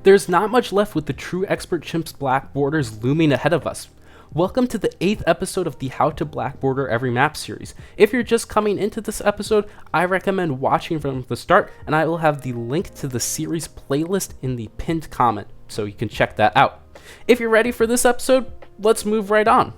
There's not much left with the true expert Chimps black borders looming ahead of us. Welcome to the 8th episode of the How to Black Border Every Map series. If you're just coming into this episode, I recommend watching from the start, and I will have the link to the series playlist in the pinned comment, so you can check that out. If you're ready for this episode, let's move right on.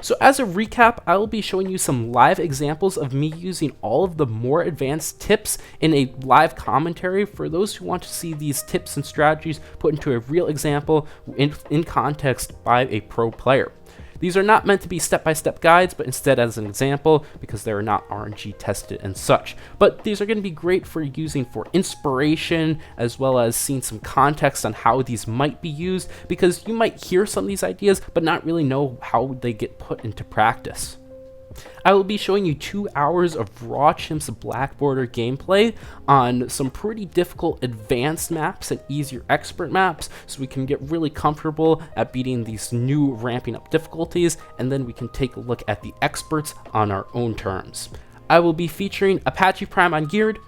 So as a recap, I will be showing you some live examples of me using all of the more advanced tips in a live commentary for those who want to see these tips and strategies put into a real example in context by a pro player. These are not meant to be step-by-step guides, but instead as an example because they are not RNG tested and such. But these are going to be great for using for inspiration, as well as seeing some context on how these might be used, because you might hear some of these ideas but not really know how they get put into practice. I will be showing you 2 hours of raw Chimps black border gameplay on some pretty difficult advanced maps and easier expert maps, so we can get really comfortable at beating these new ramping up difficulties, and then we can take a look at the experts on our own terms. I will be featuring Apache Prime on Geared,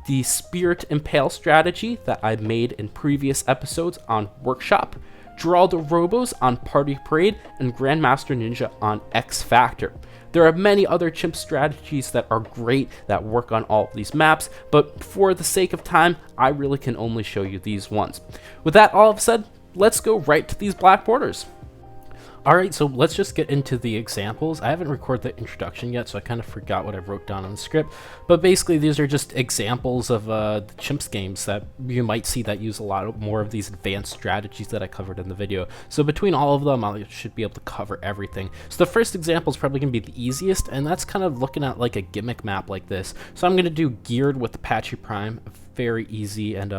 the Spirit Impale strategy that I made in previous episodes on Workshop, Geraldo Robos on Party Parade, and Grandmaster Ninja on X Factor. There are many other Chimp strategies that are great that work on all of these maps, but for the sake of time, I really can only show you these ones. With that all said, let's go right to these black borders. Alright, so let's just get into the examples. I haven't recorded the introduction yet, so I kind of forgot what I wrote down on the script. But basically, these are just examples of the Chimps games that you might see that use a lot more of these advanced strategies that I covered in the video. So between all of them, I should be able to cover everything. So the first example is probably going to be the easiest, and that's kind of looking at like a gimmick map like this. So I'm going to do Geared with Apache Prime. Very easy and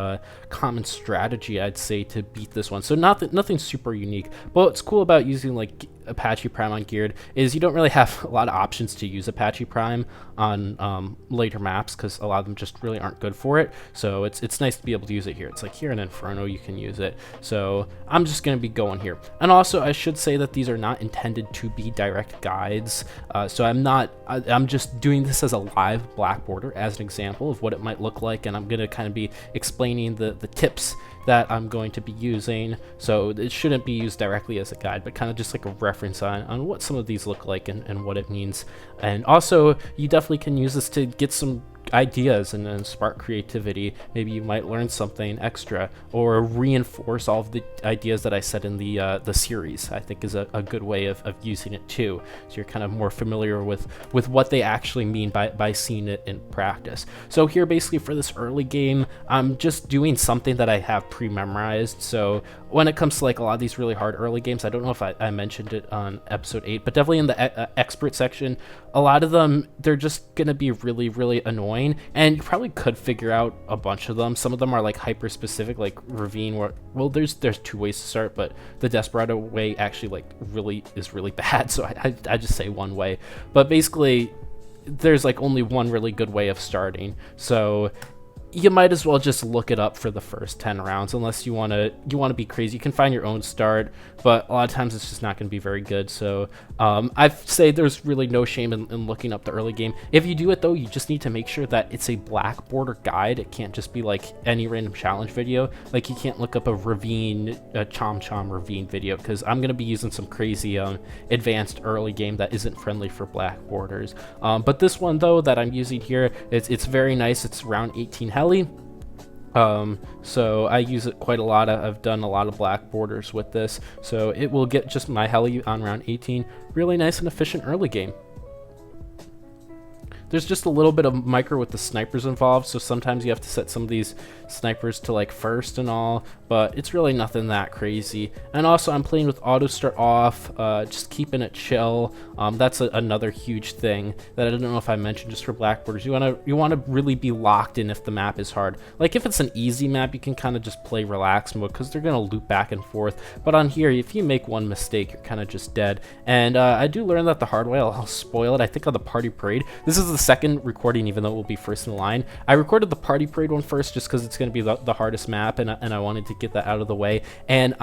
common strategy, I'd say, to beat this one. So nothing super unique. But what's cool about using like Apache Prime on Geared is you don't really have a lot of options to use Apache Prime on later maps, because a lot of them just really aren't good for it. So it's nice to be able to use it here. It's like here in Inferno you can use it. So I'm just going to be going here. And also I should say that these are not intended to be direct guides. So I'm just doing this as a live black border as an example of what it might look like, and I'm going to kind of be explaining the tips that I'm going to be using. So it shouldn't be used directly as a guide, but kind of just like a reference on what some of these look like and what it means. And also you definitely can use this to get some ideas and spark creativity. Maybe you might learn something extra or reinforce all of the ideas that I said in the series. I think is a good way of using it too, so you're kind of more familiar with what they actually mean by seeing it in practice. So here basically for this early game, I'm just doing something that I have pre-memorized. So when it comes to like a lot of these really hard early games, I don't know if I mentioned it on episode 8, but definitely in the expert section, a lot of them, they're just gonna be really annoying, and you probably could figure out a bunch of them. Some of them are like hyper specific, like Ravine, where, well, there's 2 ways to start, but the Desperado way actually like is really bad, so I just say one way. But basically there's like only one really good way of starting, so you might as well just look it up for the first 10 rounds, unless you want to be crazy. You can find your own start, but a lot of times it's just not going to be very good. So I'd say there's really no shame in looking up the early game. If you do it though, you just need to make sure that it's a black border guide. It can't just be like any random challenge video. Like you can't look up a Chom Ravine video, because I'm going to be using some crazy advanced early game that isn't friendly for black borders. But this one though that I'm using here, it's very nice. It's round 18 heli. So I use it quite a lot. I've done a lot of black borders with this, so it will get just my heli on round 18. Really nice and efficient early game. There's just a little bit of micro with the snipers involved, so sometimes you have to set some of these snipers to like first and all, but it's really nothing that crazy. And also I'm playing with auto start off, just keeping it chill. That's another huge thing that I don't know if I mentioned just for black borders. You want to really be locked in if the map is hard. Like if it's an easy map, you can kind of just play relaxed mode, because they're going to loop back and forth. But on here, if you make one mistake, you're kind of just dead. And I do learn that the hard way. I'll spoil it. I think on the Party Parade, this is the second recording, even though it will be first in line. I recorded the Party Parade one first just because it's going to be the hardest map, and I wanted to get that out of the way. And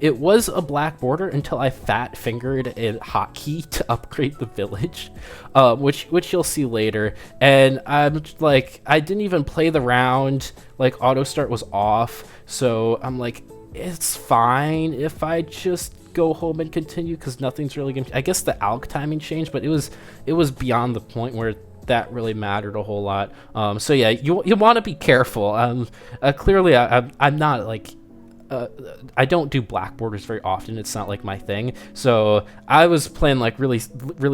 it was a black border until I fat fingered a hotkey to upgrade the village, which you'll see later. And I'm like, I didn't even play the round, like auto start was off, so I'm like, it's fine if I just go home and continue, because nothing's really gonna, I guess the alg timing changed, but it was beyond the point where that really mattered a whole lot. So yeah, you want to be careful. Clearly I'm not like, I don't do black borders very often. It's not like my thing. So I was playing like really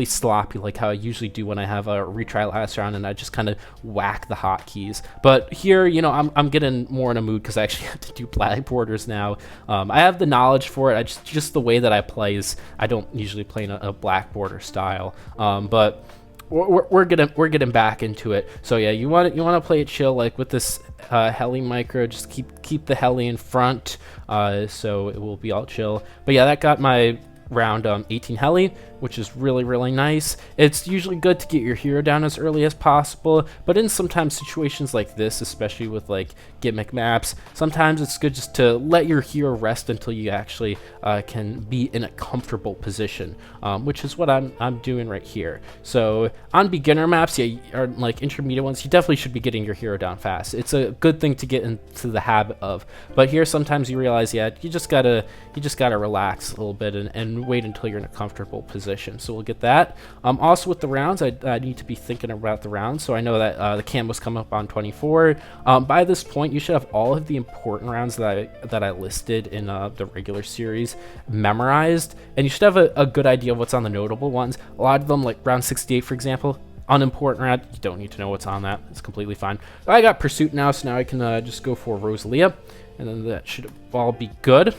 sloppy, like how I usually do when I have a retry last round, and I just kind of whack the hotkeys. But here, you know, I'm getting more in a mood because I actually have to do black borders now. I have the knowledge for it. I just the way that I play is I don't usually play in a black border style. But we're getting back into it. So yeah, you want to play it chill, like with this heli micro. Just keep the heli in front, so it will be all chill. But yeah, that got my round 18 heli, which is really nice. It's usually good to get your hero down as early as possible, but in sometimes situations like this, especially with like gimmick maps, sometimes it's good just to let your hero rest until you actually can be in a comfortable position, which is what I'm doing right here. So on beginner maps, yeah, or like intermediate ones, you definitely should be getting your hero down fast. It's a good thing to get into the habit of. But here sometimes you realize, yeah, you just gotta relax a little bit and wait until you're in a comfortable position. So we'll get that. Also with the rounds, I need to be thinking about the rounds. So I know that the camos come up on 24. By this point, you should have all of the important rounds that I listed in the regular series memorized, and you should have a good idea of what's on the notable ones. A lot of them, like round 68, for example, unimportant round, you don't need to know what's on that. It's completely fine. I got Pursuit now, so now I can just go for Rosalia, and then that should all be good.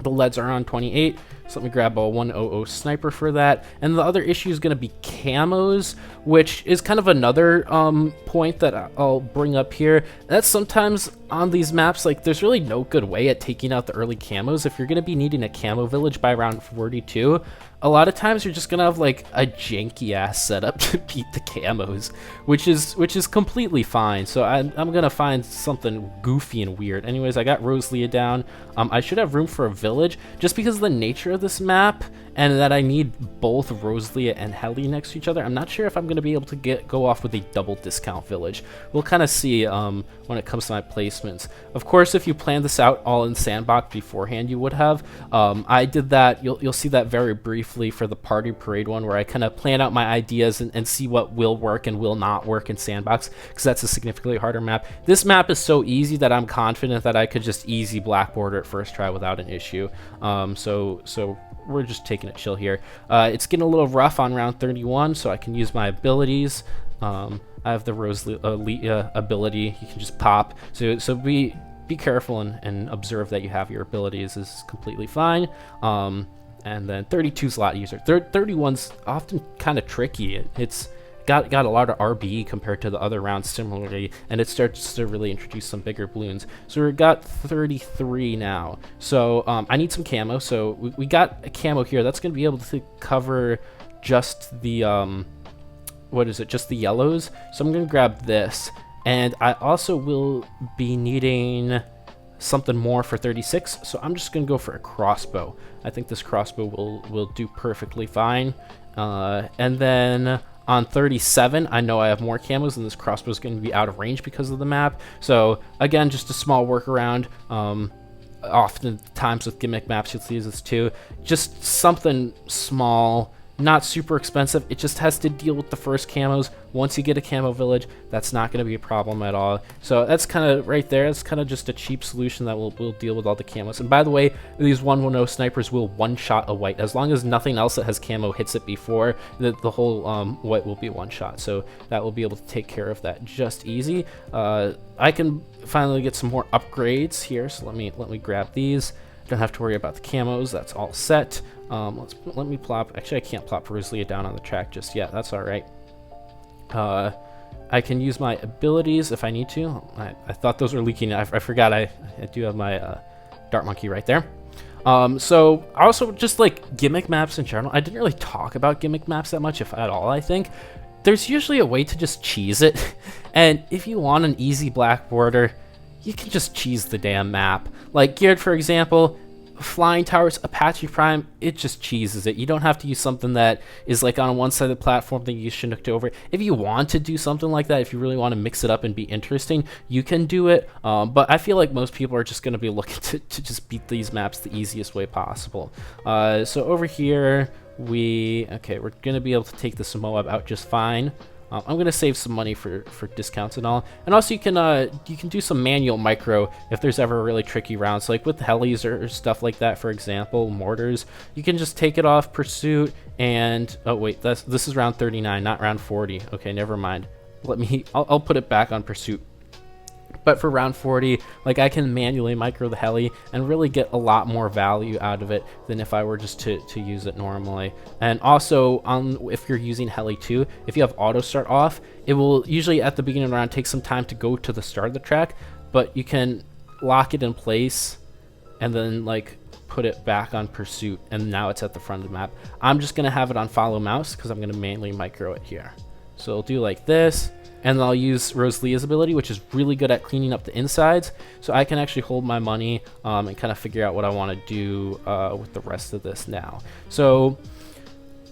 The leads are on 28, so let me grab a 100 sniper for that. And the other issue is going to be camos, which is kind of another point that I'll bring up here. That's sometimes on these maps, like there's really no good way at taking out the early camos. If you're going to be needing a camo village by round 42, a lot of times you're just gonna have like a janky ass setup to beat the camos, which is completely fine. So I'm gonna find something goofy and weird. Anyways, I got Rosalia down. I should have room for a village just because of the nature of this map and that I need both Rosalia and Heli next to each other. I'm not sure if I'm gonna be able to go off with a double discount village. We'll kind of see when it comes to my placements. Of course, if you planned this out all in sandbox beforehand, you would have. I did that. You'll see that very briefly for the party parade one, where I kind of plan out my ideas and see what will work and will not work in sandbox, because that's a significantly harder map. This map is so easy that I'm confident that I could just easy black border at first try without an issue. So we're just taking it chill here. It's getting a little rough on round 31, so I can use my abilities. I have the Rosalia ability. You can just pop. So be careful and observe that you have your abilities is completely fine. And then 32 is a lot easier. 31's often kind of tricky. It's got a lot of RB compared to the other rounds similarly, and it starts to really introduce some bigger balloons. So we got 33 now. So I need some camo. So we got a camo here. That's going to be able to cover just the what is it? Just the yellows. So I'm going to grab this, and I also will be needing something more for 36, so I'm just gonna go for a crossbow. I think this crossbow will do perfectly fine. And then on 37, I know I have more camos, and this crossbow is going to be out of range because of the map. So again, just a small workaround. Oftentimes with gimmick maps, you'll see this too. Just something small, not super expensive. It just has to deal with the first camos. Once you get a camo village, that's not going to be a problem at all. So that's kind of right there. It's kind of just a cheap solution that will deal with all the camos. And by the way, these 110 snipers will one-shot a white. As long as nothing else that has camo hits it before, the whole white will be one-shot. So that will be able to take care of that just easy. I can finally get some more upgrades here. So let me grab these. Don't have to worry about the camos. That's all set. Let me plop. Actually, I can't plop Rosalia down on the track just yet. That's all right. I can use my abilities if I need to. I thought those were leaking. I forgot I do have my Dart Monkey right there. So also just like gimmick maps in general, I didn't really talk about gimmick maps that much, if at all. I think there's usually a way to just cheese it. And if you want an easy black border, you can just cheese the damn map. Like Geared, for example, Flying Towers, Apache Prime, it just cheeses it. You don't have to use something that is like on one side of the platform that you Chinook to over. If you want to do something like that, if you really want to mix it up and be interesting, you can do it. But I feel like most people are just going to be looking to just beat these maps the easiest way possible. So over here, we're going to be able to take this Moab out just fine. I'm gonna save some money for discounts and all, and also you can do some manual micro if there's ever really tricky rounds, like with helis or stuff like that. For example, mortars, you can just take it off pursuit and oh wait, this is round 39, not round 40. Okay, never mind. I'll put it back on pursuit. But for round 40, like I can manually micro the heli and really get a lot more value out of it than if I were just to use it normally. And also, if you're using heli too, if you have auto start off, it will usually at the beginning of the round take some time to go to the start of the track, but you can lock it in place and then like put it back on pursuit, and now it's at the front of the map. I'm just gonna have it on follow mouse because I'm gonna manually micro it here. So I'll do like this. And then I'll use Rosalia's ability, which is really good at cleaning up the insides, so I can actually hold my money and kind of figure out what I want to do with the rest of this now. So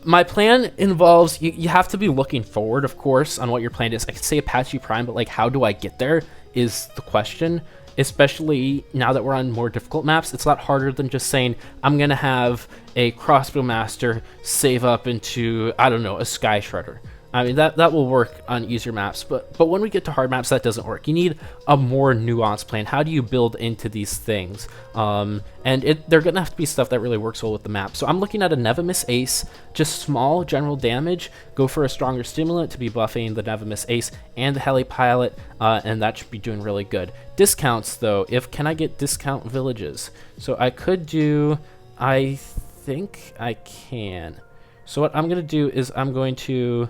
my plan involves, you have to be looking forward, of course, on what your plan is. I could say Apache Prime, but like how do I get there is the question. Especially now that we're on more difficult maps, it's a lot harder than just saying, I'm going to have a Crossbow Master save up into, I don't know, a Sky Shredder. I mean, that will work on easier maps, but when we get to hard maps, that doesn't work. You need a more nuanced plan. How do you build into these things? And they're going to have to be stuff that really works well with the map. So I'm looking at a Never-Miss Ace, just small general damage, go for a stronger stimulant to be buffing the Never-Miss Ace and the Heli Pilot, and that should be doing really good. Discounts, though, can I get discount villages? So I could do, I think I can. So what I'm going to do is I'm going to...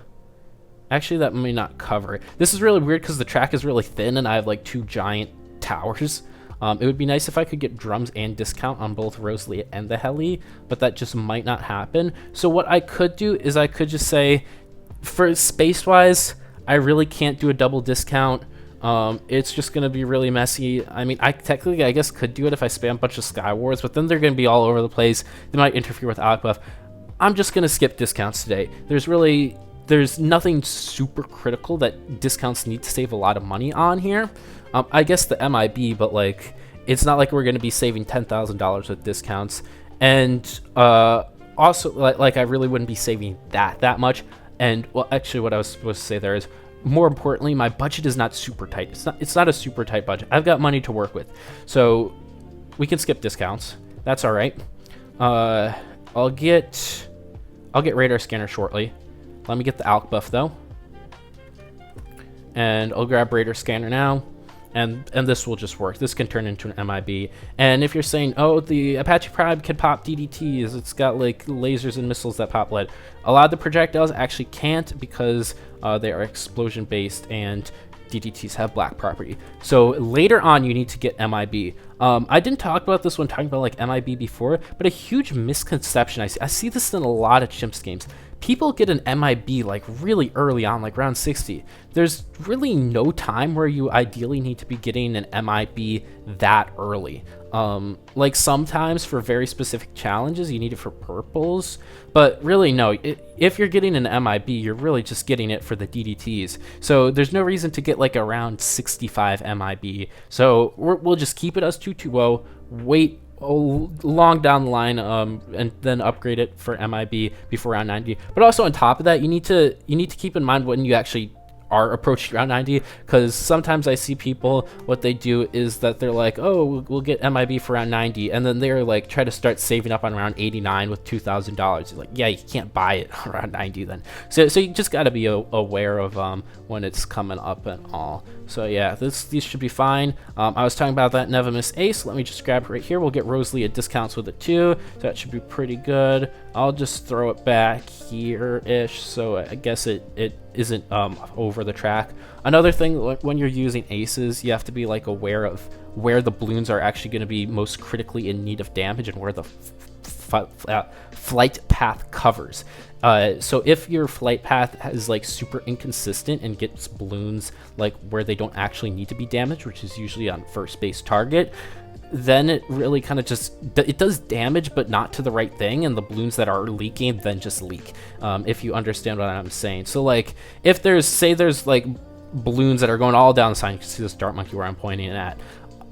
Actually, that may not cover it. This is really weird because the track is really thin and I have like 2 giant towers. It would be nice if I could get drums and discount on both Rosalia and the heli, but that just might not happen. So what I could do is I could just say, for space-wise, I really can't do a double discount. It's just going to be really messy. I mean, I technically, I guess, could do it if I spam a bunch of Sky Wars, but then they're going to be all over the place. They might interfere with outbuff. I'm just going to skip discounts today. There's nothing super critical that discounts need to save a lot of money on here. I guess the MIB, but like, it's not like we're going to be saving $10,000 with discounts. And also, like I really wouldn't be saving that much. And well, actually, what I was supposed to say there is, more importantly, my budget is not super tight. It's not a super tight budget. I've got money to work with, so we can skip discounts. That's all right. I'll get radar scanner shortly. Let me get the Alk buff though, and I'll grab radar scanner now, and this will just work. This can turn into an MIB. And if you're saying, oh, the Apache Prime can pop DDTs, it's got like lasers and missiles that pop lead. A lot of the projectiles actually can't because they are explosion based and DDTs have black property. So later on, you need to get MIB. I didn't talk about this when talking about like MIB before, but a huge misconception I see this in a lot of Chimps games. People get an MIB like really early on, like round 60. There's really no time where you ideally need to be getting an MIB that early. Like sometimes for very specific challenges, you need it for purples, but really no, if you're getting an MIB, you're really just getting it for the DDTs. So there's no reason to get like around 65 MIB. So we'll just keep it as 220, wait long down the line, and then upgrade it for MIB before round 90. But also on top of that, you need to keep in mind when you actually are approaching round 90, because sometimes I see people, what they do is that they're like, oh, we'll get MIB for round 90, and then they're like try to start saving up on round 89 with $2,000. You're like, yeah, you can't buy it around 90 then. So you just got to be aware of when it's coming up and all. So yeah, these should be fine. I was talking about that Never-Miss Ace. Let me just grab it right here. We'll get Rosalia discounts with it too. So that should be pretty good. I'll just throw it back here-ish. So I guess it isn't over the track. Another thing, when you're using aces, you have to be like aware of where the balloons are actually going to be most critically in need of damage and where the flight path covers. So if your flight path is like super inconsistent and gets balloons like where they don't actually need to be damaged, which is usually on first base target, then it really kind of just, it does damage, but not to the right thing, and the balloons that are leaking then just leak, if you understand what I'm saying. So like, if there's, say there's like balloons that are going all down the side, you can see this dart monkey where I'm pointing at,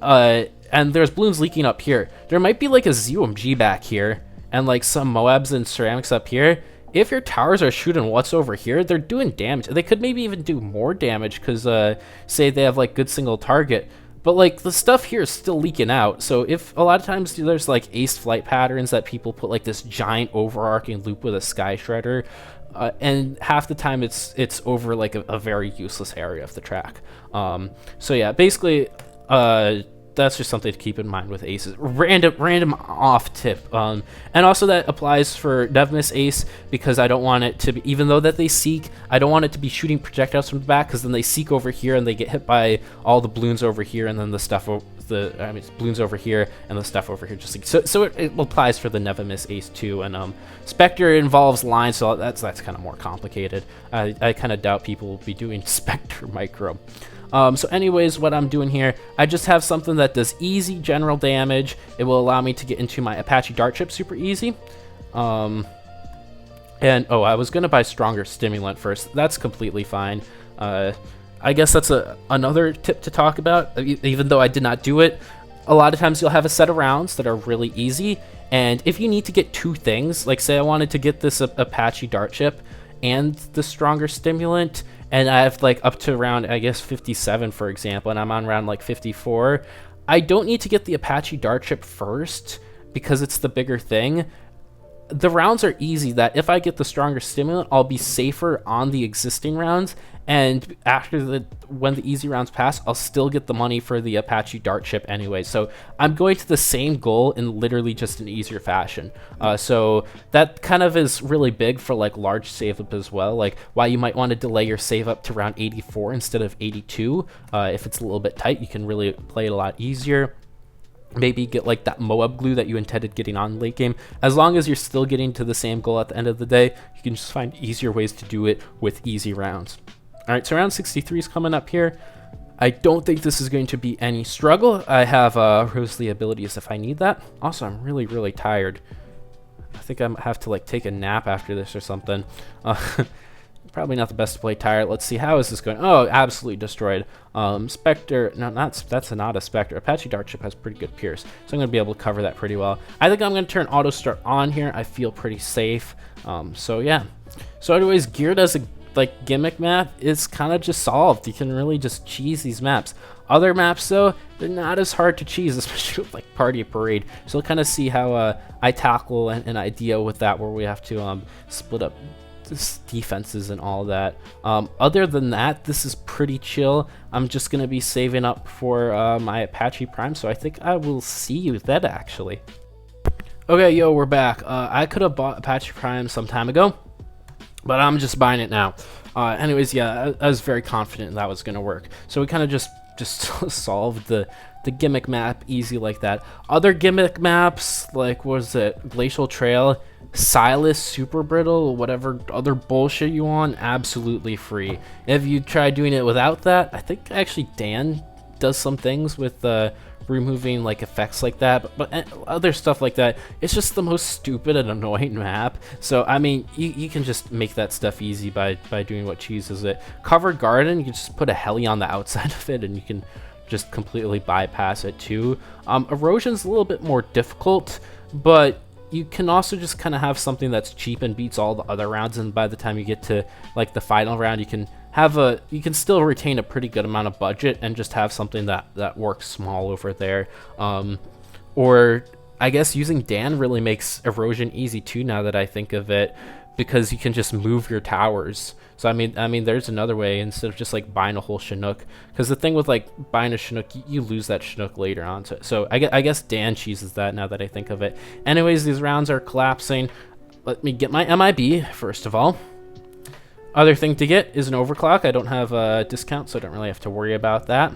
and there's balloons leaking up here. There might be like a ZOMG back here, and like some Moabs and ceramics up here. If your towers are shooting what's over here, they're doing damage. They could maybe even do more damage, because say they have like good single target, but like the stuff here is still leaking out. So if a lot of times there's like ace flight patterns that people put like this giant overarching loop with a sky shredder, and half the time it's over like a very useless area of the track. So yeah, basically that's just something to keep in mind with aces. Random off tip, and also that applies for never miss ace, because I don't want it to be, even though that they seek, I don't want it to be shooting projectiles from the back, because then they seek over here and they get hit by all the balloons over here, and then the stuff balloons over here and the stuff over here just like, so it applies for the never miss ace too. And Spectre involves lines, so that's kind of more complicated. I kind of doubt people will be doing Spectre micro. So anyways, what I'm doing here, I just have something that does easy general damage. It will allow me to get into my Apache dart chip super easy. And oh, I was gonna buy stronger stimulant first. That's completely fine. I guess that's another tip to talk about, even though I did not do it. A lot of times you'll have a set of rounds that are really easy, and if you need to get two things, like say I wanted to get this Apache dart chip and the stronger stimulant, and I have like up to around, I guess, 57, for example, and I'm on round like 54, I don't need to get the Apache dart chip first because it's the bigger thing. The rounds are easy that if I get the stronger stimulant, I'll be safer on the existing rounds, and after when the easy rounds pass, I'll still get the money for the Apache dart chip anyway. So I'm going to the same goal in literally just an easier fashion. So that kind of is really big for like large save up as well, like why you might want to delay your save up to round 84 instead of 82. If it's a little bit tight, you can really play it a lot easier. Maybe get like that Moab glue that you intended getting on late game. As long as you're still getting to the same goal at the end of the day, you can just find easier ways to do it with easy rounds. All right, so round 63 is coming up here. I don't think this is going to be any struggle. I have Rosely abilities if I need that. Also, I'm really, really tired. I think I have to like take a nap after this or something. Probably not the best to play tired. Let's see, how is this going? Oh, absolutely destroyed. Spectre, no, that's not a Spectre. Apache dart chip has pretty good pierce, so I'm going to be able to cover that pretty well. I think I'm going to turn auto start on here. I feel pretty safe. So yeah. So anyways, geared as a like gimmick map is kind of just solved. You can really just cheese these maps. Other maps though, they're not as hard to cheese, especially with like Party Parade. So we'll kind of see how I tackle an idea with that, where we have to split up defenses and all that. Other than that, this is pretty chill. I'm just gonna be saving up for my Apache Prime, so I think I will see you then actually. Okay, yo, we're back. I could have bought Apache Prime some time ago, but I'm just buying it now. Anyways, yeah, I was very confident that was gonna work, so we kind of just solved the gimmick map easy like that. Other gimmick maps, like what was it, Glacial Trail, Silas, Super Brittle, whatever other bullshit you want, absolutely free. If you try doing it without that, I think actually Dan does some things with removing like effects like that, but other stuff like that, it's just the most stupid and annoying map. So I mean, you can just make that stuff easy by doing what cheeses it. Covered Garden, you can just put a heli on the outside of it and you can just completely bypass it too. Erosion's a little bit more difficult, but you can also just kind of have something that's cheap and beats all the other rounds, and by the time you get to like the final round, you can still retain a pretty good amount of budget and just have something that works small over there. Or I guess using Dan really makes erosion easy too, now that I think of it, because you can just move your towers. So I mean there's another way instead of just like buying a whole Chinook, because the thing with like buying a Chinook, you lose that Chinook later on. So I guess Dan cheeses that now that I think of it. Anyways, these rounds are collapsing. Let me get my MIB first of all. Other thing to get is an overclock. I don't have a discount, so I don't really have to worry about that.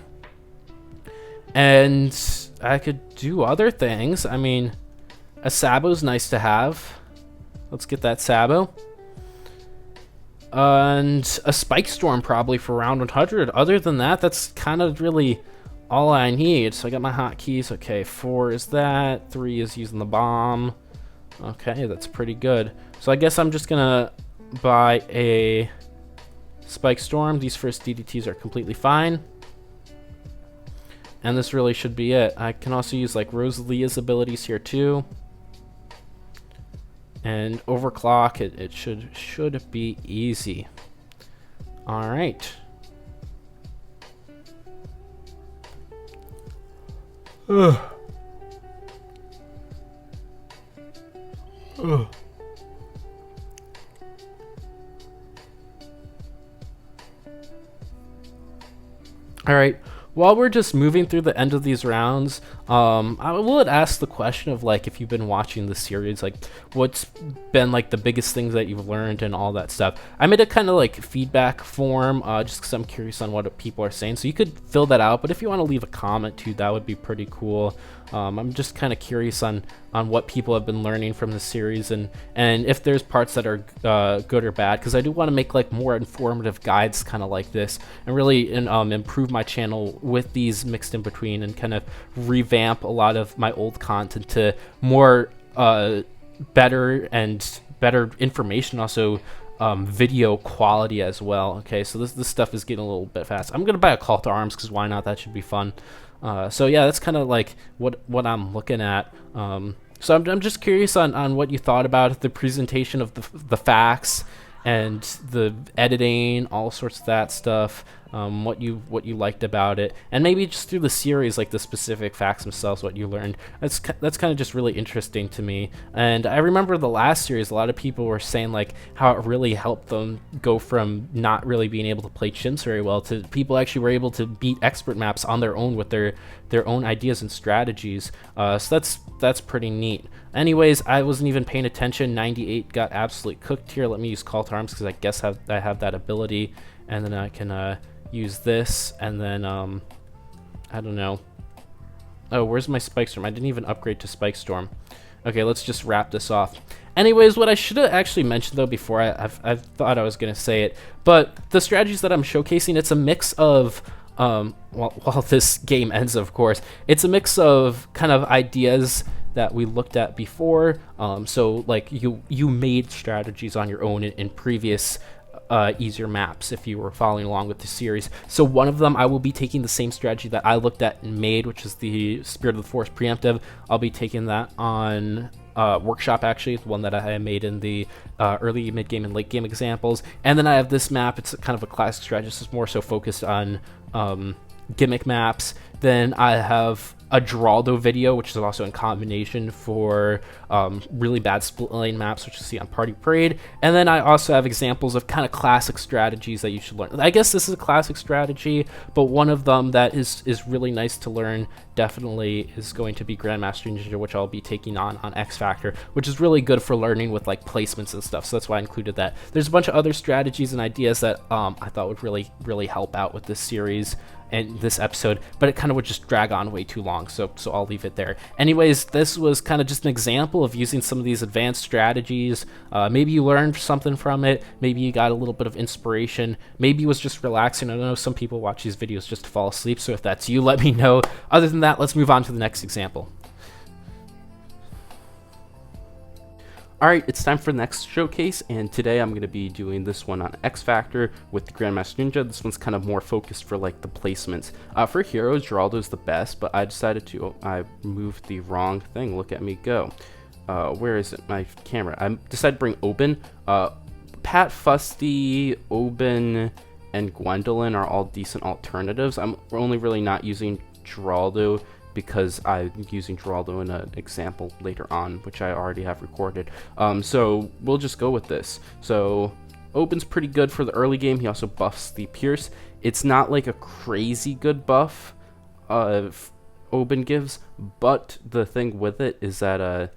And I could do other things. I mean, A Sabo's nice to have. Let's get that Sabo. And a Spike Storm probably for round 100. Other than that, that's kind of really all I need. So I got my hotkeys. Okay, 4 is that. 3 is using the bomb. Okay, that's pretty good. So I guess I'm just gonna buy a Spike Storm. These first DDTs are completely fine. And this really should be it. I can also use like Rosalia's abilities here too. And overclock, it should be easy. All right. Ugh. Ugh. All right. While we're just moving through the end of these rounds, I would ask the question of like, if you've been watching the series, like what's been like the biggest things that you've learned and all that stuff. I made a kind of like feedback form just because I'm curious on what people are saying. So you could fill that out, but if you want to leave a comment too, that would be pretty cool. I'm just kind of curious on what people have been learning from the series and if there's parts that are good or bad, because I do want to make like more informative guides kind of like this and really improve my channel with these mixed in between and kind of revamp a lot of my old content to more better information, also video quality as well. Okay, so this stuff is getting a little bit fast. I'm gonna buy a call to arms because why not? That should be fun. So yeah, that's kind of like what I'm looking at. So I'm just curious on what you thought about the presentation of the facts and the editing, all sorts of that stuff. What you liked about it, and maybe just through the series, like the specific facts themselves, what you learned. That's kind of just really interesting to me. And I remember the last series, a lot of people were saying like how it really helped them go from not really being able to play Chimps very well to people actually were able to beat expert maps on their own with their own ideas and strategies. So that's pretty neat. Anyways, I wasn't even paying attention. 98 got absolutely cooked here. Let me use call to arms because I guess I have that ability, and then I can use this, and then I don't know. Oh, where's my Spike Storm? I didn't even upgrade to Spike Storm. Okay, let's just wrap this off. Anyways, what I should have actually mentioned though before, I thought I was gonna say it, but the strategies that I'm showcasing, it's a mix of while this game ends, of course, it's a mix of kind of ideas that we looked at before. So like you made strategies on your own in previous easier maps if you were following along with the series. So one of them, I will be taking the same strategy that I looked at and made, which is the Spirit of the Forest preemptive. I'll be taking that on Workshop, actually, the one that I made in the early, mid-game, and late-game examples. And then I have this map. It's kind of a classic strategy. It's more so focused on gimmick maps. Then I have a Geraldo video, which is also in combination for really bad split lane maps, which you see on Party Parade. And then I also have examples of kind of classic strategies that you should learn. I guess this is a classic strategy, but one of them that is really nice to learn definitely is going to be Grandmaster Ninja, which I'll be taking on X Factor, which is really good for learning with like placements and stuff. So that's why I included that. There's a bunch of other strategies and ideas that I thought would really help out with this series and this episode, but it kind of would just drag on way too long, so I'll leave it there. Anyways, this was kind of just an example of using some of these advanced strategies. Maybe you learned something from it, maybe you got a little bit of inspiration, maybe it was just relaxing. I know some people watch these videos just to fall asleep, so if that's you, let me know. Other than that, let's move on to the next example. Alright, it's time for the next showcase, and today I'm going to be doing this one on X Factor with the Grandmaster Ninja. This one's kind of more focused for like the placements. For heroes, Geraldo's the best, but I decided to, I moved the wrong thing. Look at me go. Where is it? My camera. I decided to bring Oben. Pat, Fusty, Oben, and Gwendolyn are all decent alternatives. I'm only really not using Geraldo because I'm using Geraldo in an example later on, which I already have recorded. So we'll just go with this. So Oben's pretty good for the early game. He also buffs the Pierce. It's not like a crazy good buff Oben gives, but the thing with it is that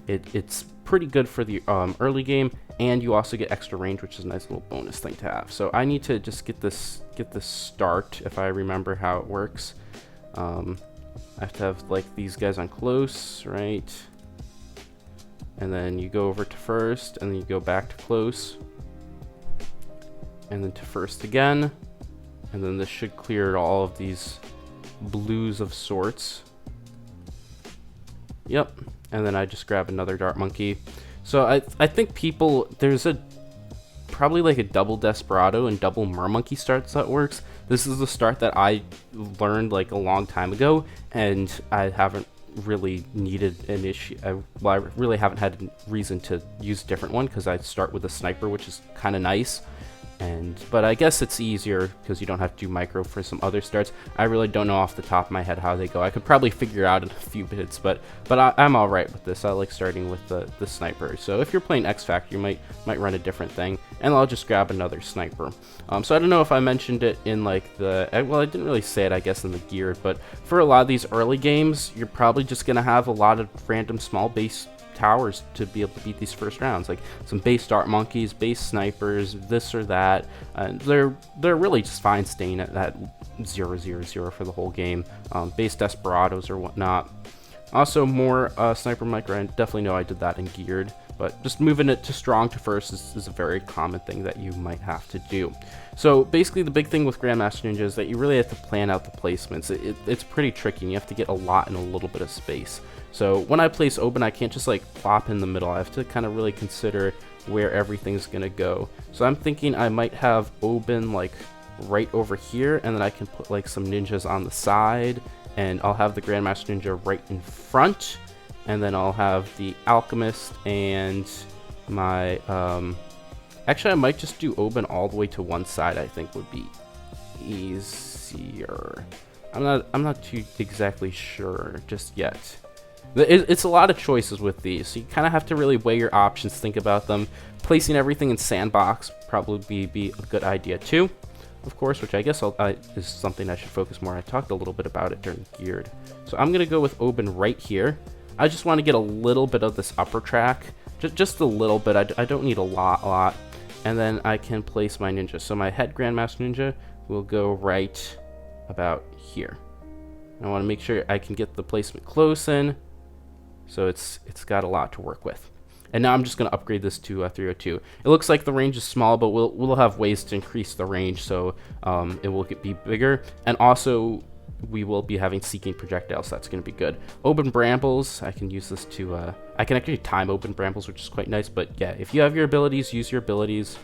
it's pretty good for the early game, and you also get extra range, which is a nice little bonus thing to have. So I need to just get this start, if I remember how it works. I have to have like these guys on close, right? and then you go over to first, and then you go back to close, and then to first again, and then this should clear all of these blues of sorts. Yep, and then I just grab another dart monkey. So I think people, there's probably like a double desperado and double mermonkey starts that works. This is the start that I learned like a long time ago, and I haven't really needed an issue. I really haven't had a reason to use a different one because I start with a sniper, which is kind of nice. But I guess it's easier because you don't have to do micro for some other starts. I really don't know off the top of my head how they go. I could probably figure out in a few bits, but I'm all right with this. I like starting with the sniper. So if you're playing X Factor, you might run a different thing, and I'll just grab another sniper. So I don't know if I mentioned it in like well, I didn't really say it, I guess, in the geared, but for a lot of these early games, you're probably just gonna have a lot of random small base towers to be able to beat these first rounds, like some base dart monkeys, base snipers, this or that. They're really just fine staying at that 0-0-0 for the whole game. Base desperados or whatnot. Also more sniper micro. I definitely know I did that in geared, but just moving it to strong to first is a very common thing that you might have to do. So basically the big thing with Grandmaster Ninja is that you really have to plan out the placements. It's pretty tricky, and you have to get a lot in a little bit of space. So when I place Oben, I can't just like plop in the middle. I have to kind of really consider where everything's gonna go. So I'm thinking I might have Oben like right over here, and then I can put like some ninjas on the side, and I'll have the Grandmaster Ninja right in front, and then I'll have the Alchemist and my actually I might just do Oben all the way to one side. I think would be easier. I'm not too exactly sure just yet. It's a lot of choices with these, so you kind of have to really weigh your options, think about them. Placing everything in sandbox probably be a good idea too, of course, which I guess is something I should focus more. I talked a little bit about it during geared. So I'm gonna go with Oben right here. I just want to get a little bit of this upper track, just a little bit. I don't need a lot, and then I can place my ninja. So my head Grandmaster Ninja will go right about here. I want to make sure I can get the placement close in. So it's got a lot to work with. And now I'm just going to upgrade this to 302. It looks like the range is small, but we'll have ways to increase the range, so it will be bigger. And also, we will be having seeking projectiles, so that's going to be good. Open brambles, I can use this to... I can actually time open brambles, which is quite nice. But yeah, if you have your abilities, use your abilities.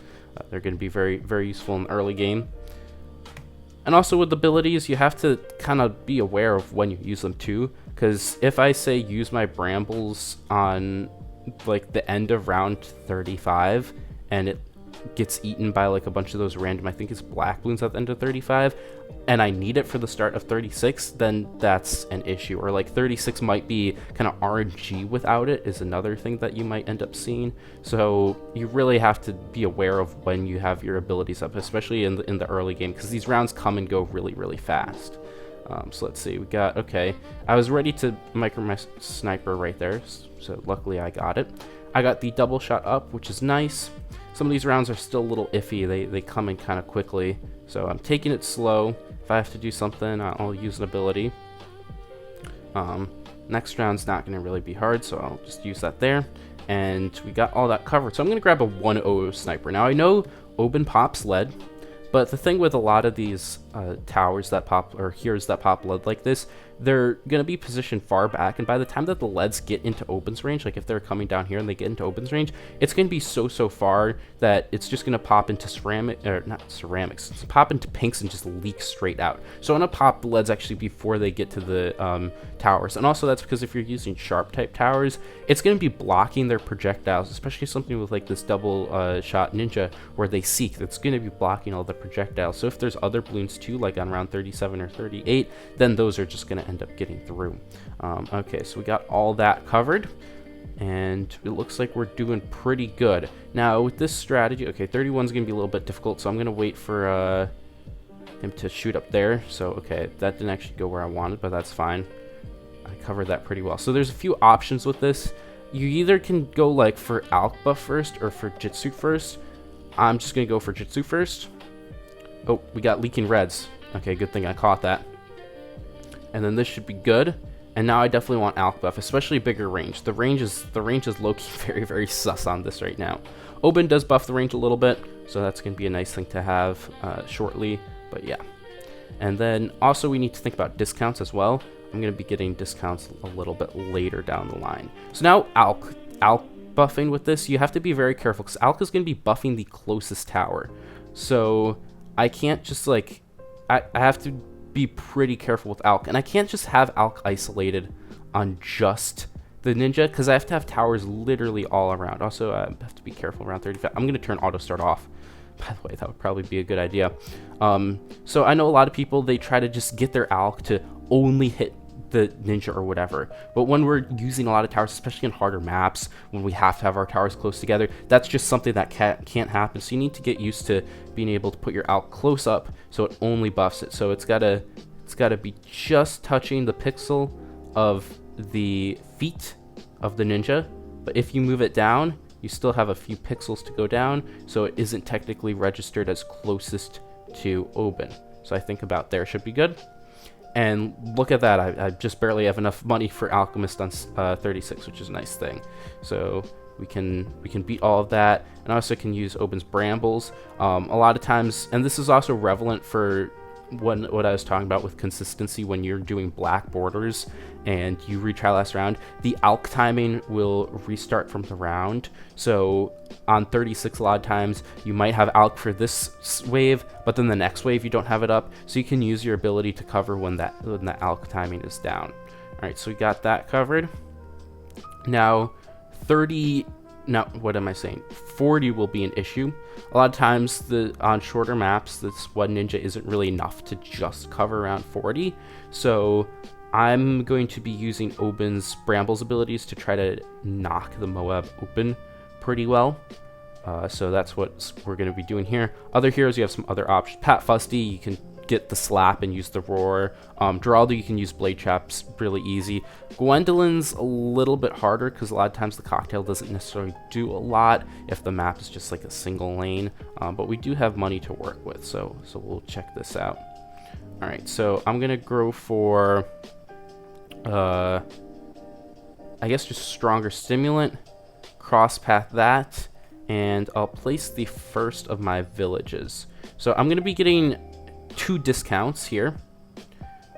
They're going to be very, very useful in the early game. And also with abilities, you have to kind of be aware of when you use them too, because if I say use my brambles on like the end of round 35 and it gets eaten by like a bunch of those random, I think it's black balloons at the end of 35, and I need it for the start of 36, then that's an issue. Or like 36 might be kind of RNG without it is another thing that you might end up seeing. So you really have to be aware of when you have your abilities up, especially in the early game, because these rounds come and go really, really fast. So let's see, we got, okay, I was ready to micro my sniper right there, so luckily I got it. I got the double shot up, which is nice. Some of these rounds are still a little iffy, they come in kind of quickly, so I'm taking it slow. If I have to do something, I'll use an ability. Next round's not going to really be hard, so I'll just use that there. And we got all that covered, so I'm going to grab a 1-0 sniper. Now I know Oben pops lead, but the thing with a lot of these towers that pop, or heroes that pop lead like this, they're going to be positioned far back, and by the time that the leads get into Oben's range, like if they're coming down here and they get into Oben's range, it's going to be so far that it's just going to pop into it's pop into pinks and just leak straight out. So I'm going to pop the leads actually before they get to the towers, and also that's because if you're using sharp type towers, it's going to be blocking their projectiles, especially something with like this double shot ninja where they seek, that's going to be blocking all the projectiles. So if there's other balloons too, like on round 37 or 38, then those are just going to end up getting through. Okay, so we got all that covered, and it looks like we're doing pretty good. Now with this strategy, okay, 31 is going to be a little bit difficult, so I'm going to wait for him to shoot up there. So okay, that didn't actually go where I wanted, but that's fine. I covered that pretty well. So there's a few options with this. You either can go like for Alk buff first or for Jitsu first. I'm just going to go for Jitsu first. Oh, we got leaking reds. Okay, good thing I caught that. And then this should be good. And now I definitely want Alk buff, especially bigger range. The range is low-key very, very sus on this right now. Oben does buff the range a little bit, so that's going to be a nice thing to have shortly, but yeah. And then also we need to think about discounts as well. I'm going to be getting discounts a little bit later down the line. So now Alk buffing with this, you have to be very careful because Alk is going to be buffing the closest tower. So I can't just like, I have to be pretty careful with Alk, and I can't just have Alk isolated on just the ninja because I have to have towers literally all around. Also, I have to be careful around 35. I'm going to turn auto start off. By the way, that would probably be a good idea. So I know a lot of people, they try to just get their Alk to only hit the ninja or whatever, but when we're using a lot of towers, especially in harder maps, when we have to have our towers close together, that's just something that can't happen. So you need to get used to being able to put your Alk close up so it only buffs it. So it's gotta be just touching the pixel of the feet of the ninja, but if you move it down, you still have a few pixels to go down, so it isn't technically registered as closest to Oben. So I think about there should be good. And look at that, I just barely have enough money for Alchemist on 36, which is a nice thing. So we can beat all of that, and also can use Oben's Brambles. A lot of times, and this is also relevant for what I was talking about with consistency when you're doing black borders and you retry last round, the Alk timing will restart from the round. So on 36 a lot of times you might have Alk for this wave, but then the next wave you don't have it up, so you can use your ability to cover when the Alk timing is down. Alright, so we got that covered. Now 30, now what am I saying, 40 will be an issue. A lot of times on shorter maps, this one ninja isn't really enough to just cover around 40, so I'm going to be using Oben's Brambles abilities to try to knock the Moab open pretty well. So that's what we're going to be doing here. Other heroes, you have some other options. Pat Fusty, you can get the slap and use the roar. Geraldo, you can use blade traps really easy. Gwendolyn's a little bit harder because a lot of times the cocktail doesn't necessarily do a lot if the map is just like a single lane, but we do have money to work with, so we'll check this out. All right, so I'm gonna go for I guess just stronger stimulant, cross path that, and I'll place the first of my villages. So I'm gonna be getting 2 discounts here.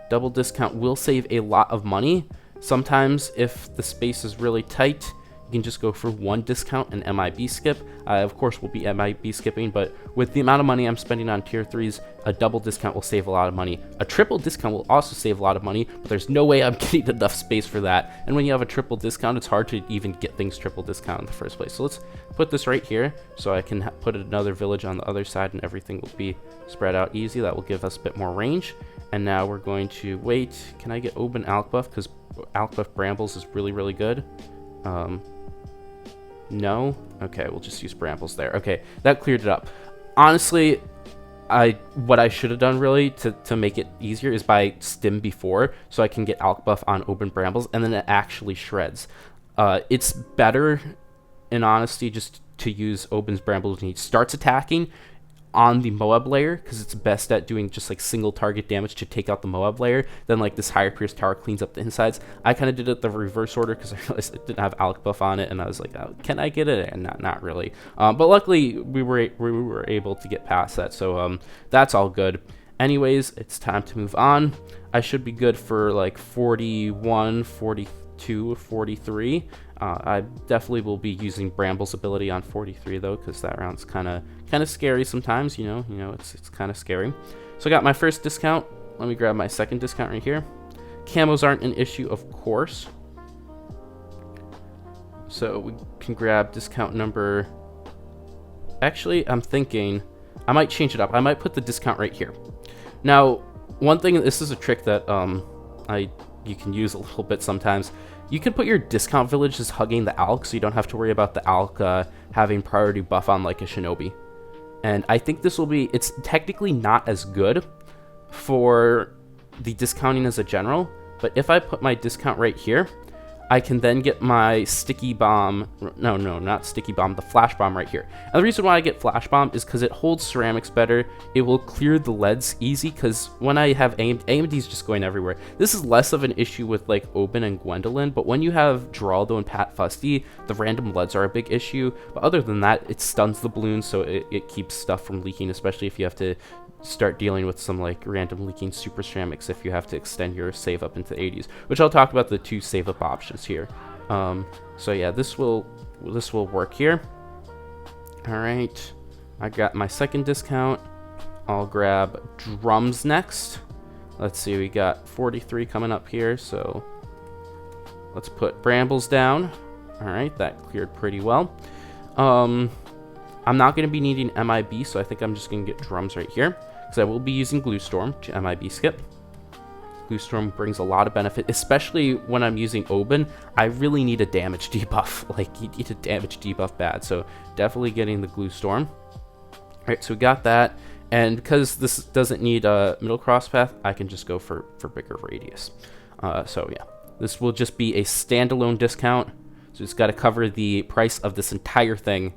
Double discount will save a lot of money. Sometimes if the space is really tight, you can just go for 1 discount and MIB skip. Of course we'll be MIB skipping, but with the amount of money I'm spending on tier 3s, a double discount will save a lot of money. A triple discount will also save a lot of money, but there's no way I'm getting enough space for that. And when you have a triple discount, it's hard to even get things triple discount in the first place. So let's put this right here so I can put another village on the other side and everything will be spread out easy. That will give us a bit more range. And now we're going to wait. Can I get Oben Alk buff? Because Alk buff Brambles is really, really good. No? Okay, we'll just use Brambles there. Okay, that cleared it up. Honestly, what I should have done really to make it easier is by stim before, so I can get Alk buff on Oben Brambles, and then it actually shreds. It's better, in honesty, just to use Oben's Brambles when he starts attacking on the Moab layer, because it's best at doing just like single target damage to take out the Moab layer, then like this higher pierce tower cleans up the insides. I kind of did it the reverse order because I realized it didn't have Alk buff on it, and I was like, oh, can I get it? And not really. But luckily we were able to get past that, so that's all good. Anyways, it's time to move on. I should be good for like 41, 42, 43. I definitely will be using Bramble's ability on 43 though, because that round's kind of scary sometimes. You know, it's kind of scary. So I got my first discount. Let me grab my second discount right here. Camos aren't an issue, of course. So we can grab discount number. Actually, I'm thinking I might change it up. I might put the discount right here. Now, one thing, this is a trick that you can use a little bit sometimes. You can put your discount villages hugging the Alk, so you don't have to worry about the Alk having priority buff on like a Shinobi. And I think this will be, it's technically not as good for the discounting as a general, but if I put my discount right here, I can then get my sticky bomb. No, not sticky bomb, the flash bomb right here. And the reason why I get flash bomb is because it holds ceramics better. It will clear the leads easy, because when I have AMD is just going everywhere. This is less of an issue with like Oben and Gwendolyn, but when you have Geraldo and Pat Fusty, the random leads are a big issue. But other than that, it stuns the balloons, so it keeps stuff from leaking, especially if you have to start dealing with some like random leaking super ceramics if you have to extend your save up into the 80s, which I'll talk about the 2 save up options here. So yeah, this will work here. All right, I got my second discount. I'll grab drums next. Let's see, we got 43 coming up here, so let's put brambles down. All right, that cleared pretty well. I'm not going to be needing MIB, so I think I'm just going to get drums right here, because I will be using Glue Storm to MIB skip. Glue Storm brings a lot of benefit, especially when I'm using Oben. I really need a damage debuff. Like, you need a damage debuff bad, so definitely getting the Glue Storm. All right, so we got that, and because this doesn't need a middle cross path, I can just go for bigger radius. So yeah, this will just be a standalone discount, so it's got to cover the price of this entire thing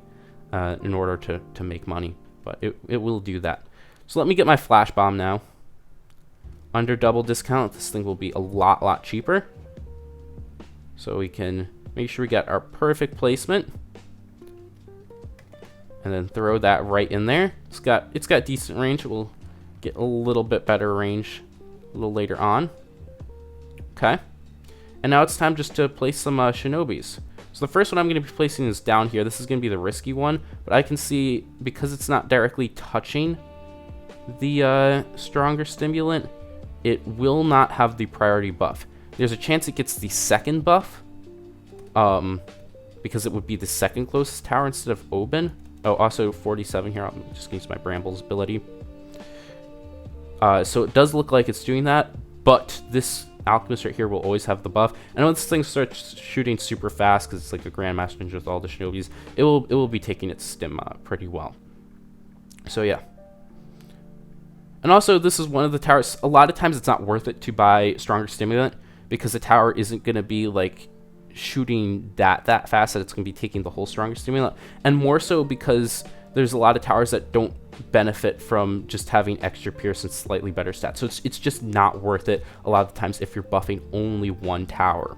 in order to make money, but it will do that. So let me get my flash bomb now. Under double discount, this thing will be a lot cheaper. So we can make sure we got our perfect placement, and then throw that right in there. It's got decent range. We'll get a little bit better range a little later on. Okay, and now it's time just to place some shinobis. So the first one I'm going to be placing is down here. This is going to be the risky one, but I can see, because it's not directly touching the stronger stimulant, it will not have the priority buff. There's a chance it gets the second buff, because it would be the second closest tower instead of Oben. Oh, also 47 here. I'm just going to use my Brambles ability. So it does look like it's doing that, but this Alchemist right here will always have the buff. And when this thing starts shooting super fast, because it's like a Grandmaster Ninja with all the Shinobis, it will be taking its stim pretty well. So yeah. And also, this is one of the towers. A lot of times it's not worth it to buy stronger stimulant, because the tower isn't going to be like shooting that fast that it's going to be taking the whole stronger stimulant. And more so because there's a lot of towers that don't benefit from just having extra pierce and slightly better stats. So it's just not worth it a lot of the times if you're buffing only one tower.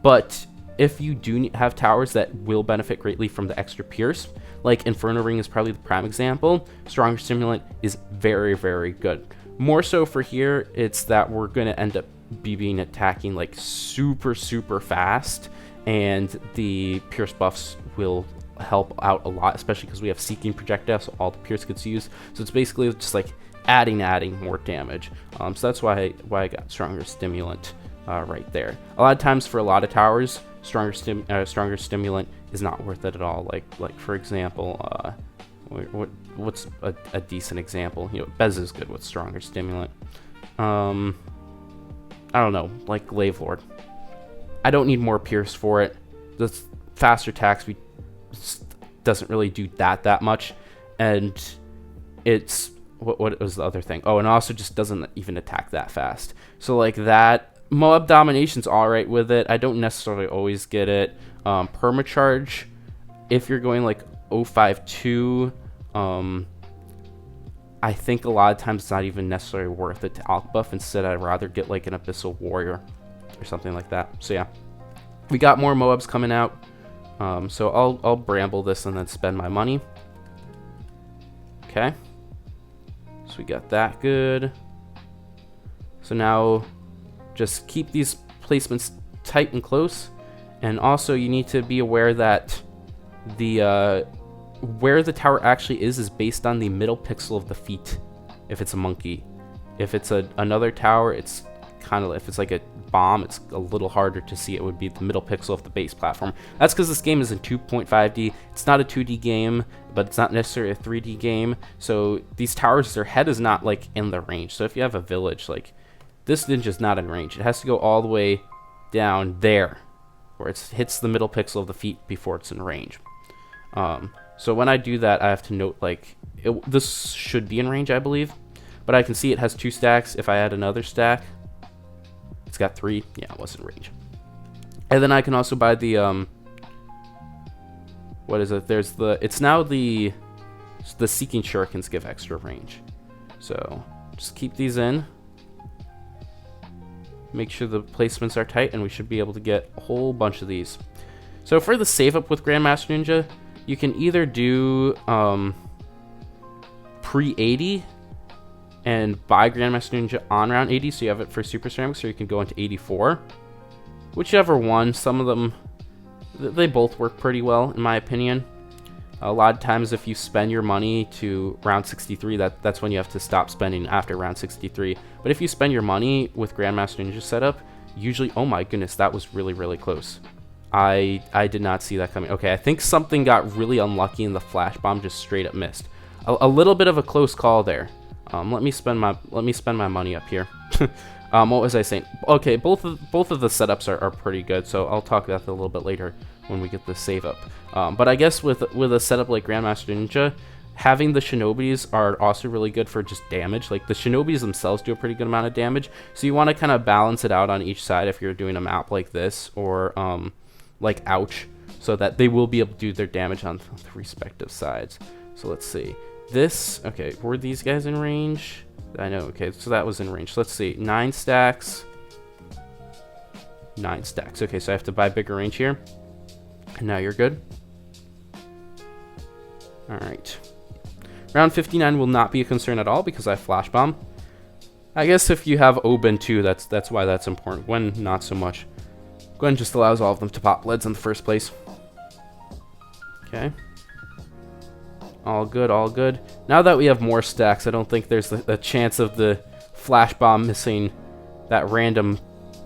But if you do have towers that will benefit greatly from the extra pierce, like Inferno Ring is probably the prime example, stronger stimulant is very good. More so for here, it's that we're going to end up being attacking like super fast, and the pierce buffs will help out a lot, especially because we have Seeking Projectile, so all the pierce gets used. So it's basically just like adding more damage. So that's why I got stronger stimulant right there. A lot of times for a lot of towers, stronger stimulant is not worth it at all. Like for example, what's a decent example? You know, Bez is good with stronger stimulant. I don't know, like Glaive Lord. I don't need more pierce for it. The faster attacks doesn't really do that much, and it's what was the other thing? Oh, and also just doesn't even attack that fast. So like that, Moab Domination's alright with it. I don't necessarily always get it. Permacharge, if you're going like 052, I think a lot of times it's not even necessarily worth it to alch buff. Instead, I'd rather get like an Abyssal Warrior or something like that. So yeah, we got more Moabs coming out. So I'll bramble this and then spend my money. Okay. So we got that good. So now just keep these placements tight and close. And also you need to be aware that the where the tower actually is based on the middle pixel of the feet, if it's a monkey. If it's another tower, it's kind of, if it's like a bomb, it's a little harder to see. It would be the middle pixel of the base platform. That's because this game is in 2.5D. It's not a 2D game, but it's not necessarily a 3D game. So these towers, their head is not like in the range. So if you have a village, like this ninja's not in range. It has to go all the way down there, where it hits the middle pixel of the feet before it's in range. So when I do that, I have to note, like, this should be in range, I believe. But I can see it has 2 stacks. If I add another stack, it's got 3. Yeah, it was in range. And then I can also buy the what is it? There's the, it's now the Seeking Shurikens give extra range. So just keep these in. Make sure the placements are tight, and we should be able to get a whole bunch of these. So for the save up with Grandmaster Ninja, you can either do pre-80 and buy Grandmaster Ninja on round 80, so you have it for Super Ceramics, or you can go into 84. Whichever one. Some of them, they both work pretty well, in my opinion. A lot of times if you spend your money to round 63, that's when you have to stop spending after round 63. But if you spend your money with Grandmaster Ninja setup, usually, oh my goodness, that was really, really close. I did not see that coming. Okay, I think something got really unlucky and the flash bomb just straight up missed. A little bit of a close call there. Let me spend my money up here. What was I saying? Okay, both of the setups are pretty good, so I'll talk about that a little bit later when we get the save up. But I guess with a setup like Grandmaster Ninja, having the Shinobis are also really good for just damage. Like the Shinobis themselves do a pretty good amount of damage, so you want to kind of balance it out on each side if you're doing a map like this, or like Ouch, so that they will be able to do their damage on the respective sides. So let's see. This, okay, were these guys in range? I know, okay, so that was in range. So let's see, 9 stacks. 9 stacks. Okay, so I have to buy bigger range here. And now you're good. Alright. Round 59 will not be a concern at all because I have Flash Bomb. I guess if you have Oben too, that's why that's important. Gwen, not so much. Gwen just allows all of them to pop leads in the first place. Okay. All good, all good. Now that we have more stacks, I don't think there's the chance of the Flash Bomb missing that random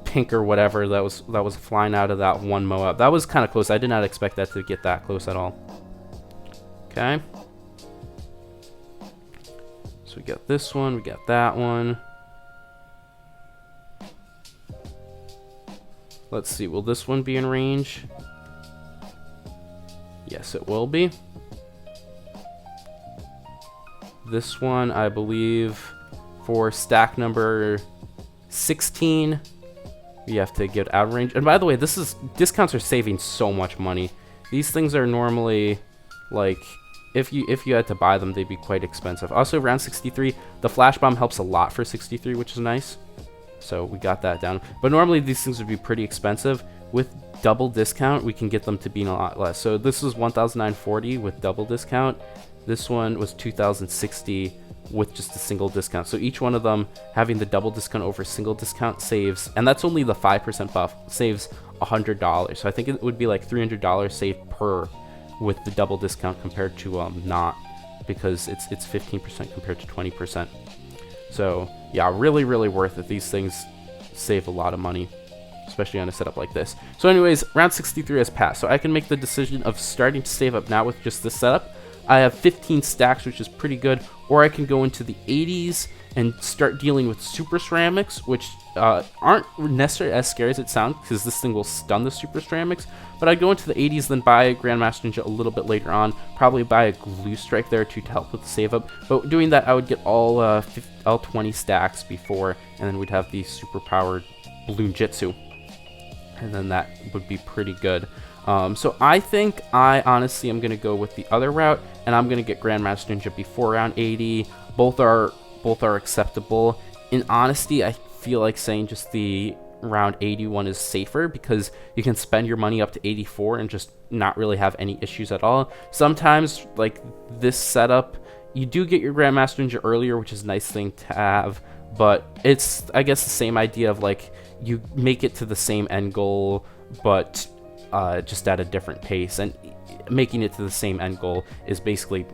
pink or whatever that was flying out of that one Moab. That was kind of close. I did not expect that to get that close at all. Okay. So we got this one, we got that one. Let's see, will this one be in range? Yes, it will be. This one, I believe, for stack number 16, we have to get out of range. And by the way, discounts are saving so much money. These things are normally, like, if you had to buy them, they'd be quite expensive. Also, round 63, the Flash Bomb helps a lot for 63, which is nice. So we got that down. But normally these things would be pretty expensive. With double discount, we can get them to be a lot less. So this was 1,940 with double discount. This one was 2,060 with just a single discount. So each one of them having the double discount over single discount saves, and that's only the 5% buff, saves $100. So I think it would be like $300 saved per with the double discount compared to not, because it's 15% compared to 20%. So yeah, really, really worth it. These things save a lot of money, especially on a setup like this. So anyways, round 63 has passed. So I can make the decision of starting to save up now with just this setup. I have 15 stacks, which is pretty good, or I can go into the 80s and start dealing with Super Ceramics, which aren't necessarily as scary as it sounds, because this thing will stun the Super Ceramics. But I'd go into the 80s, then buy Grandmaster Ninja a little bit later on, probably buy a Glue Strike there too to help with the save up. But doing that, I would get all 20 stacks before, and then we'd have the super powered Bloon Jitsu, and then that would be pretty good. So I think I honestly am going to go with the other route, and I'm going to get Grandmaster Ninja before round 80. Both are acceptable. In honesty, I feel like saying just the round 81 is safer, because you can spend your money up to 84 and just not really have any issues at all. Sometimes, like this setup, you do get your Grandmaster Ninja earlier, which is a nice thing to have, but it's, I guess, the same idea of like you make it to the same end goal, but just at a different pace, and making it to the same end goal is basically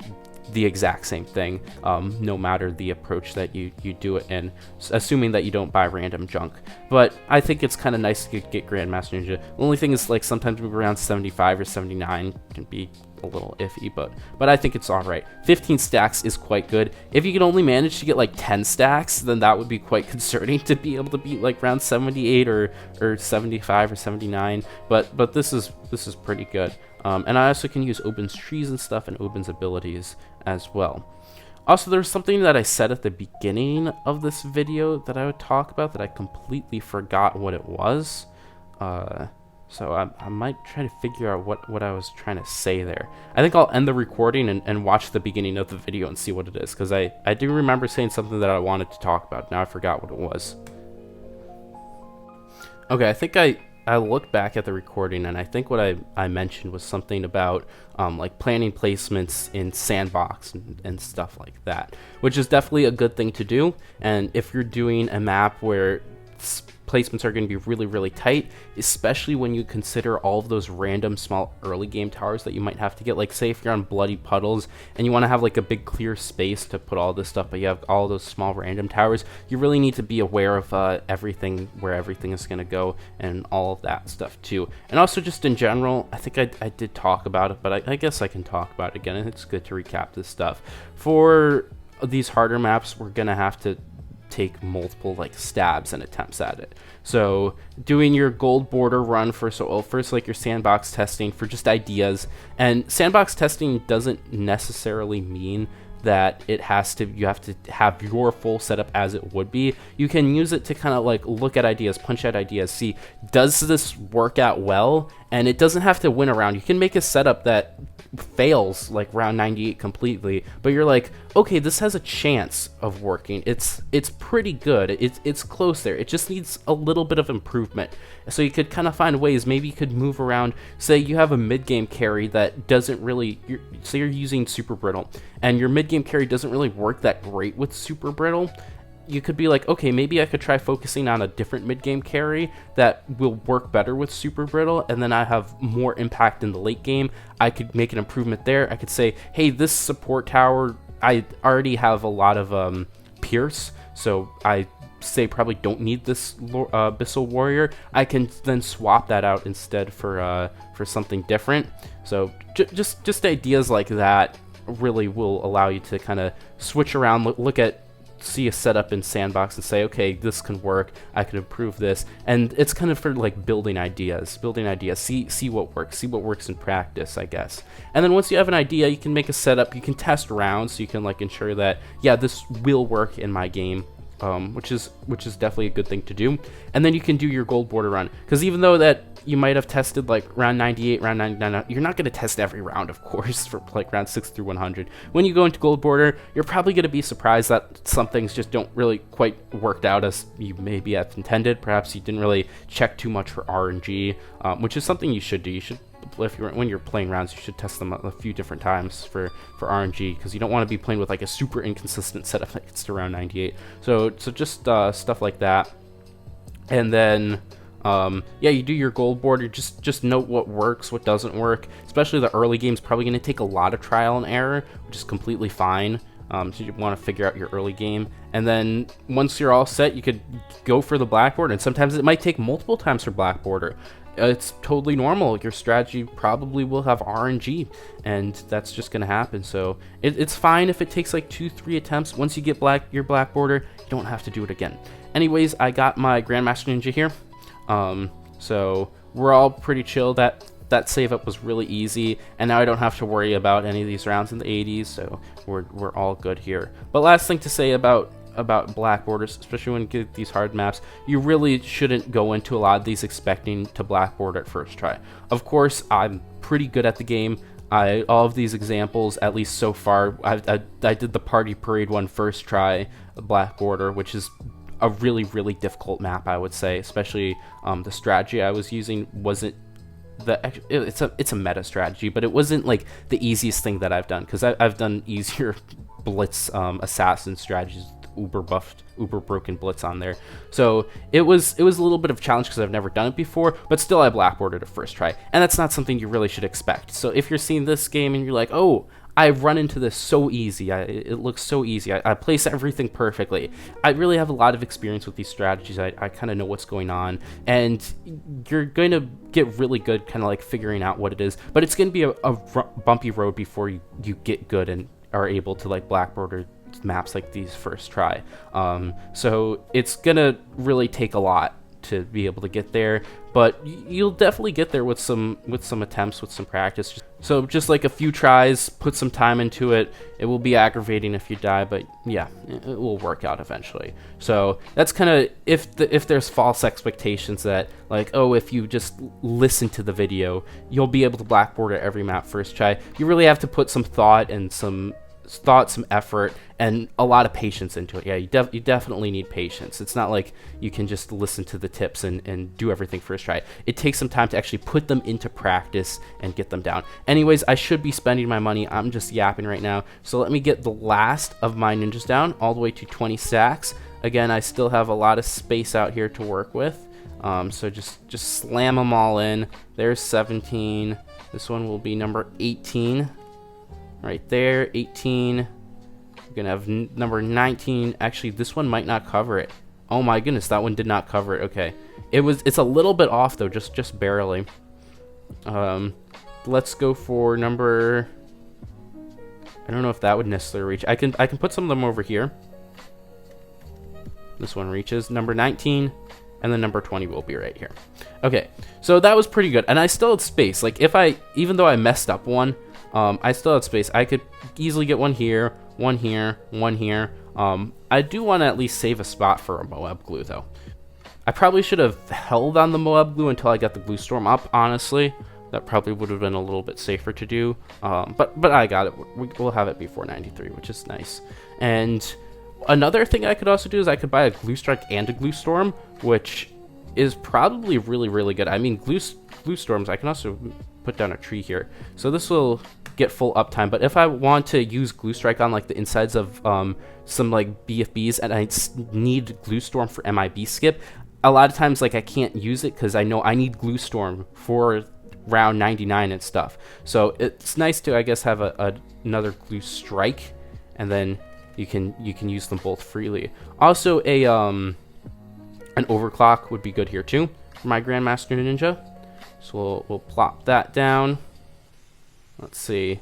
the exact same thing, no matter the approach that you do it in, assuming that you don't buy random junk. But I think it's kind of nice to get Grandmaster Ninja. The only thing is, like, sometimes move around 75 or 79 can be a little iffy, but I think it's alright. 15 stacks is quite good. If you can only manage to get like 10 stacks, then that would be quite concerning to be able to beat like round 78 or 75 or 79, but this is pretty good. And I also can use Oben's trees and stuff, and Oben's abilities as well. Also, there's something that I said at the beginning of this video that I would talk about that I completely forgot what it was. So I might try to figure out what I was trying to say there. I think I'll end the recording and watch the beginning of the video and see what it is, because I do remember saying something that I wanted to talk about. Now I forgot what it was. Okay, I think I looked back at the recording, and I think what I mentioned was something about like planning placements in sandbox and stuff like that, which is definitely a good thing to do. And if you're doing a map where placements are going to be really, really tight, especially when you consider all of those random small early game towers that you might have to get. Like, say if you're on Bloody Puddles and you want to have like a big clear space to put all this stuff, but you have all those small random towers, you really need to be aware of everything, where everything is going to go, and all of that stuff too. And also just in general, I think I did talk about it, but I guess I can talk about it again, and it's good to recap this stuff. For these harder maps, we're going to have to take multiple like stabs and attempts at it. So doing your gold border run first like your sandbox testing for just ideas. And sandbox testing doesn't necessarily mean that you have to have your full setup as it would be. You can use it to kind of like look at ideas, punch out ideas, see, does this work out well? And it doesn't have to win a round. You can make a setup that fails like round 98 completely, but you're like, okay, this has a chance of working. It's pretty good. It's close there. It just needs a little bit of improvement. So you could kind of find ways. Maybe you could move around. Say you have a mid-game carry that doesn't really, say you're using super brittle, and your mid-game carry doesn't really work that great with super brittle. You could be like, okay, maybe I could try focusing on a different mid-game carry that will work better with super brittle, and then I have more impact in the late game. I could make an improvement there. I could say, hey, this support tower, I already have a lot of pierce, so I say probably don't need this Abyssal Warrior. I can then swap that out instead for something different. So just ideas like that really will allow you to kind of switch around, see a setup in sandbox and say, okay, this can work, I can improve this. And it's kind of for like building ideas, see what works in practice, I guess. And then once you have an idea, you can make a setup, you can test rounds, so you can like ensure that, yeah, this will work in my game, which is definitely a good thing to do. And then you can do your gold border run, because even though that you might have tested like round 98, round 99, you're not going to test every round, of course, for like round 6 through 100. When you go into gold border, you're probably going to be surprised that some things just don't really quite worked out as you maybe have intended. Perhaps you didn't really check too much for RNG, which is something you should do. You should, when you're playing rounds, you should test them a few different times for RNG, because you don't want to be playing with like a super inconsistent setup that gets to round 98. So just stuff like that. And then yeah, you do your gold border, just note what works, what doesn't work. Especially the early game's probably going to take a lot of trial and error, which is completely fine. So you want to figure out your early game, and then once you're all set, you could go for the black border. And sometimes it might take multiple times for black border. It's totally normal. Your strategy probably will have RNG, and that's just going to happen. So it's fine if it takes like 2-3 attempts. Once you get your black border, you don't have to do it again. Anyways, I got my Grandmaster Ninja here. So we're all pretty chill. That save up was really easy, and now I don't have to worry about any of these rounds in the 80s, so we're all good here. But last thing to say about black borders, especially when you get these hard maps, you really shouldn't go into a lot of these expecting to black border at first try. Of course, I'm pretty good at the game. All of these examples, at least so far, I did the Party Parade one first try, black border, which is a really, really difficult map, I would say. Especially the strategy I was using wasn't it's a meta strategy, but it wasn't like the easiest thing that I've done, because I've done easier blitz assassin strategies, uber buffed, uber broken blitz on there. So it was a little bit of a challenge because I've never done it before, but still I blackboarded it first try, and that's not something you really should expect. So if you're seeing this game and you're like, oh, I've run into this so easy, it looks so easy, I place everything perfectly, I really have a lot of experience with these strategies, I kind of know what's going on, and you're going to get really good kind of like figuring out what it is, but it's going to be a bumpy road before you get good and are able to like blackboard maps like these first try. So it's gonna really take a lot to be able to get there, but you'll definitely get there with some attempts, with some practice. So just like a few tries, put some time into it. It will be aggravating if you die, but yeah, it will work out eventually. So that's kind of if there's false expectations that like, oh, if you just listen to the video, you'll be able to black border every map first try. You really have to put some thought and some effort and a lot of patience into it. Yeah, you definitely need patience. It's not like you can just listen to the tips and do everything first try. It takes some time to actually put them into practice and get them down. Anyways, I should be spending my money. I'm just yapping right now. So let me get the last of my ninjas down all the way to 20 stacks. Again, I still have a lot of space out here to work with. So just slam them all in. There's 17. This one will be number 18. Right there, 18. We're gonna have number 19. Actually, this one might not cover it. Oh my goodness, that one did not cover it. Okay, it's a little bit off though, just barely. Let's go for number. I don't know if that would necessarily reach. I can put some of them over here. This one reaches number 19, and then number 20 will be right here. Okay, so that was pretty good, and I still had space. Like even though I messed up one. I still had space. I could easily get one here, one here, one here. I do want to at least save a spot for a Moab glue, though. I probably should have held on the Moab glue until I got the glue storm up, honestly. That probably would have been a little bit safer to do. But I got it. We'll have it before 93, which is nice. And another thing I could also do is I could buy a glue strike and a glue storm, which is probably really, really good. I mean, glue storms, I can also put down a tree here. So this will get full uptime, but if I want to use glue strike on like the insides of some like BFBs and I need glue storm for MIB skip, a lot of times like I can't use it because I know I need glue storm for round 99 and stuff. So it's nice to, I guess, have another glue strike, and then you can use them both freely. Also an overclock would be good here too for my Grandmaster Ninja. So we'll plop that down. Let's see.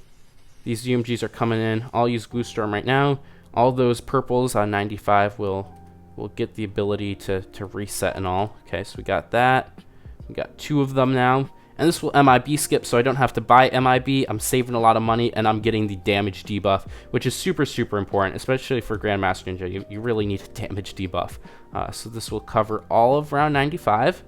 These UMGs are coming in. I'll use Glue Storm right now. All those purples on 95 will get the ability to reset and all. Okay, so we got that. We got 2 of them now. And this will MIB skip, so I don't have to buy MIB. I'm saving a lot of money, and I'm getting the damage debuff, which is super, super important, especially for Grandmaster Ninja. You really need a damage debuff. So this will cover all of round 95.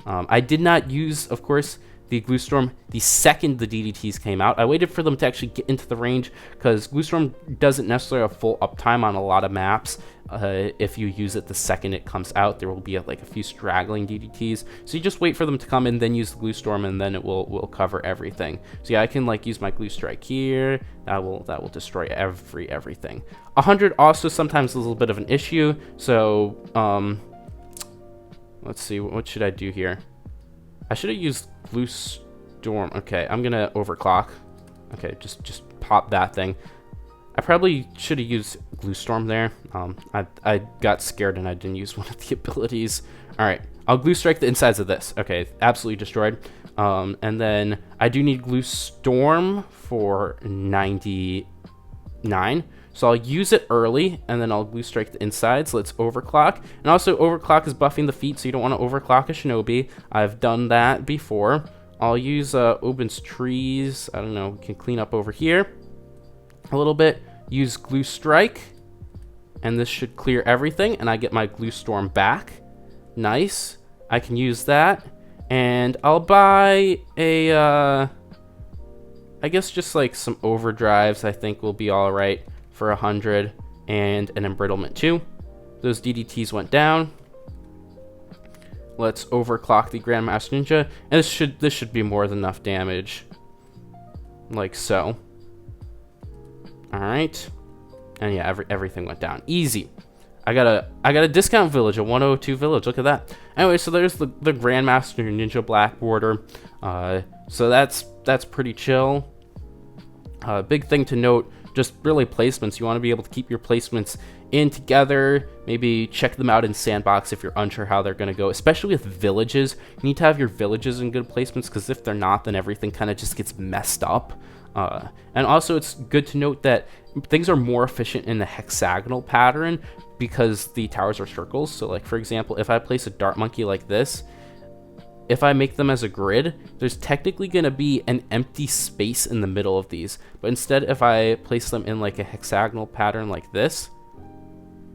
I did not use, of course, the Glue Storm the second the DDTs came out. I waited for them to actually get into the range because Glue Storm doesn't necessarily have full uptime on a lot of maps. If you use it the second it comes out, there will be like a few straggling DDTs. So you just wait for them to come in, then use the Glue Storm, and then it will cover everything. So yeah, I can like use my Glue Strike here. That will destroy everything. 100 also sometimes is a little bit of an issue. So let's see, what should I do here? I should have used Glue Storm. Okay, I'm gonna overclock. Okay, just pop that thing. I probably should have used Glue Storm there. I got scared and I didn't use one of the abilities. All right, I'll Glue Strike the insides of this. Okay, absolutely destroyed. And then I do need Glue Storm for 99. So I'll use it early, and then I'll Glue Strike the inside, so let's overclock. And also, overclock is buffing the feet, so you don't want to overclock a Shinobi. I've done that before. I'll use Obin's trees. I don't know, we can clean up over here a little bit. Use Glue Strike, and this should clear everything, and I get my Glue Storm back. Nice. I can use that, and I'll buy a, I guess just like some overdrives I think will be all right. For 100 and an embrittlement too. Those DDTs went down. Let's overclock the Grandmaster Ninja, and this should be more than enough damage, like so. All right, and yeah, everything went down easy. I got a discount village, a 102 village. Look at that. Anyway, so there's the Grandmaster Ninja Black Border. So that's pretty chill. Big thing to note. Just really placements. You want to be able to keep your placements in together. Maybe check them out in sandbox if you're unsure how they're going to go, especially with villages. You need to have your villages in good placements, because if they're not, then everything kind of just gets messed up. And also, it's good to note that things are more efficient in the hexagonal pattern because the towers are circles. So like, for example, if I place a dart monkey like this, if I make them as a grid, there's technically going to be an empty space in the middle of these. But instead, if I place them in like a hexagonal pattern like this,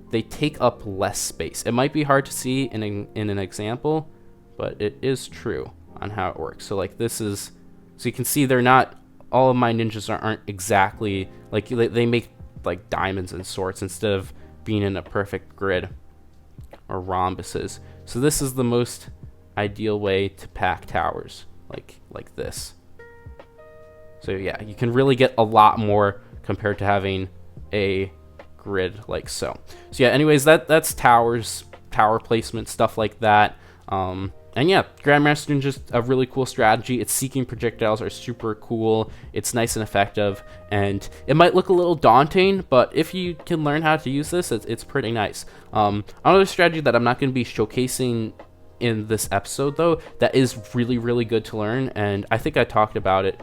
they take up less space. It might be hard to see in an example, but it is true on how it works. So like this is, so you can see they're not, all of my ninjas aren't exactly, like they make like diamonds and sorts instead of being in a perfect grid or rhombuses. So this is the most ideal way to pack towers, like this. So yeah, you can really get a lot more compared to having a grid like so. So yeah, anyways, that's towers, tower placement, stuff like that. And yeah, Grandmaster Ninja's a really cool strategy. Its seeking projectiles are super cool. It's nice and effective, and it might look a little daunting, but if you can learn how to use this, it's pretty nice. Another strategy that I'm not going to be showcasing in this episode though, that is really, really good to learn, and I think I talked about it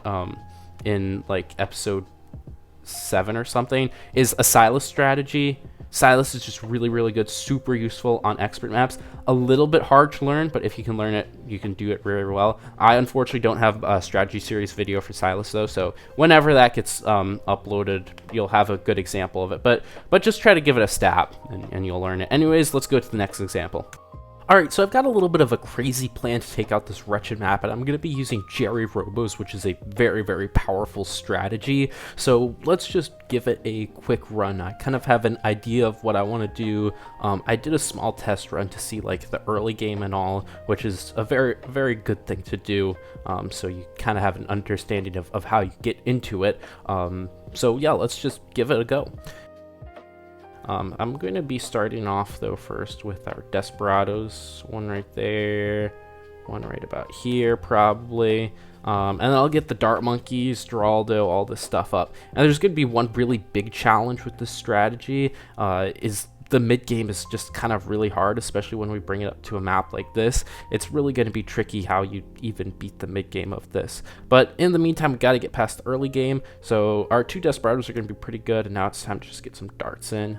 in like episode 7 or something, is a Silas strategy. Silas is just really, really good, super useful on expert maps. A little bit hard to learn, but if you can learn it, you can do it very well. I unfortunately don't have a strategy series video for Silas though, so whenever that gets uploaded, you'll have a good example of it. But just try to give it a stab, and you'll learn it. Anyways, let's go to the next example. Alright, so I've got a little bit of a crazy plan to take out this wretched map, and I'm going to be using Gerry Robos, which is a very, very powerful strategy. So let's just give it a quick run. I kind of have an idea of what I want to do. I did a small test run to see like the early game and all, which is a very, very good thing to do. So you kind of have an understanding of how you get into it. So yeah, let's just give it a go. I'm going to be starting off though first with our Desperados, one right there, one right about here probably, and then I'll get the Dart Monkeys, Geraldo, all this stuff up. And there's going to be one really big challenge with this strategy, is the mid game is just kind of really hard, especially when we bring it up to a map like this. It's really going to be tricky how you even beat the mid game of this. But in the meantime, we got to get past the early game. So our 2 Desperados are going to be pretty good, and now it's time to just get some darts in.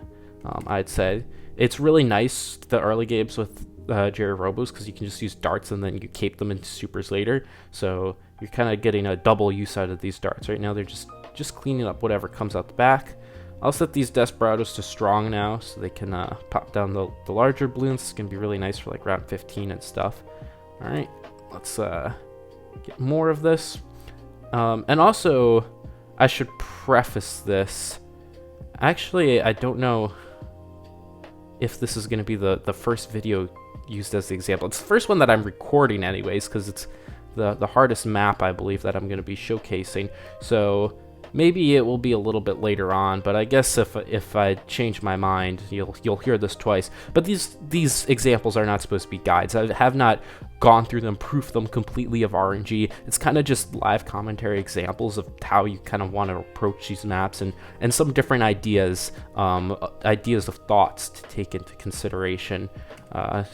I'd say it's really nice, the early games with Gerry Robos, because you can just use darts and then you cape them into supers later. So you're kind of getting a double use out of these darts. Right now they're just cleaning up whatever comes out the back. I'll set these Desperados to strong now so they can pop down the larger balloons. It's going to be really nice for like round 15 and stuff. Alright, let's get more of this. And also, I should preface this. Actually, I don't know if this is going to be the first video used as the example. It's the first one that I'm recording anyways, because it's the hardest map, I believe, that I'm going to be showcasing. So maybe it will be a little bit later on, but I guess if I change my mind, you'll hear this twice. But these examples are not supposed to be guides. I have not gone through them, proofed them completely of RNG. It's kind of just live commentary examples of how you kind of want to approach these maps, and some different ideas, ideas of thoughts to take into consideration. And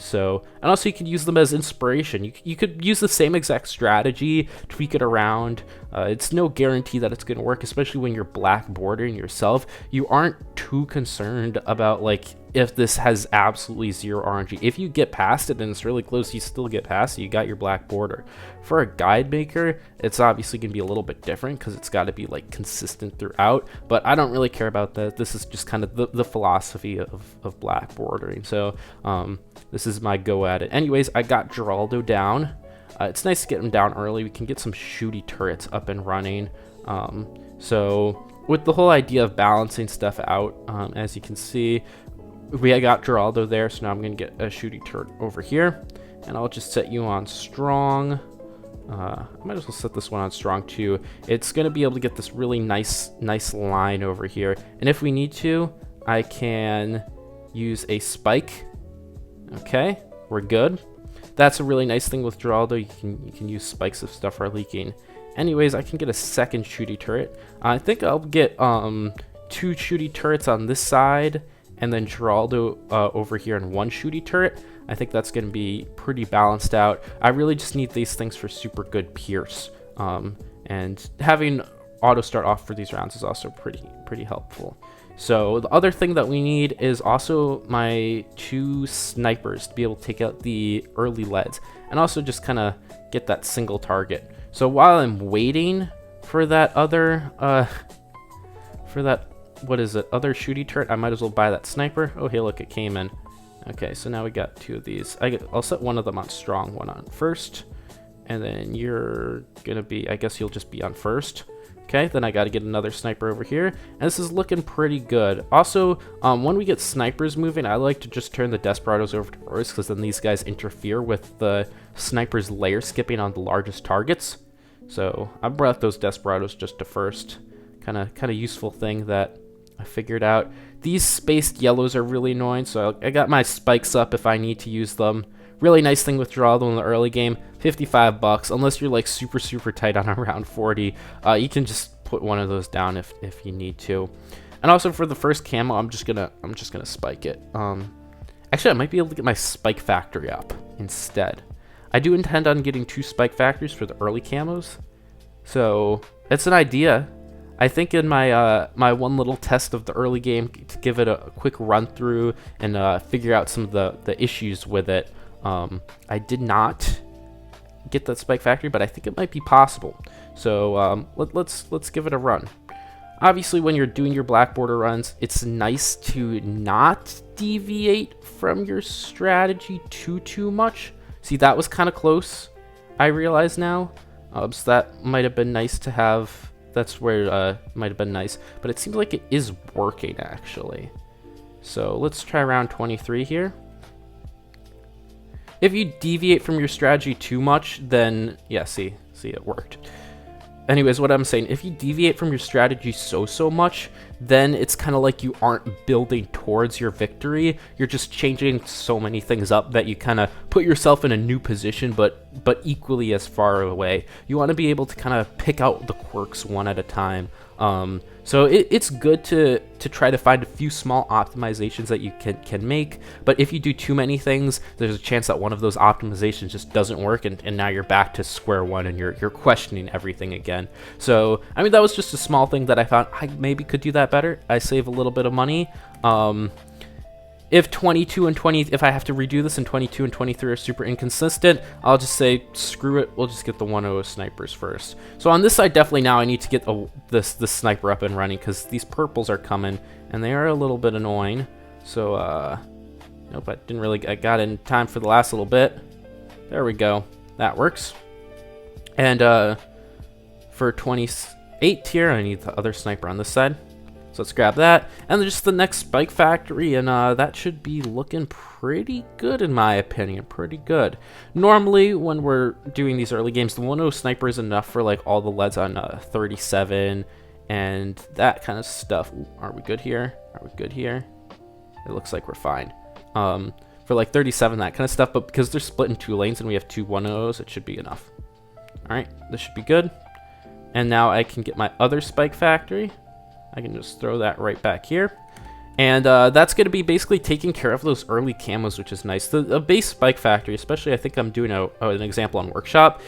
also you could use them as inspiration. You could use the same exact strategy, tweak it around. It's no guarantee that it's going to work, especially when you're black bordering yourself. You aren't too concerned about like if this has absolutely 0 RNG. If you get past it and it's really close, you still get past it, you got your black border. For a guide maker, it's obviously going to be a little bit different because it's got to be like consistent throughout, but I don't really care about that. This is just kind of the philosophy of black bordering. So this is my go at it. Anyways, I got Geraldo down. It's nice to get him down early. We can get some shooty turrets up and running. So with the whole idea of balancing stuff out, as you can see, we got Geraldo there, so now I'm going to get a shooty turret over here, and I'll just set you on strong. I might as well set this one on strong too. It's going to be able to get this really nice line over here, and if we need to, I can use a spike. Okay, we're good. That's a really nice thing with Geraldo. You can use spikes if stuff are leaking. Anyways, I can get a second shooty turret. I think I'll get 2 shooty turrets on this side, and then Geraldo over here and 1 shooty turret. I think that's going to be pretty balanced out. I really just need these things for super good pierce. And having auto start off for these rounds is also pretty helpful. So the other thing that we need is also my 2 snipers to be able to take out the early leads, and also just kind of get that single target. So while I'm waiting for that other, what is it, other shooty turret, I might as well buy that sniper. Oh, hey, look, it came in. Okay, so now we got 2 of these. I'll set one of them on strong, one on first, and then you're gonna be, I guess you'll just be on first. Okay, then I gotta get another sniper over here, and this is looking pretty good. Also, when we get snipers moving, I like to just turn the Desperados over to first, because then these guys interfere with the snipers layer skipping on the largest targets. So I brought those Desperados just to first. Kind of useful thing that I figured out. These spaced yellows are really annoying, so I got my spikes up if I need to use them. Really nice thing with draw though in the early game, 55 bucks. Unless you're like super tight on around 40, you can just put one of those down if you need to. And also for the first camo, I'm just gonna spike it. Actually, I might be able to get my spike factory up instead. I do intend on getting 2 spike factories for the early camos, so it's an idea. I think in my my one little test of the early game to give it a quick run through and figure out some of the issues with it. I did not get that spike factory, but I think it might be possible. So let's give it a run. Obviously, when you're doing your black border runs, it's nice to not deviate from your strategy too much. See, that was kind of close, I realize now. So that might have been nice to have. That's where it might have been nice, but it seems like it is working actually. So let's try round 23 here. If you deviate from your strategy too much, then yeah, see it worked. Anyways, what I'm saying, if you deviate from your strategy so much, then it's kind of like you aren't building towards your victory. You're just changing so many things up that you kind of put yourself in a new position, but equally as far away. You want to be able to kind of pick out the quirks one at a time. So it's good to try to find a few small optimizations that you can make, but if you do too many things, there's a chance that one of those optimizations just doesn't work, and now you're back to square one and you're questioning everything again. So I mean, that was just a small thing that I found I maybe could do that better. I save a little bit of money. If 22 and 20, if I have to redo this and 22 and 23 are super inconsistent, I'll just say, screw it, we'll just get the 1-0 snipers first. So on this side, definitely now I need to get this sniper up and running, because these purples are coming, and they are a little bit annoying. So, nope, I got in time for the last little bit. There we go, that works. And for 28 here, I need the other sniper on this side. So let's grab that, and then just the next spike factory, and that should be looking pretty good in my opinion, pretty good. Normally, when we're doing these early games, the 1-0 sniper is enough for like all the leads on 37 and that kind of stuff. Ooh, are we good here? Are we good here? It looks like we're fine. For like 37, that kind of stuff, but because they're split in 2 lanes and we have 2 1-0s, it should be enough. All right, this should be good. And now I can get my other spike factory. I can just throw that right back here. And that's going to be basically taking care of those early camos, which is nice. The base spike factory, especially, I think I'm doing an example on Workshop.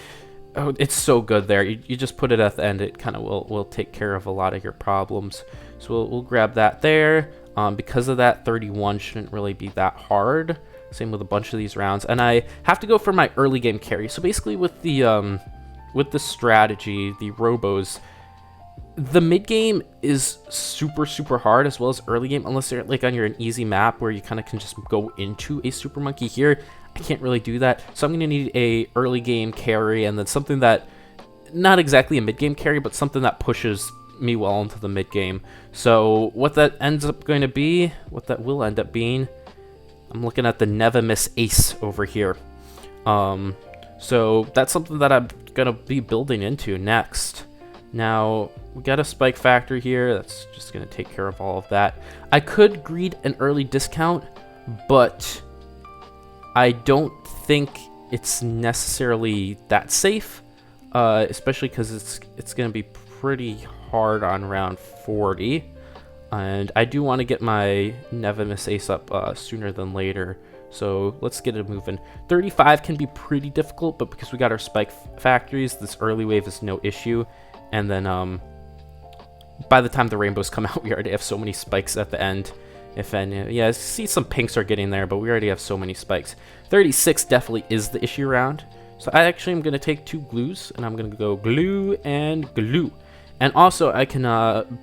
Oh, it's so good there. You just put it at the end. It kind of will take care of a lot of your problems. So we'll grab that there. Because of that, 31 shouldn't really be that hard. Same with a bunch of these rounds. And I have to go for my early game carry. So basically with the strategy, the Robos, the mid game is super hard, as well as early game, unless you're like on an easy map where you kind of can just go into a super monkey. Here I can't really do that, so I'm gonna need a early game carry, and then something that, not exactly a mid game carry, but something that pushes me well into the mid game. So what that ends up going to be, what that will end up being, I'm looking at the Never Miss Ace over here. So that's something that I'm gonna be building into next. Now, we got a spike factory here. That's just going to take care of all of that. I could greed an early discount, but I don't think it's necessarily that safe, especially because it's going to be pretty hard on round 40. And I do want to get my Never Miss Ace up sooner than later. So let's get it moving. 35 can be pretty difficult, but because we got our spike factories, this early wave is no issue. And then by the time the rainbows come out, we already have so many spikes at the end. If any, yeah, I see some pinks are getting there, but we already have so many spikes. 36 definitely is the issue round. So I actually am going to take 2 glues, and I'm going to go glue and glue. And also, I can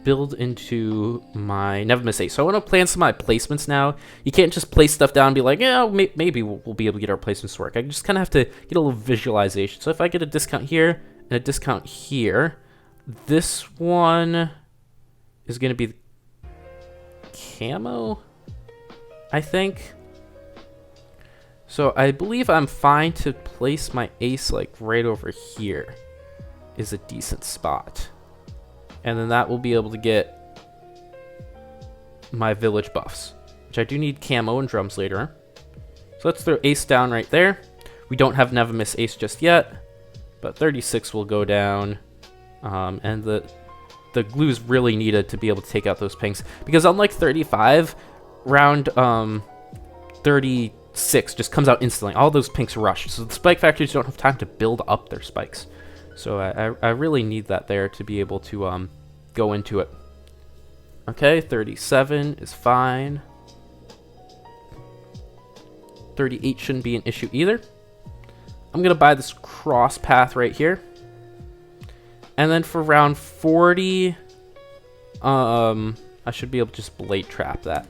build into my Never Miss Ace. So I want to plan some of my placements now. You can't just place stuff down and be like, yeah, maybe we'll be able to get our placements to work. I just kind of have to get a little visualization. So if I get a discount here and a discount here, this one is going to be camo, I think. So I believe I'm fine to place my ace like right over here is a decent spot. And then that will be able to get my village buffs, which I do need camo and drums later. So let's throw ace down right there. We don't have Never Miss Ace just yet, but 36 will go down. And the glue's really needed to be able to take out those pinks, because unlike 35, round 36 just comes out instantly. All those pinks rush, so the spike factories don't have time to build up their spikes. So I really need that there to be able to go into it. Okay, 37 is fine. 38 shouldn't be an issue either. I'm gonna buy this cross path right here. And then for round 40, I should be able to just blade trap that.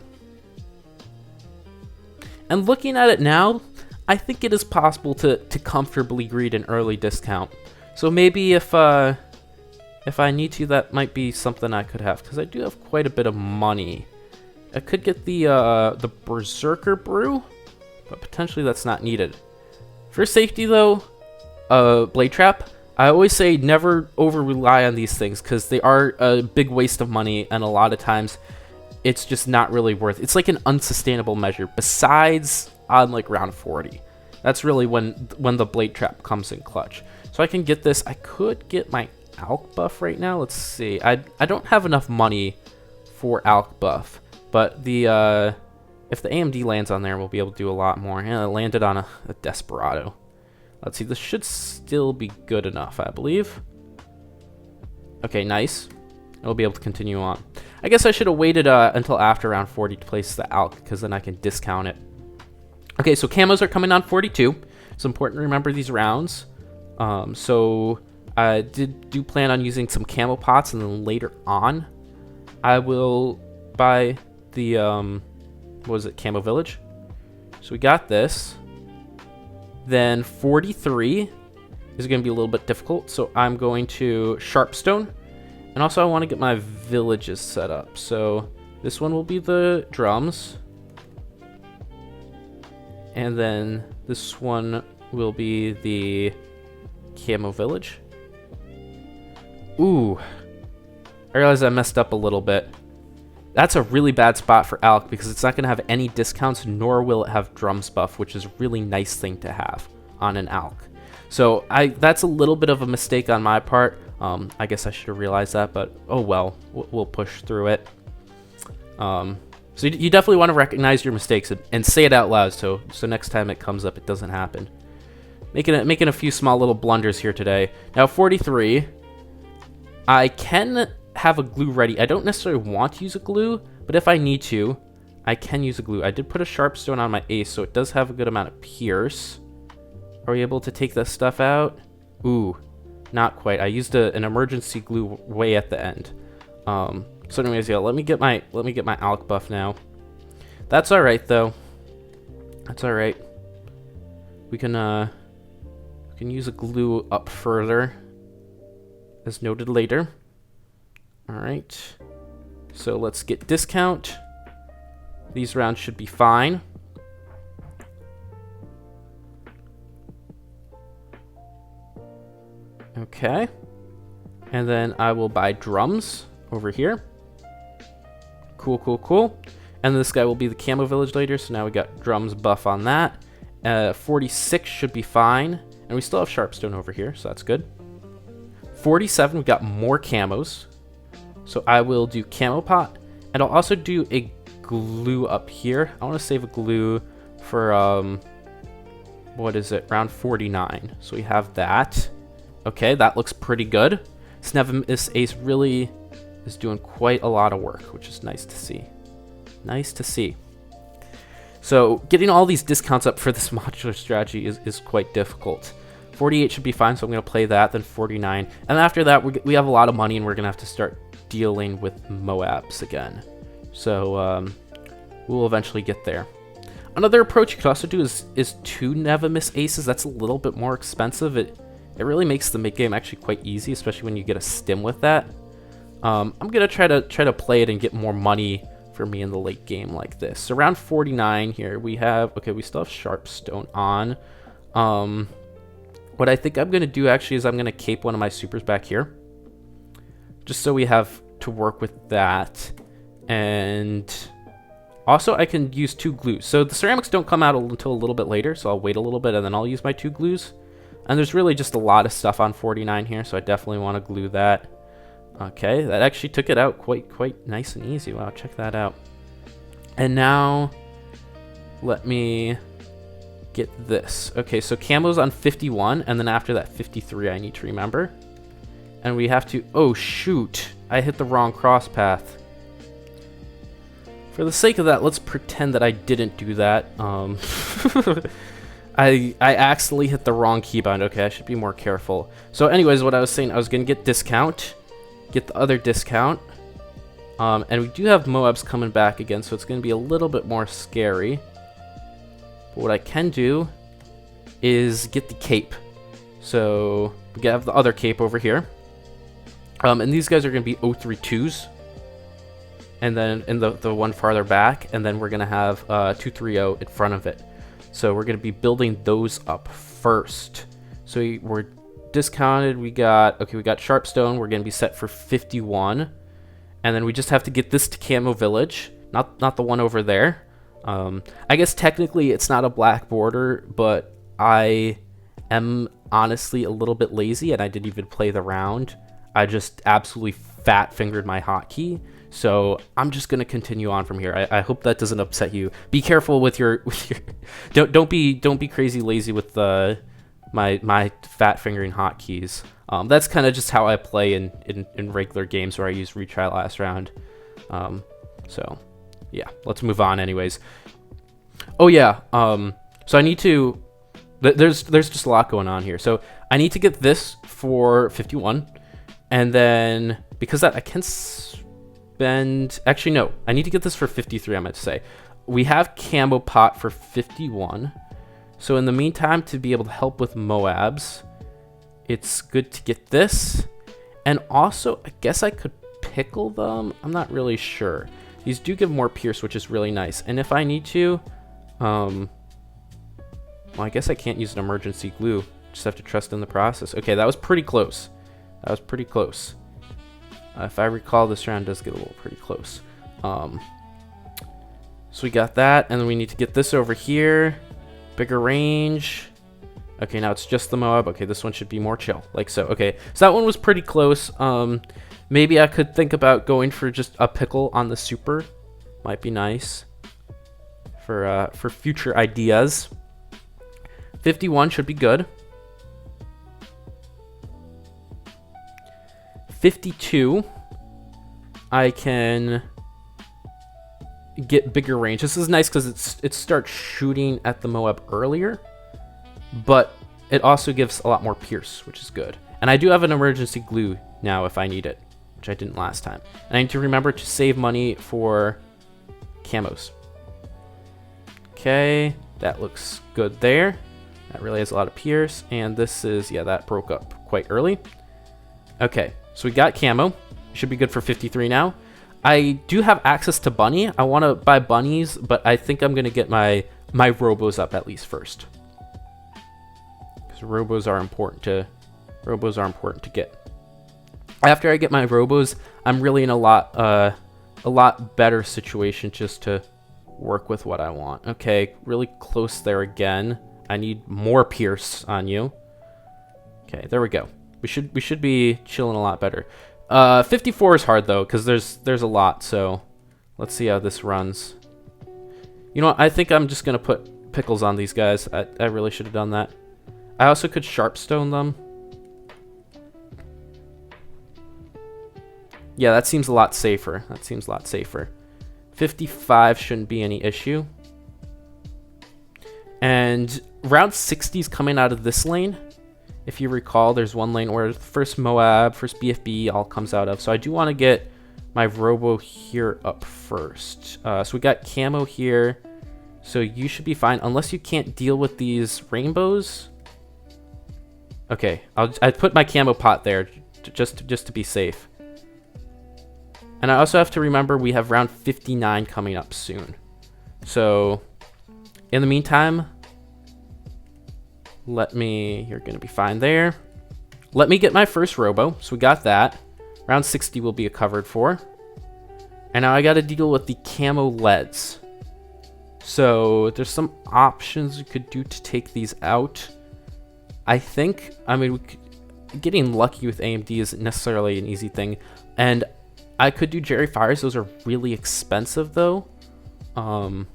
And looking at it now, I think it is possible to comfortably greed an early discount. So maybe if I need to, that might be something I could have, because I do have quite a bit of money. I could get the Berserker Brew, but potentially that's not needed. For safety though, blade trap. I always say never over rely on these things, because they are a big waste of money, and a lot of times it's just not really worth it. It's like an unsustainable measure, besides on like round 40. That's really when the blade trap comes in clutch. So I can get this. I could get my Alk buff right now. Let's see. I don't have enough money for Alk buff, but the if the AMD lands on there, we'll be able to do a lot more. Yeah, it landed on a Desperado. Let's see. This should still be good enough, I believe. Okay, nice. We'll be able to continue on. I guess I should have waited until after round 40 to place the Alk, because then I can discount it. Okay, so camos are coming on 42. It's important to remember these rounds. So I do plan on using some camo pots, and then later on, I will buy the, what was it, Camo Village. So we got this. Then 43 is going to be a little bit difficult, so I'm going to Sharpstone. And also I want to get my villages set up. So this one will be the drums. And then this one will be the Camo Village. Ooh. I realize I messed up a little bit. That's a really bad spot for Alk, because it's not going to have any discounts, nor will it have drums buff, which is a really nice thing to have on an Alk. So that's a little bit of a mistake on my part. I guess I should have realized that, but oh well, we'll push through it. So you definitely want to recognize your mistakes and say it out loud, so next time it comes up, it doesn't happen. Making a few small little blunders here today. Now 43, I can have a glue ready. I don't necessarily want to use a glue, but if I need to, I can use a glue. I did put a Sharpstone on my ace, so it does have a good amount of pierce. Are we able to take this stuff out? Ooh, not quite. I used an emergency glue way at the end. So anyways, yeah, let me get my Alk buff now. That's all right though. That's all right. We can use a glue up further, as noted later. All right. So let's get discount. These rounds should be fine. Okay. And then I will buy drums over here. Cool, cool, cool. And this guy will be the Camo Village later, so now we got drums buff on that. 46 should be fine. And we still have Sharpstone over here, so that's good. 47, we got more camos. So I will do Camo Pot. And I'll also do a glue up here. I want to save a glue for, what is it? Round 49. So we have that. Okay, that looks pretty good. This Never Miss Ace really is doing quite a lot of work, which is nice to see. Nice to see. So getting all these discounts up for this modular strategy is quite difficult. 48 should be fine, so I'm going to play that, then 49. And after that, we have a lot of money, and we're going to have to start dealing with Moabs again. So we'll eventually get there. Another approach you could also do is 2 Nevamis Aces. That's a little bit more expensive. It really makes the mid-game actually quite easy, especially when you get a stim with that. I'm going to try to play it and get more money for me in the late game like this. So around 49 here, we have... Okay, we still have Sharpstone on. What I think I'm going to do actually is I'm going to cape one of my supers back here, just so we have to work with that. And also I can use 2 glues. So the ceramics don't come out until a little bit later, so I'll wait a little bit and then I'll use my 2 glues. And there's really just a lot of stuff on 49 here, so I definitely want to glue that. Okay, that actually took it out quite nice and easy. Wow, check that out. And now let me get this. Okay, so camo's on 51, and then after that 53 I need to remember. And we have to... Oh, shoot. I hit the wrong cross path. For the sake of that, let's pretend that I didn't do that. I accidentally hit the wrong keybind. Okay, I should be more careful. So anyways, what I was saying, I was going to get discount. Get the other discount. And we do have Moabs coming back again, so it's going to be a little bit more scary. But what I can do is get the cape. So we have the other cape over here. And these guys are going to be 032s. And then in the one farther back. And then we're going to have 230 in front of it. So we're going to be building those up first. So we're discounted. We got Sharpstone. We're going to be set for 51. And then we just have to get this to Camo Village. Not the one over there. I guess technically it's not a black border, but I am honestly a little bit lazy and I didn't even play the round. I just absolutely fat fingered my hotkey. So I'm just gonna continue on from here. I hope that doesn't upset you. Be careful with your don't be crazy lazy with my fat fingering hotkeys. That's kind of just how I play in regular games where I use retry last round. So yeah, let's move on anyways. Oh yeah, so I need to... There's just a lot going on here. So I need to get this for 51. And then, because that I can spend... Actually, no. I need to get this for 53, I meant to say. We have Camo Pot for 51. So in the meantime, to be able to help with Moabs, it's good to get this. And also, I guess I could pickle them. I'm not really sure. These do give more pierce, which is really nice. And if I need to, well, I guess I can't use an emergency glue. Just have to trust in the process. Okay, that was pretty close. That was pretty close. If I recall, this round does get a little pretty close. So we got that, and then we need to get this over here. Bigger range. Okay, now it's just the Moab. Okay, this one should be more chill, like so. Okay, so that one was pretty close. Maybe I could think about going for just a pickle on the super. Might be nice for future ideas. 51 should be good. 52, I can get bigger range. This is nice because it starts shooting at the Moab earlier, but it also gives a lot more pierce, which is good. And I do have an emergency glue now if I need it, which I didn't last time. And I need to remember to save money for camos. Okay, that looks good there. That really has a lot of pierce. And this is, yeah, that broke up quite early. Okay, so we got camo. Should be good for 53 now. I do have access to bunny. I want to buy bunnies, but I think I'm going to get my robos up at least first. Because robos are important to get. After I get my robos, I'm really in a lot better situation just to work with what I want. Okay, really close there again. I need more pierce on you. Okay, there we go. We should be chilling a lot better. 54 is hard though, because there's a lot. So let's see how this runs. You know what? I think I'm just gonna put pickles on these guys. I really should have done that. I also could sharpstone them. Yeah, that seems a lot safer. 55 shouldn't be any issue. And round 60 is coming out of this lane. If you recall, there's one lane where first Moab, first BFB all comes out of. So I do want to get my Robo here up first. So we got camo here. So you should be fine, unless you can't deal with these rainbows. Okay, I put my camo pot there just to be safe. And I also have to remember we have round 59 coming up soon. So in the meantime, you're gonna be fine there. Let me get my first Robo. So we got that. Round 60 will be covered for. And now I gotta deal with the camo leads. So there's some options we could do to take these out. I mean, getting lucky with AMD isn't necessarily an easy thing. And I could do Gerry Fires. Those are really expensive though. But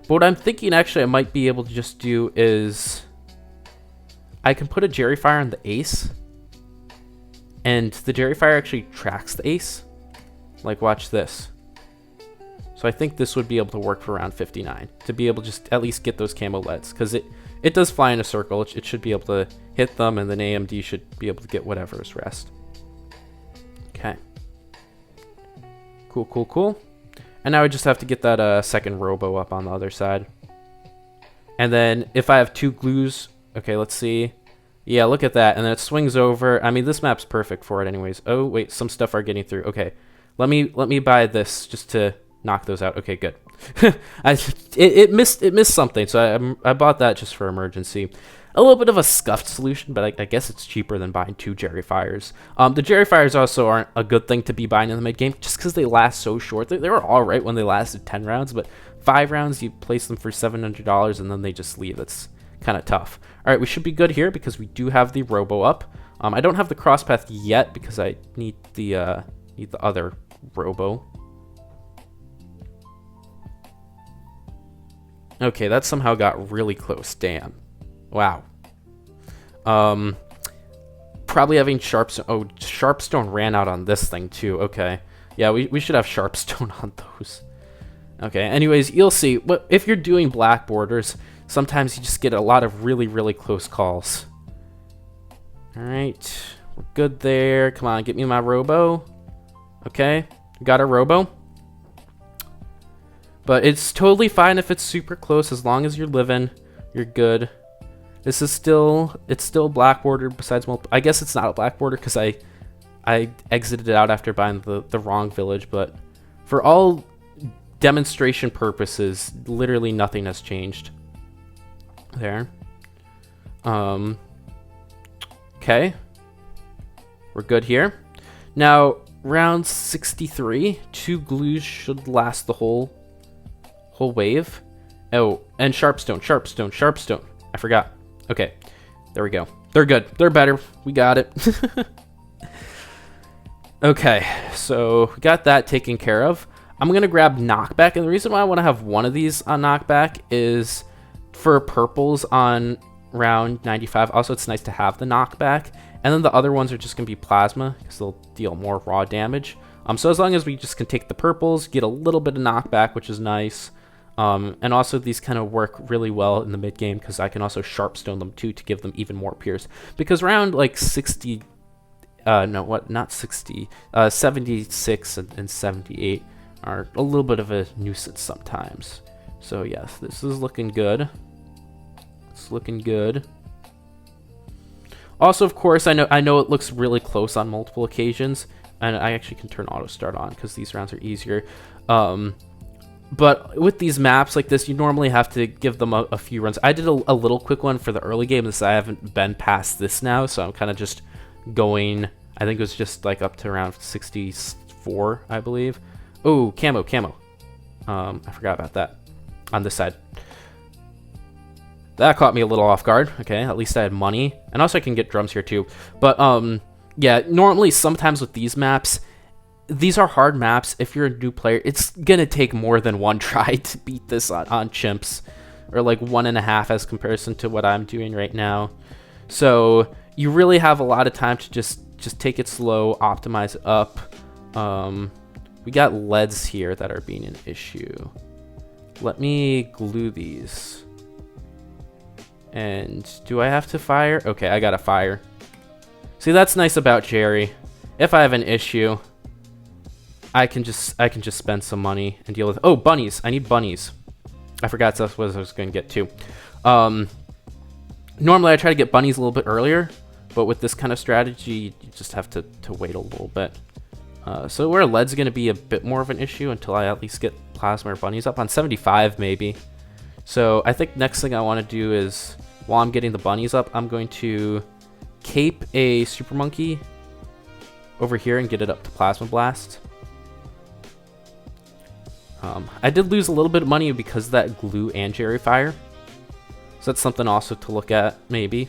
what I'm thinking actually I might be able to just do is I can put a Gerry Fire on the ace. And the Gerry Fire actually tracks the ace. Like, watch this. So I think this would be able to work for round 59 to be able to just at least get those camo leads, because it does fly in a circle. It should be able to hit them, and then AMD should be able to get whatever's rest. Okay. Cool. And now I just have to get that second Robo up on the other side. And then if I have two glues, okay, let's see. Yeah, look at that. And then it swings over. I mean, this map's perfect for it anyways. Oh, wait, some stuff are getting through. Okay. Let me buy this just to knock those out. Okay, good. it missed something, so I bought that just for emergency. A little bit of a scuffed solution, but I guess it's cheaper than buying two Gerry Fires. The Gerry Fires also aren't a good thing to be buying in the mid game, just because they last so short. They were all right when they lasted 10 rounds, but 5 rounds you place them for $700 and then they just leave. That's kind of tough. All right, we should be good here because we do have the Robo up. I don't have the crosspath yet because I need the other Robo. Okay, that somehow got really close. Damn. Wow. Probably having Sharpstone. Oh, Sharpstone ran out on this thing too. Okay. Yeah, we should have Sharpstone on those. Okay, anyways, you'll see. If you're doing black borders, sometimes you just get a lot of really, really close calls. Alright. We're good there. Come on, get me my Robo. Okay. Got a Robo. But it's totally fine if it's super close, as long as you're living, you're good. This is still black border besides multiple. I guess it's not a black border because I exited it out after buying the wrong village, but for all demonstration purposes, literally nothing has changed. There. Okay. We're good here. Now, round 63, 2 glues should last the whole wave. Oh, and Sharpstone. I forgot. Okay, there we go. They're good. They're better. We got it. Okay, so we got that taken care of. I'm gonna grab knockback, and the reason why I want to have one of these on knockback is for purples on round 95. Also, it's nice to have the knockback, and then the other ones are just gonna be plasma because they'll deal more raw damage. So as long as we just can take the purples, get a little bit of knockback, which is nice. And also these kind of work really well in the mid game because I can also Sharpstone them too to give them even more pierce. Because around like 60, not 60, 76 and 78 are a little bit of a nuisance sometimes. So yes, this is looking good. It's looking good. Also, of course, I know it looks really close on multiple occasions, and I actually can turn auto start on because these rounds are easier. But with these maps like this, you normally have to give them a few runs. I did a little quick one for the early game, since I haven't been past this now, so I'm kind of just going, I think it was just like up to around 64, I believe. Oh, camo. I forgot about that on this side. That caught me a little off guard. Okay, at least I had money. And also I can get drums here too. But yeah, normally sometimes with these maps, these are hard maps. If you're a new player, it's gonna take more than one try to beat this on Chimps, or like 1.5 as comparison to what I'm doing right now. So you really have a lot of time to just just take it slow, optimize it up. We got leads here that are being an issue. Let me glue these. And do I have to fire? Okay, I gotta fire. See, that's nice about Gerry. If I have an issue, I can just spend some money and deal with. Oh, bunnies! I need bunnies. I forgot that's what I was going to get to. Normally, I try to get bunnies a little bit earlier, but with this kind of strategy, you just have to wait a little bit. So where lead's going to be a bit more of an issue until I at least get plasma or bunnies up on 75 maybe. So I think next thing I want to do is, while I'm getting the bunnies up, I'm going to cape a super monkey over here and get it up to plasma blast. I did lose a little bit of money because of that glue and Gerry fire. So that's something also to look at, maybe.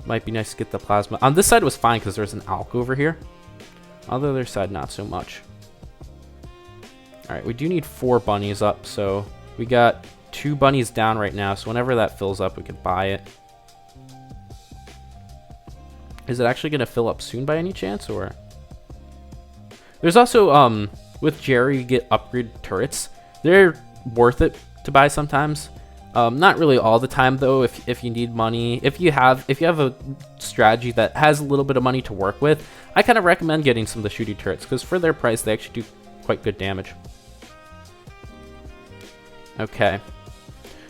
Might be nice to get the plasma. On this side it was fine because there's an alk over here. On the other side, not so much. Alright, we do need 4 bunnies up, so we got 2 bunnies down right now, so whenever that fills up, we can buy it. Is it actually going to fill up soon by any chance, or? There's also, with Gerry, you get upgraded turrets. They're worth it to buy sometimes. Not really all the time though. If you need money, if you have a strategy that has a little bit of money to work with, I kind of recommend getting some of the shooting turrets because for their price, they actually do quite good damage. Okay.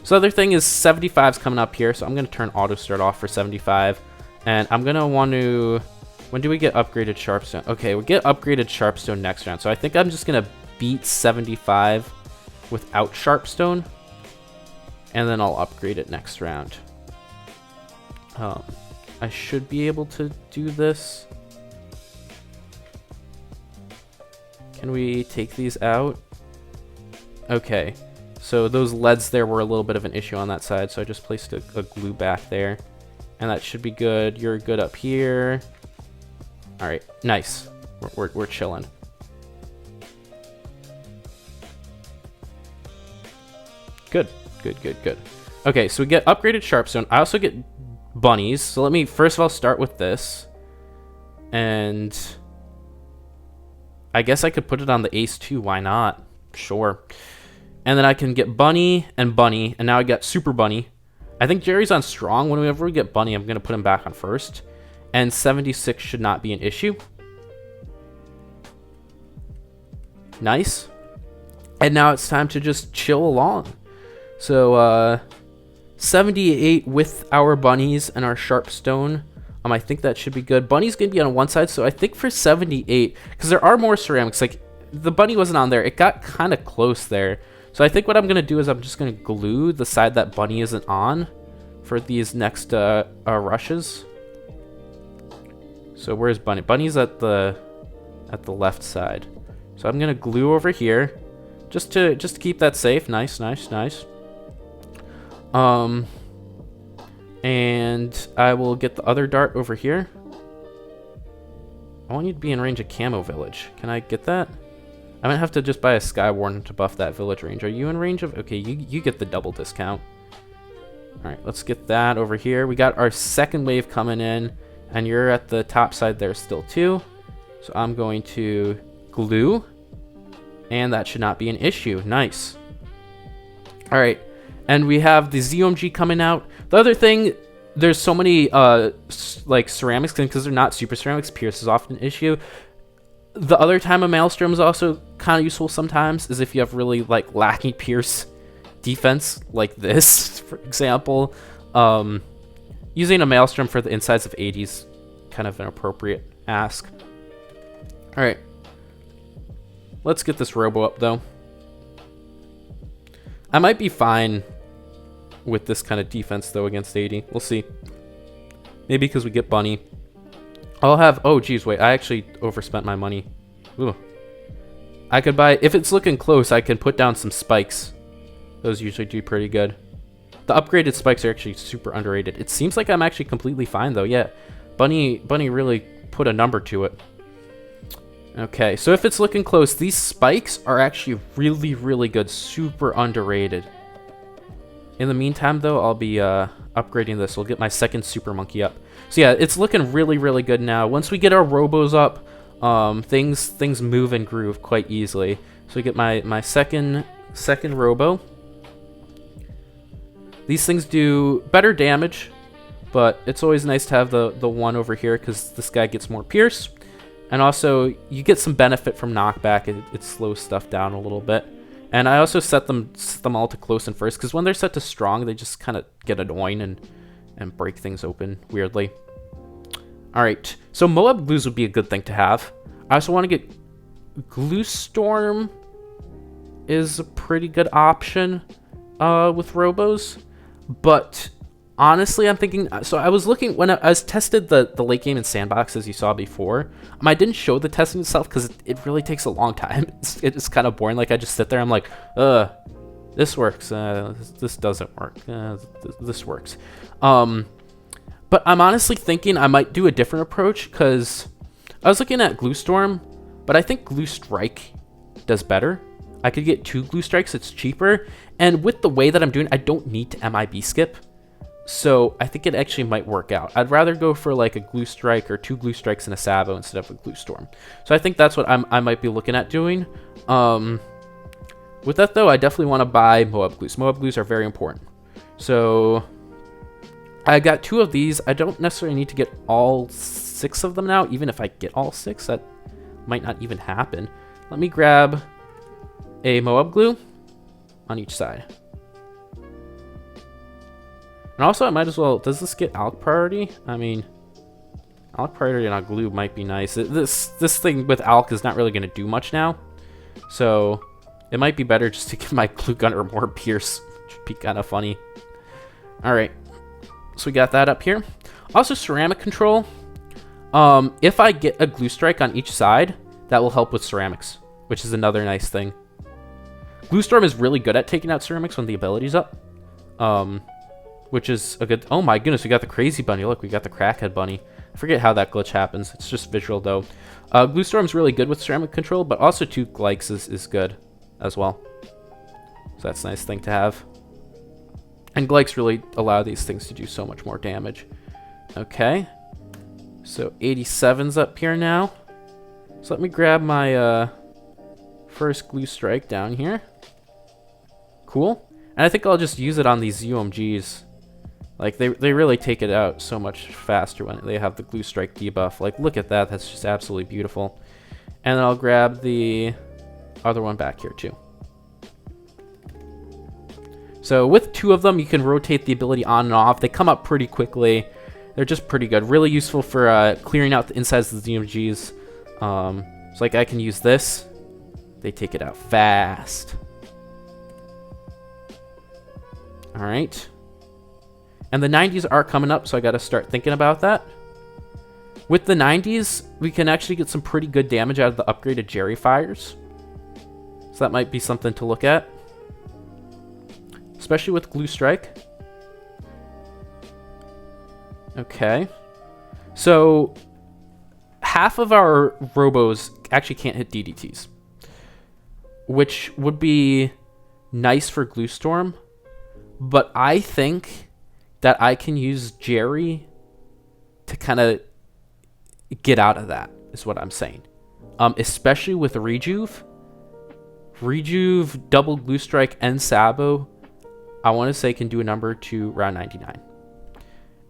So the other thing is 75's coming up here, so I'm gonna turn auto start off for 75, and I'm gonna want to. When do we get upgraded Sharpstone? Okay, we get upgraded Sharpstone next round. So I think I'm just going to beat 75 without Sharpstone. And then I'll upgrade it next round. I should be able to do this. Can we take these out? Okay. So those leads there were a little bit of an issue on that side. So I just placed a glue back there. And that should be good. You're good up here. All right, nice. We're chilling. Good. Okay, so we get upgraded Sharpstone. I also get bunnies. So let me first of all start with this, and I guess I could put it on the ace too. Why not? Sure. And then I can get bunny, and now I got super bunny. I think Gerry's on strong. Whenever we get bunny, I'm gonna put him back on first. And 76 should not be an issue. Nice. And now it's time to just chill along. So 78 with our bunnies and our Sharpstone. I think that should be good. Bunny's gonna be on one side, so I think for 78, because there are more ceramics. Like the bunny wasn't on there, it got kind of close there. So I think what I'm gonna do is I'm just gonna glue the side that bunny isn't on for these next rushes. So where's bunny? Bunny's at the left side. So I'm gonna glue over here, just to keep that safe. Nice. And I will get the other dart over here. I want you to be in range of Camo Village. Can I get that? I might have to just buy a Skywarden to buff that village range. Are you in range of? Okay, you get the double discount. All right, let's get that over here. We got our second wave coming in. And you're at the top side there still too. So I'm going to glue. And that should not be an issue. Nice. All right. And we have the ZOMG coming out. The other thing, there's so many like ceramics, because they're not super ceramics, Pierce is often an issue. The other time a Maelstrom is also kind of useful sometimes is if you have really like lacking Pierce defense like this, for example. Using a Maelstrom for the insides of 80s, kind of an appropriate ask. All right, let's get this Robo up though. I might be fine with this kind of defense though against 80. We'll see. Maybe because we get bunny. I'll have. Oh geez, wait. I actually overspent my money. Ooh. I could buy. If it's looking close, I can put down some spikes. Those usually do pretty good. The upgraded spikes are actually super underrated. It seems like I'm actually completely fine though. Yeah, Bunny really put a number to it. Okay, so if it's looking close, these spikes are actually really good, super underrated. In the meantime though, I'll be upgrading this will get my second super monkey up. So yeah, it's looking really, really good now. Once we get our robos up, things move and groove quite easily. So we get my second robo. These things do better damage, but it's always nice to have the one over here because this guy gets more pierce. And also, you get some benefit from knockback. It slows stuff down a little bit. And I also set them all to close and first, because when they're set to strong, they just kind of get annoying and break things open weirdly. Alright, so Moab glues would be a good thing to have. I also want to get Glue Storm is a pretty good option with Robos. But honestly, I'm thinking, so I was looking, when I was tested the late game in Sandbox, as you saw before, I didn't show the testing itself because it really takes a long time. It's kind of boring. Like, I just sit there, I'm like, this works, this doesn't work, this works. But I'm honestly thinking I might do a different approach, because I was looking at Glue Storm, but I think Glue Strike does better. I could get 2 Glue Strikes, it's cheaper, and with the way that I'm doing, I don't need to MIB skip. So I think it actually might work out. I'd rather go for like a Glue Strike or 2 Glue Strikes and a Sabo instead of a Glue Storm. So I think that's what I might be looking at doing. With that though, I definitely want to buy Moab Glues. Moab Glues are very important. So I got 2 of these. I don't necessarily need to get all 6 of them now. Even if I get all 6, that might not even happen. Let me grab a Moab Glue on each side. And also, I might as well... Does this get Alk priority? I mean, Alk priority on a glue might be nice. This thing with Alk is not really going to do much now. So, it might be better just to give my glue gunner more pierce. Which would be kind of funny. Alright. So, we got that up here. Also, ceramic control. If I get a glue strike on each side, that will help with ceramics. Which is another nice thing. Glue Storm is really good at taking out ceramics when the ability's up. Which is a good... Oh my goodness, we got the crazy bunny. Look, we got the crackhead bunny. I forget how that glitch happens. It's just visual, though. Glue Storm's really good with ceramic control, but also 2 Glikes is good as well. So that's a nice thing to have. And Glikes really allow these things to do so much more damage. Okay. So 87's up here now. So let me grab my first Glue Strike down here. Cool. And I think I'll just use it on these UMGs. Like, they really take it out so much faster when they have the Glue Strike debuff. Like, look at that. That's just absolutely beautiful. And then I'll grab the other one back here, too. So, with 2 of them, you can rotate the ability on and off. They come up pretty quickly. They're just pretty good. Really useful for clearing out the insides of the UMGs. So, like, I can use this. They take it out fast. Alright. And the 90s are coming up, so I gotta start thinking about that. With the 90s, we can actually get some pretty good damage out of the upgraded Gerry fires. So that might be something to look at. Especially with Glue Strike. Okay. So, half of our Robos actually can't hit DDTs. Which would be nice for Glue Storm. But I think that I can use Gerry to kind of get out of that, is what I'm saying. Especially with Rejuve. Rejuve, double Glue Strike, and Sabo, I want to say can do a number to round 99.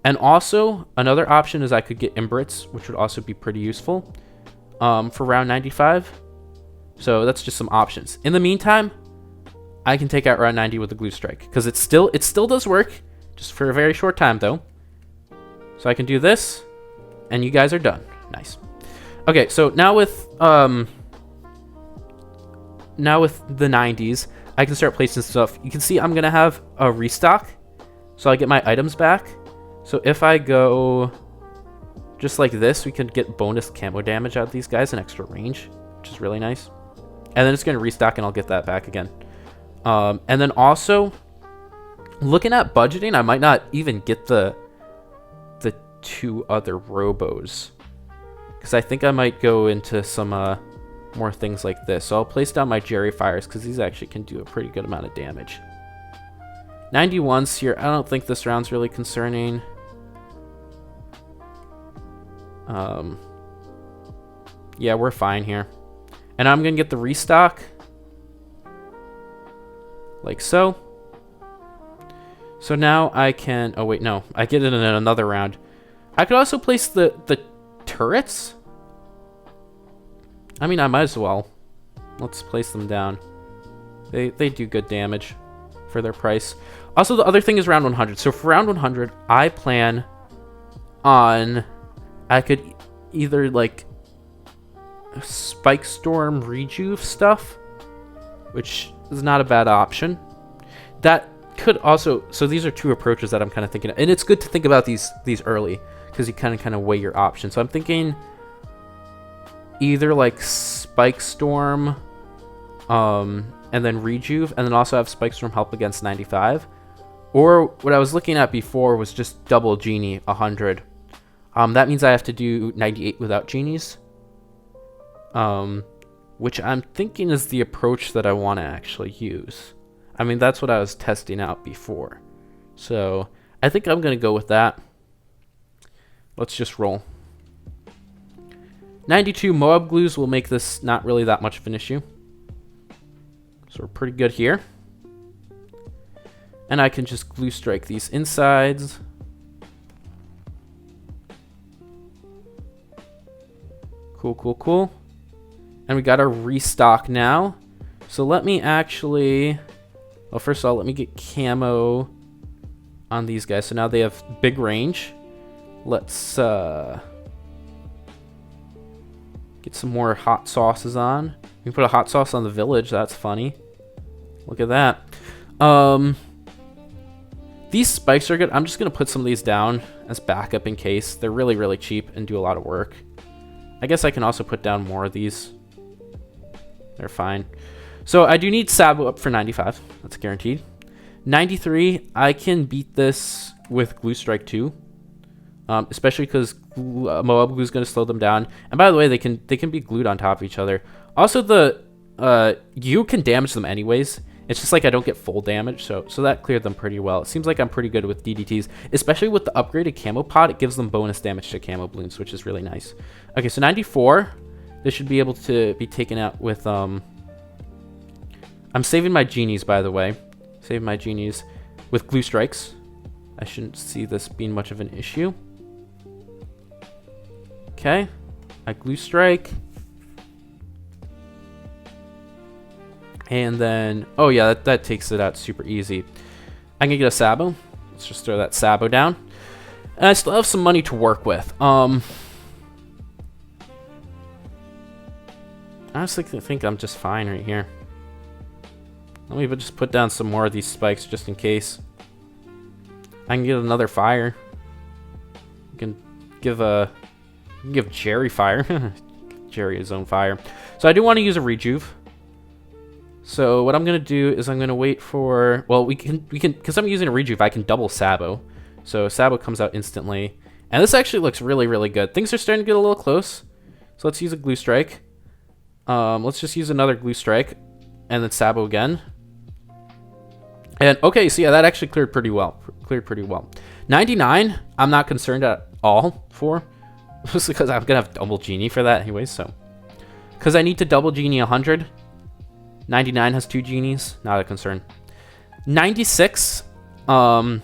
And also, another option is I could get Imbrits, which would also be pretty useful for round 95. So that's just some options. In the meantime, I can take out round 90 with the Glue Strike, because it still does work, just for a very short time though. So I can do this, and you guys are done. Nice. Okay, so now with the 90s, I can start placing stuff. You can see I'm gonna have a restock, so I get my items back. So if I go just like this, we can get bonus camo damage out of these guys and extra range, which is really nice. And then it's gonna restock, and I'll get that back again. And then also, looking at budgeting, I might not even get the 2 other Robos, because I think I might go into some more things like this. So I'll place down my Gerry fires, because these actually can do a pretty good amount of damage. 91's here. I don't think this round's really concerning. Yeah, we're fine here. And I'm going to get the restock. Like so. So now I can... Oh, wait, no. I get it in another round. I could also place the turrets. I mean, I might as well. Let's place them down. They do good damage for their price. Also, the other thing is round 100. So for round 100, I plan on... I could either, like... Spike Storm Rejuve stuff, which is not a bad option. That could also... So these are two approaches that I'm kind of thinking of. And it's good to think about these early, because you kind of weigh your options. So I'm thinking either like Spike Storm and then Rejuve, and then also have Spike Storm help against 95. Or what I was looking at before was just double Genie 100. That means I have to do 98 without Genies. Which I'm thinking is the approach that I want to actually use. I mean, that's what I was testing out before. So I think I'm going to go with that. Let's just roll. 92 Moab Glues will make this not really that much of an issue. So we're pretty good here. And I can just glue strike these insides. Cool, cool, cool. And we got our restock now. So let me actually... Well, first of all, let me get camo on these guys. So now they have big range. Let's get some more hot sauces on. We can put a hot sauce on the village. That's funny. Look at that. These spikes are good. I'm just going to put some of these down as backup in case. They're really, really cheap and do a lot of work. I guess I can also put down more of these. They're fine. So I do need Sabo up for 95. That's guaranteed. 93, I can beat this with Glue Strike 2. Especially because Moab Glue is going to slow them down. And by the way, they can be glued on top of each other. Also, you can damage them anyways. It's just like I don't get full damage, so that cleared them pretty well. It seems like I'm pretty good with DDTs, especially with the upgraded camo pod. It gives them bonus damage to camo balloons, which is really nice. Okay, so 94, this should be able to be taken out with I'm saving my genies, by the way. Save my genies with glue strikes. I shouldn't see this being much of an issue. Okay, I glue strike. And then, oh yeah, that takes it out super easy. I can get a Sabo. Let's just throw that Sabo down. And I still have some money to work with. I honestly think I'm just fine right here. Let me just put down some more of these spikes just in case. I can get another fire. I can give Gerry fire. Gerry his own fire. So I do want to use a Rejuve. So what I'm going to do is I'm going to wait for... Well, we can because I'm using a Rejuve, I can double Sabo. So Sabo comes out instantly. And this actually looks really, really good. Things are starting to get a little close. So let's use a Glue Strike. Let's just use another Glue Strike. And then Sabo again. And okay, so yeah, that actually cleared pretty well. 99, I'm not concerned at all for. Just because I'm going to have double Genie for that anyway, so. Because I need to double Genie 100. 99 has 2 genies, not a concern. 96, I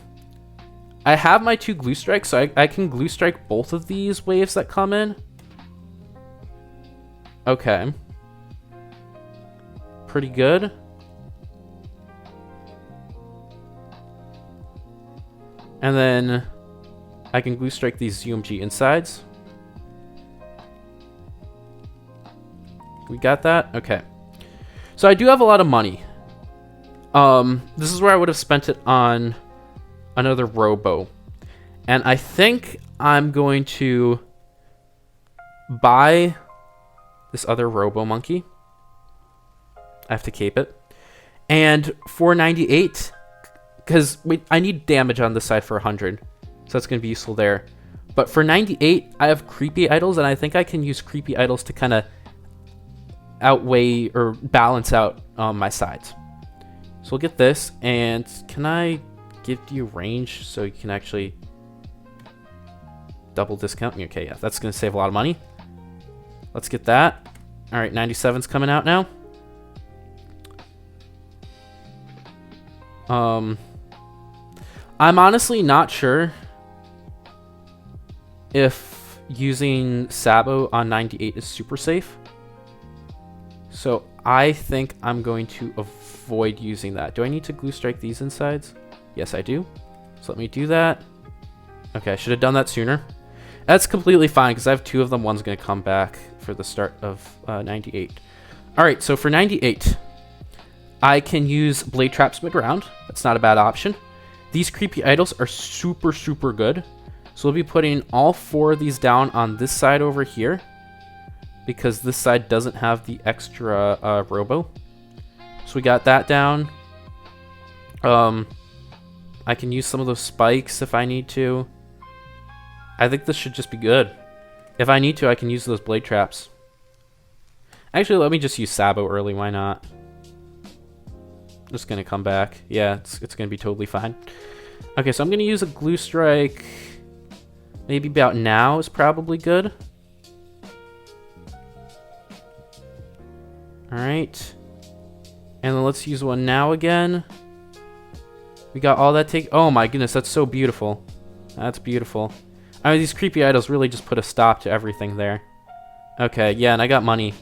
have my 2 glue strikes, so I can glue strike both of these waves that come in. Okay. Pretty good. And then I can glue strike these UMG insides. We got that? Okay. So I do have a lot of money. This is where I would have spent it on another Robo. And I think I'm going to buy this other Robo Monkey. I have to cape it. And for 98, because I need damage on this side for 100. So that's going to be useful there. But for 98, I have Creepy Idols, and I think I can use Creepy Idols to kind of outweigh or balance out my sides. So we'll get this, and can I give you range so you can actually double discount. Okay, yeah, that's going to save a lot of money. Let's get that. All right, 97's coming out now. I'm honestly not sure if using Sabo on 98 is super safe. So I think I'm going to avoid using that. Do I need to glue strike these insides? Yes, I do. So let me do that. Okay, I should have done that sooner. That's completely fine because I have 2 of them. One's going to come back for the start of 98. All right, so for 98, I can use blade traps mid-round. That's not a bad option. These creepy idols are super, super good. So we'll be putting all 4 of these down on this side over here, because this side doesn't have the extra robo. So we got that down. I can use some of those spikes if I need to. I think this should just be good. If I need to, I can use those blade traps. Actually, let me just use Sabo early. Why not? Just gonna come back. Yeah, it's gonna be totally fine. Okay, so I'm gonna use a glue strike. Maybe about now is probably good. Alright. And then let's use one now again. We got all that take. Oh my goodness, that's so beautiful. That's beautiful. I mean, these creepy idols really just put a stop to everything there. Okay, yeah, and I got money.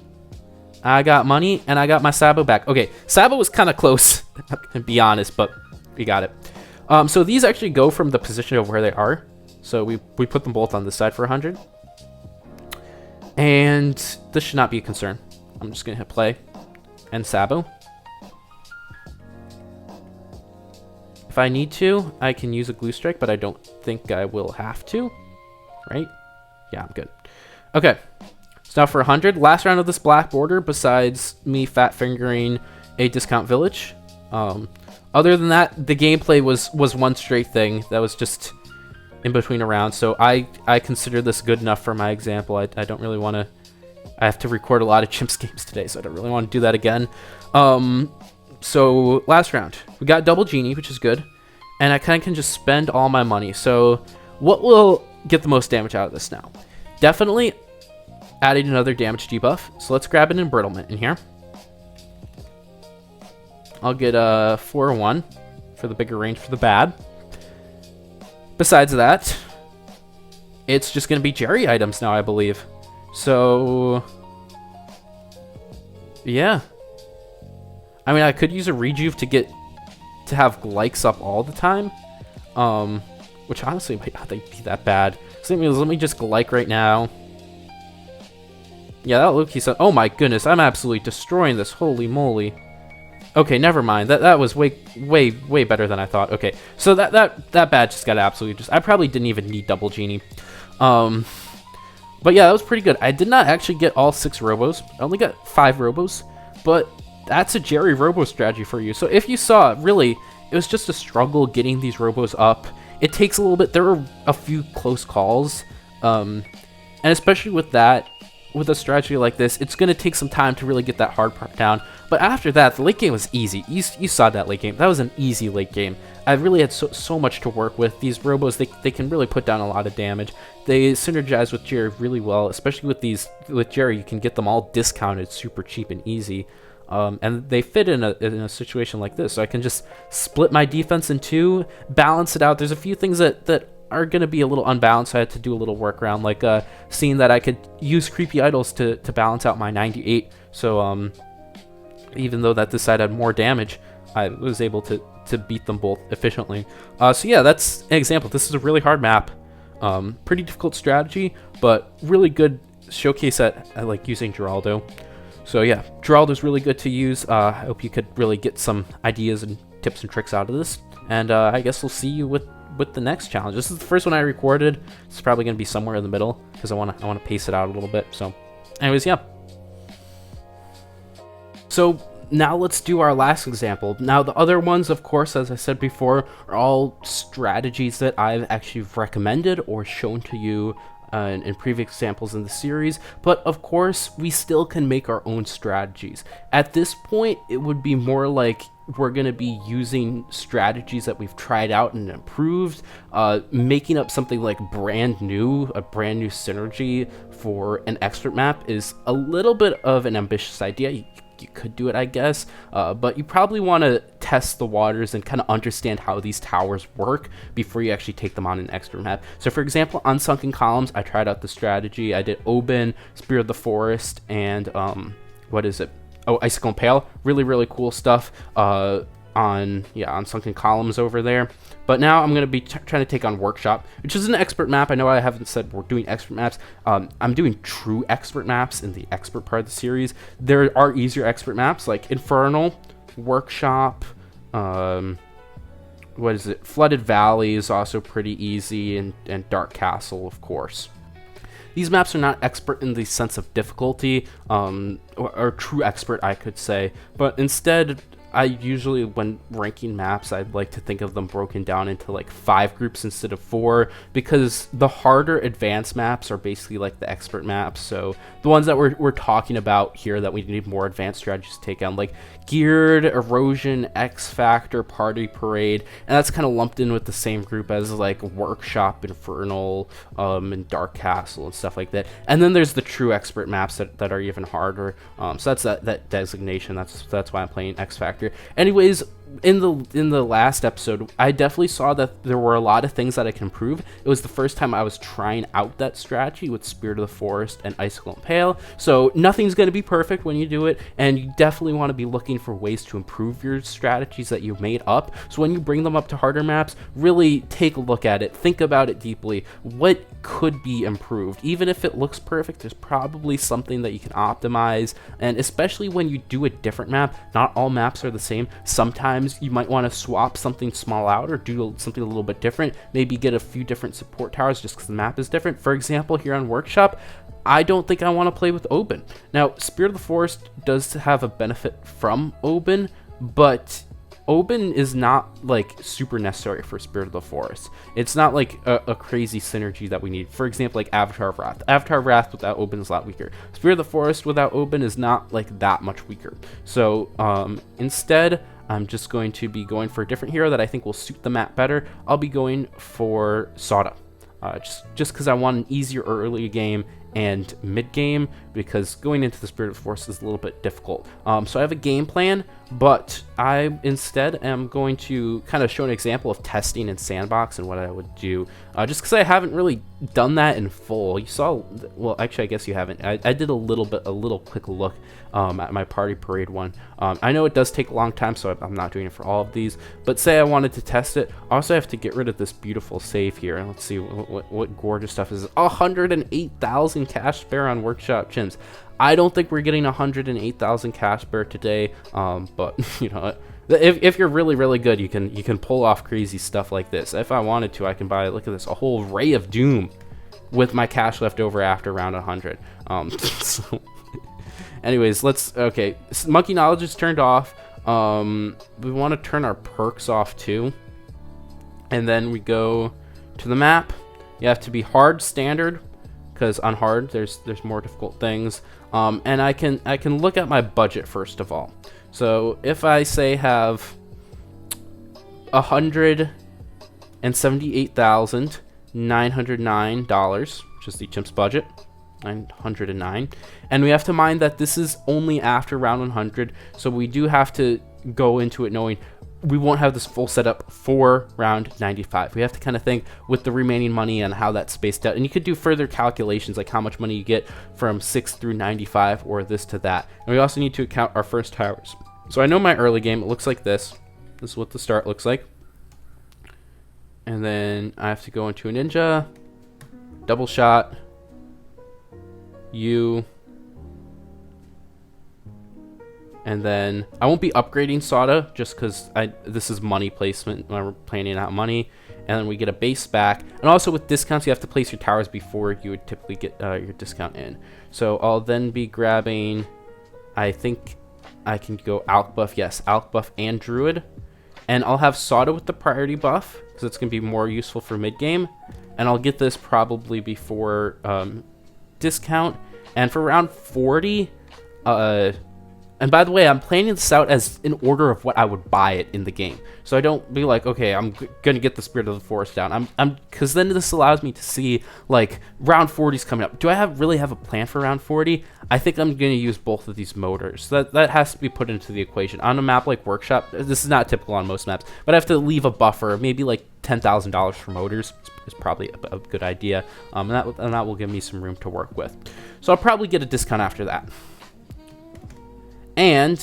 I got money, and I got my Sabo back. Okay, Sabo was kind of close, to be honest, but we got it. So these actually go from the position of where they are. So we put them both on this side for 100. And this should not be a concern. I'm just going to hit play and Sabo. If I need to, I can use a glue strike, but I don't think I will have to. Right? Yeah, I'm good. Okay. So now for 100, last round of this black border, besides me fat fingering a discount village. Other than that, the gameplay was one straight thing that was just in between a round. So I consider this good enough for my example. I don't really want to... I have to record a lot of Chimps games today, so I don't really want to do that again. So last round, we got double genie, which is good. And I kind of can just spend all my money. So what will get the most damage out of this now? Definitely adding another damage debuff. So let's grab an embrittlement in here. I'll get a 4-1 for the bigger range for the bad. Besides that, it's just going to be Gerry items now, I believe. So, yeah. I mean, I could use a rejuve to have likes up all the time. Which honestly might not be that bad. So let me just like right now. Yeah, that Loki said, oh my goodness, I'm absolutely destroying this. Holy moly. Okay, never mind. That was way better than I thought. Okay, so that badge just got absolutely I probably didn't even need double genie. But yeah, that was pretty good. I did not actually get all 6 robos. I only got 5 robos, but that's a Gerry robo strategy for you. So if you saw, really, it was just a struggle getting these robos up. It takes a little bit. There were a few close calls, and especially with that, with a strategy like this, it's going to take some time to really get that hard part down. But after that, the late game was easy. You saw that late game. That was an easy late game. I really had so much to work with. These robos, they can really put down a lot of damage. They synergize with Gerry really well, especially with Gerry, you can get them all discounted super cheap and easy. And they fit in a situation like this. So I can just split my defense in 2, balance it out. There's a few things that are going to be a little unbalanced. I had to do a little workaround, like seeing that I could use creepy idols to balance out my 98. So even though that this side had more damage, I was able to beat them both efficiently. So yeah, that's an example. This is a really hard map. Pretty difficult strategy, but really good showcase at like using Geraldo. So yeah, Geraldo's really good to use. I hope you could really get some ideas and tips and tricks out of this. And I guess we'll see you with the next challenge. This is the first one I recorded. It's probably going to be somewhere in the middle because I want to pace it out a little bit. So anyways, yeah. So now let's do our last example. Now the other ones, of course, as I said before, are all strategies that I've actually recommended or shown to you in previous examples in the series, but of course we still can make our own strategies. At this point, it would be more like we're going to be using strategies that we've tried out and improved. Making up something like a brand new synergy for an expert map is a little bit of an ambitious idea. You could do it, I guess, but you probably want to test the waters and kind of understand how these towers work before you actually take them on an expert map. So for example, on Sunken Columns, I tried out the strategy. I did Oben, Spirit of the Forest, and what is it? Oh, Icicle Impale. Really cool stuff on Sunken Columns over there. But now I'm going to be trying to take on Workshop, which is an expert map. I know I haven't said we're doing expert maps. I'm doing true expert maps in the expert part of the series. There are easier expert maps like Infernal, Workshop, what is it? Flooded Valley is also pretty easy, and Dark Castle, of course. These maps are not expert in the sense of difficulty, or true expert, I could say, but instead, I usually, when ranking maps, I'd like to think of them broken down into like 5 groups instead of 4, because the harder advanced maps are basically like the expert maps. So the ones that we're talking about here that we need more advanced strategies to take on, like Geared, Erosion, X Factor, Party Parade, and that's kind of lumped in with the same group as like Workshop, Infernal, and Dark Castle and stuff like that. And then there's the true expert maps that are even harder. So that's that designation. That's why I'm playing X Factor. Anyways, in the last episode, I definitely saw that there were a lot of things that I can improve. It was the first time I was trying out that strategy with Spirit of the Forest and Icicle Impale. So nothing's going to be perfect when you do it, and you definitely want to be looking for ways to improve your strategies that you've made up. So when you bring them up to harder maps, really take a look at it, think about it deeply. What could be improved? Even if it looks perfect, there's probably something that you can optimize. And especially when you do a different map, not all maps are the same. Sometimes you might want to swap something small out or do something a little bit different. Maybe get a few different support towers just because the map is different. For example, here on Workshop, I don't think I want to play with Oben. Now, Spirit of the Forest does have a benefit from Oben, but Oben is not like super necessary for Spirit of the Forest. It's not like a crazy synergy that we need. For example, like Avatar of Wrath. Avatar of Wrath without Oben is a lot weaker. Spirit of the Forest without Oben is not like that much weaker. So instead, I'm just going to be going for a different hero that I think will suit the map better. I'll be going for Sada. Just because I want an easier early game and mid game, because going into the Spirit of the Forest is a little bit difficult. So I have a game plan, but I instead am going to kind of show an example of testing in Sandbox and what I would do, just because I haven't really done that in full. You saw, well, actually, I guess you haven't. I did a little quick look at my Party Parade one. I know it does take a long time, so I'm not doing it for all of these, but say I wanted to test it, I also have to get rid of this beautiful save here. Let's see what gorgeous stuff is. 108,000 cash spare on Workshop Chimps. I don't think we're getting 108,000 cash spare today, but you know, if you're really good, you can pull off crazy stuff like this. If I wanted to, I can buy, look at this, a whole Ray of Doom with my cash left over after round 100. So anyways, okay, Monkey Knowledge is turned off. We want to turn our perks off too, and then we go to the map. You have to be hard standard, because on hard there's more difficult things. And I can look at my budget first of all. So if I say have $178,909, which is the Chimps budget, 909, and we have to mind that this is only after round 100, so we do have to go into it knowing we won't have this full setup for round 95. We have to kind of think with the remaining money and how that's spaced out. And you could do further calculations like how much money you get from 6 through 95 or this to that. And we also need to account our first towers. So I know my early game, it looks like this. This is what the start looks like. And then I have to go into a ninja, double shot, U, and then I won't be upgrading Sada just because this is money placement. We're planning out money, and then we get a base back. And also with discounts, you have to place your towers before you would typically get your discount in. So I'll then be grabbing, I think I can go Alk buff, yes, Alk buff and Druid, and I'll have Sada with the priority buff because it's gonna be more useful for mid game, and I'll get this probably before discount. And for round 40, And by the way, I'm planning this out as in order of what I would buy it in the game. So I don't be like, okay, I'm gonna get the Spirit of the Forest down. Because then this allows me to see, like, round 40's coming up. Do I really have a plan for round 40? I think I'm gonna use both of these motors. That has to be put into the equation. On a map like Workshop, this is not typical on most maps, but I have to leave a buffer, maybe like $10,000 for motors. Is probably a good idea, and that will give me some room to work with. So I'll probably get a discount after that. And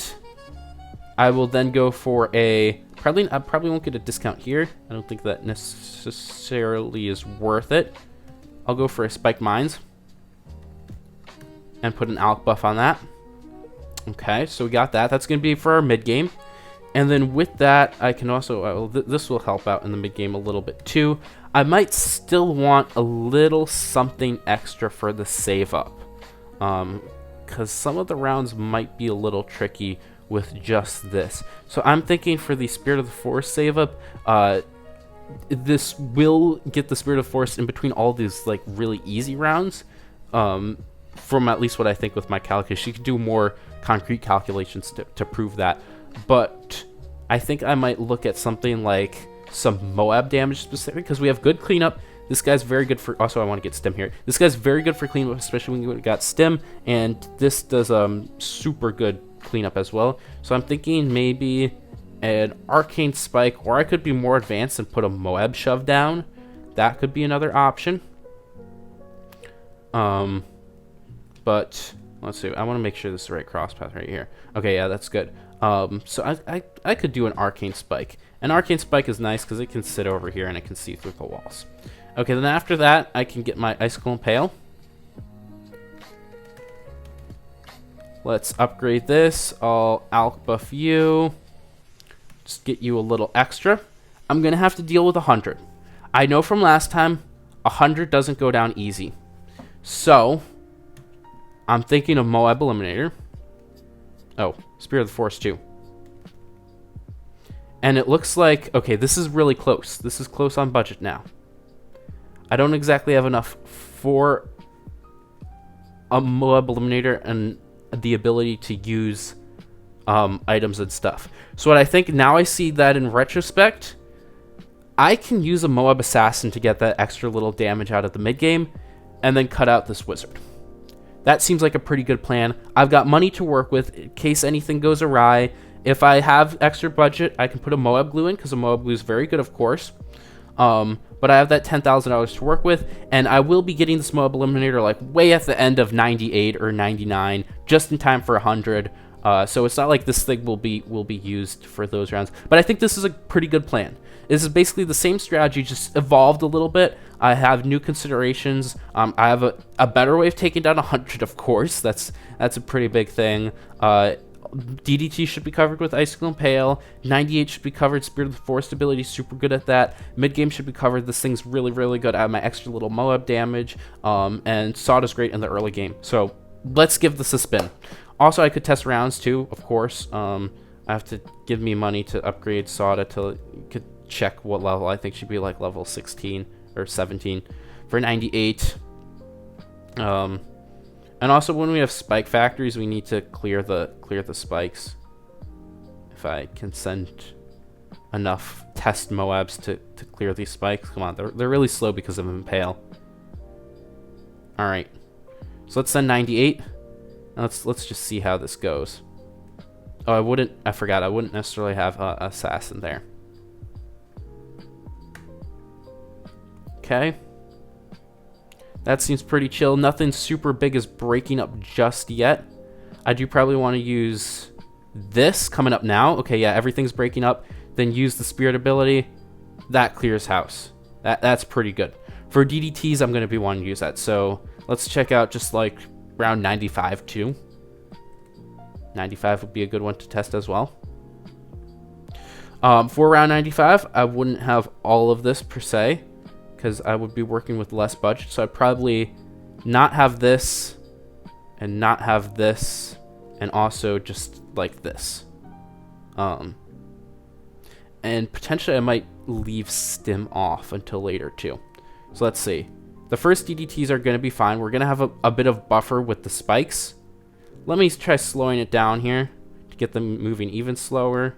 I will then go for I probably won't get a discount here. I don't think that necessarily is worth it. I'll go for a Spike Mines and put an Alk buff on that. Okay, so we got that. That's going to be for our mid game. And then with that, I can also, this will help out in the mid game a little bit too. I might still want a little something extra for the save up. Because some of the rounds might be a little tricky with just this. So I'm thinking for the Spirit of the Forest save up, this will get the Spirit of the Forest in between all these like really easy rounds. From at least what I think with my calculation, you can do more concrete calculations to prove that. But I think I might look at something like some Moab damage specific, because we have good cleanup. This guy's very good for... Also, I want to get stim here. This guy's very good for cleanup, especially when you got stim. And this does super good cleanup as well. So I'm thinking maybe an Arcane Spike, or I could be more advanced and put a Moab shove down. That could be another option. But let's see. I want to make sure this is the right cross path right here. Okay, yeah, that's good. So I could do an Arcane Spike. An Arcane Spike is nice because it can sit over here and it can see through the walls. Okay, then after that, I can get my Icicle Impale. Let's upgrade this. I'll Alk buff you. Just get you a little extra. I'm going to have to deal with 100. I know from last time, 100 doesn't go down easy. So, I'm thinking of Moab Eliminator. Oh, Spirit of the Forest too. And it looks like, okay, this is really close. This is close on budget now. I don't exactly have enough for a Moab Eliminator and the ability to use items and stuff. So what I think, now I see that in retrospect, I can use a Moab Assassin to get that extra little damage out of the mid game and then cut out this wizard. That seems like a pretty good plan. I've got money to work with in case anything goes awry. If I have extra budget, I can put a Moab glue in, because a Moab glue is very good, of course. But I have that $10,000 to work with, and I will be getting this Moab Eliminator like way at the end of 98 or 99, just in time for 100. So it's not like this thing will be used for those rounds. But I think this is a pretty good plan. This is basically the same strategy, just evolved a little bit. I have new considerations. I have a better way of taking down 100, of course. That's a pretty big thing. DDT should be covered with Icicle Impale. 98 should be covered. Spirit of the Forest ability, super good at that. Mid game should be covered. This thing's really, really good at my extra little Moab damage. And Sawda's great in the early game. So let's give this a spin. Also, I could test rounds too, of course. I have to give me money to upgrade Sawda to could check what level. I think she'd be like level 16 or 17 for 98. And also, when we have spike factories, we need to clear the spikes. If I can send enough test Moabs to clear these spikes. Come on, they're really slow because of Impale. All right, so let's send 98. Let's just see how this goes. Oh, I forgot. I wouldn't necessarily have Assassin there. Okay. That seems pretty chill. Nothing super big is breaking up just yet. I do probably want to use this coming up now. Okay, yeah, everything's breaking up. Then use the Spirit ability. That clears house. That's pretty good. For DDTs, I'm going to be wanting to use that. So let's check out just like round 95 too. 95 would be a good one to test as well. For round 95, I wouldn't have all of this per se, because I would be working with less budget. So I'd probably not have this, and not have this, and also just like this. And potentially I might leave stim off until later too. So let's see. The first DDTs are going to be fine. We're going to have a bit of buffer with the spikes. Let me try slowing it down here. get them moving even slower.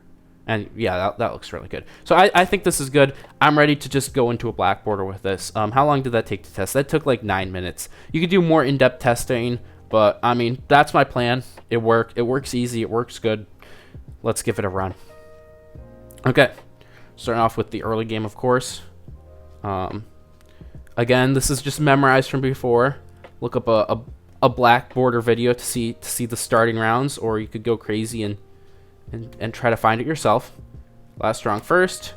And yeah, that looks really good. So I think this is good. I'm ready to just go into a black border with this. How long did that take to test? That took like 9 minutes. You could do more in-depth testing, but I mean, that's my plan. It worked. It works easy. It works good. Let's give it a run. Okay. Starting off with the early game, of course. Again, this is just memorized from before. Look up a black border video to see the starting rounds, or you could go crazy and try to find it yourself. Last strong first.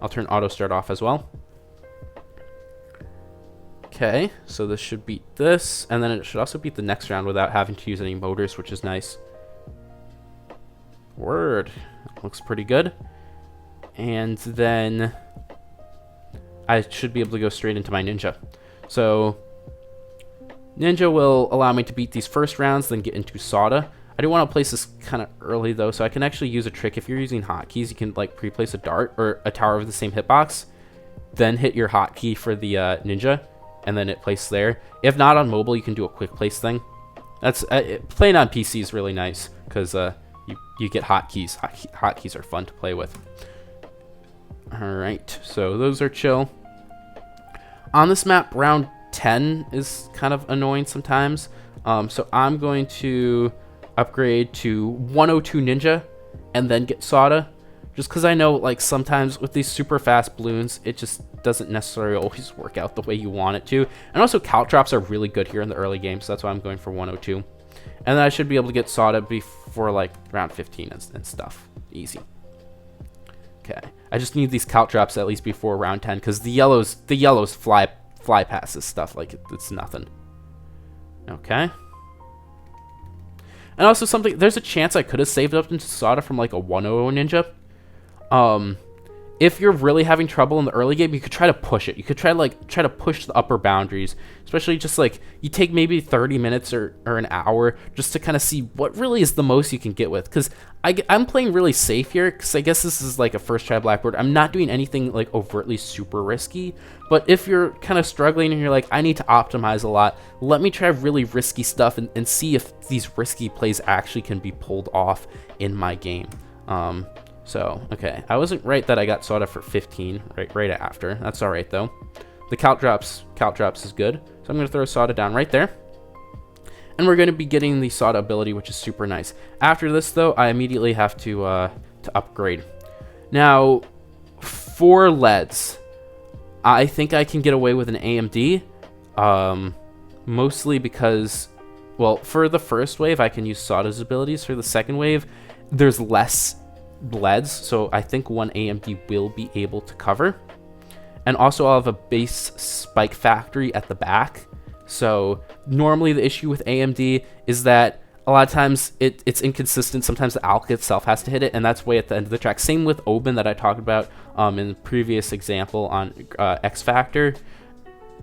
I'll turn auto start off as well. Okay, so this should beat this, and then it should also beat the next round without having to use any motors, which is nice. Word. Looks pretty good. And then I should be able to go straight into my ninja. So ninja will allow me to beat these first rounds, then get into Soda. I do want to place this kind of early though, so I can actually use a trick. If you're using hotkeys, you can like pre-place a dart or a tower of the same hitbox, then hit your hotkey for the ninja, and then it places there. If not on mobile, you can do a quick place thing. That's playing on PC is really nice because you get hotkeys. Hotkeys are fun to play with. All right, so those are chill. On this map, round 10 is kind of annoying sometimes. So I'm going to upgrade to 102 Ninja and then get Soda, just because I know like sometimes with these super fast balloons it just doesn't necessarily always work out the way you want it to. And also caltrops are really good here in the early game, so that's why I'm going for 102. And then I should be able to get Soda before like round 15 and stuff. Easy. Okay, I just need these caltrops at least before round 10, because the yellows fly past this stuff like it's nothing. Okay. And also something, there's a chance I could have saved up into Soda from like a 100 Ninja. If you're really having trouble in the early game, you could try to push it. You could try to push the upper boundaries, especially just like you take maybe 30 minutes or an hour just to kind of see what really is the most you can get with. Because I'm playing really safe here, because I guess this is like a first try blackboard. I'm not doing anything like overtly super risky. But if you're kind of struggling and you're like, I need to optimize a lot, let me try really risky stuff and see if these risky plays actually can be pulled off in my game. So, okay, I wasn't right that I got Soda for 15 right after. That's all right, though. The caltrops is good. So I'm going to throw Soda down right there. And we're going to be getting the Soda ability, which is super nice. After this, though, I immediately have to upgrade. Now, for leads, I think I can get away with an AMD. Mostly because, well, for the first wave, I can use Soda's abilities. For the second wave, there's less leads, so I think one AMD will be able to cover. And also I'll have a base spike factory at the back. So normally the issue with AMD is that a lot of times it's inconsistent. Sometimes the alk itself has to hit it, and that's way at the end of the track. Same with Oben that I talked about in the previous example on X Factor.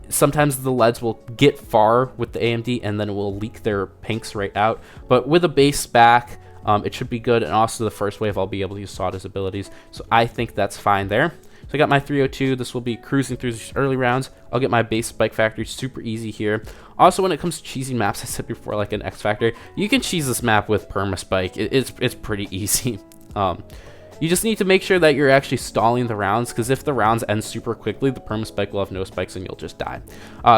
Sometimes the leads will get far with the AMD and then it will leak their pinks right out. But with a base back, it should be good, and also the first wave I'll be able to use Soda's abilities, so I think that's fine there. So I got my 302. This will be cruising through these early rounds. I'll get my base spike factory super easy here. Also, when it comes to cheesing maps, I said before, like an X Factor, you can cheese this map with perma spike. It's pretty easy. You just need to make sure that you're actually stalling the rounds, because if the rounds end super quickly, the perma spike will have no spikes and you'll just die.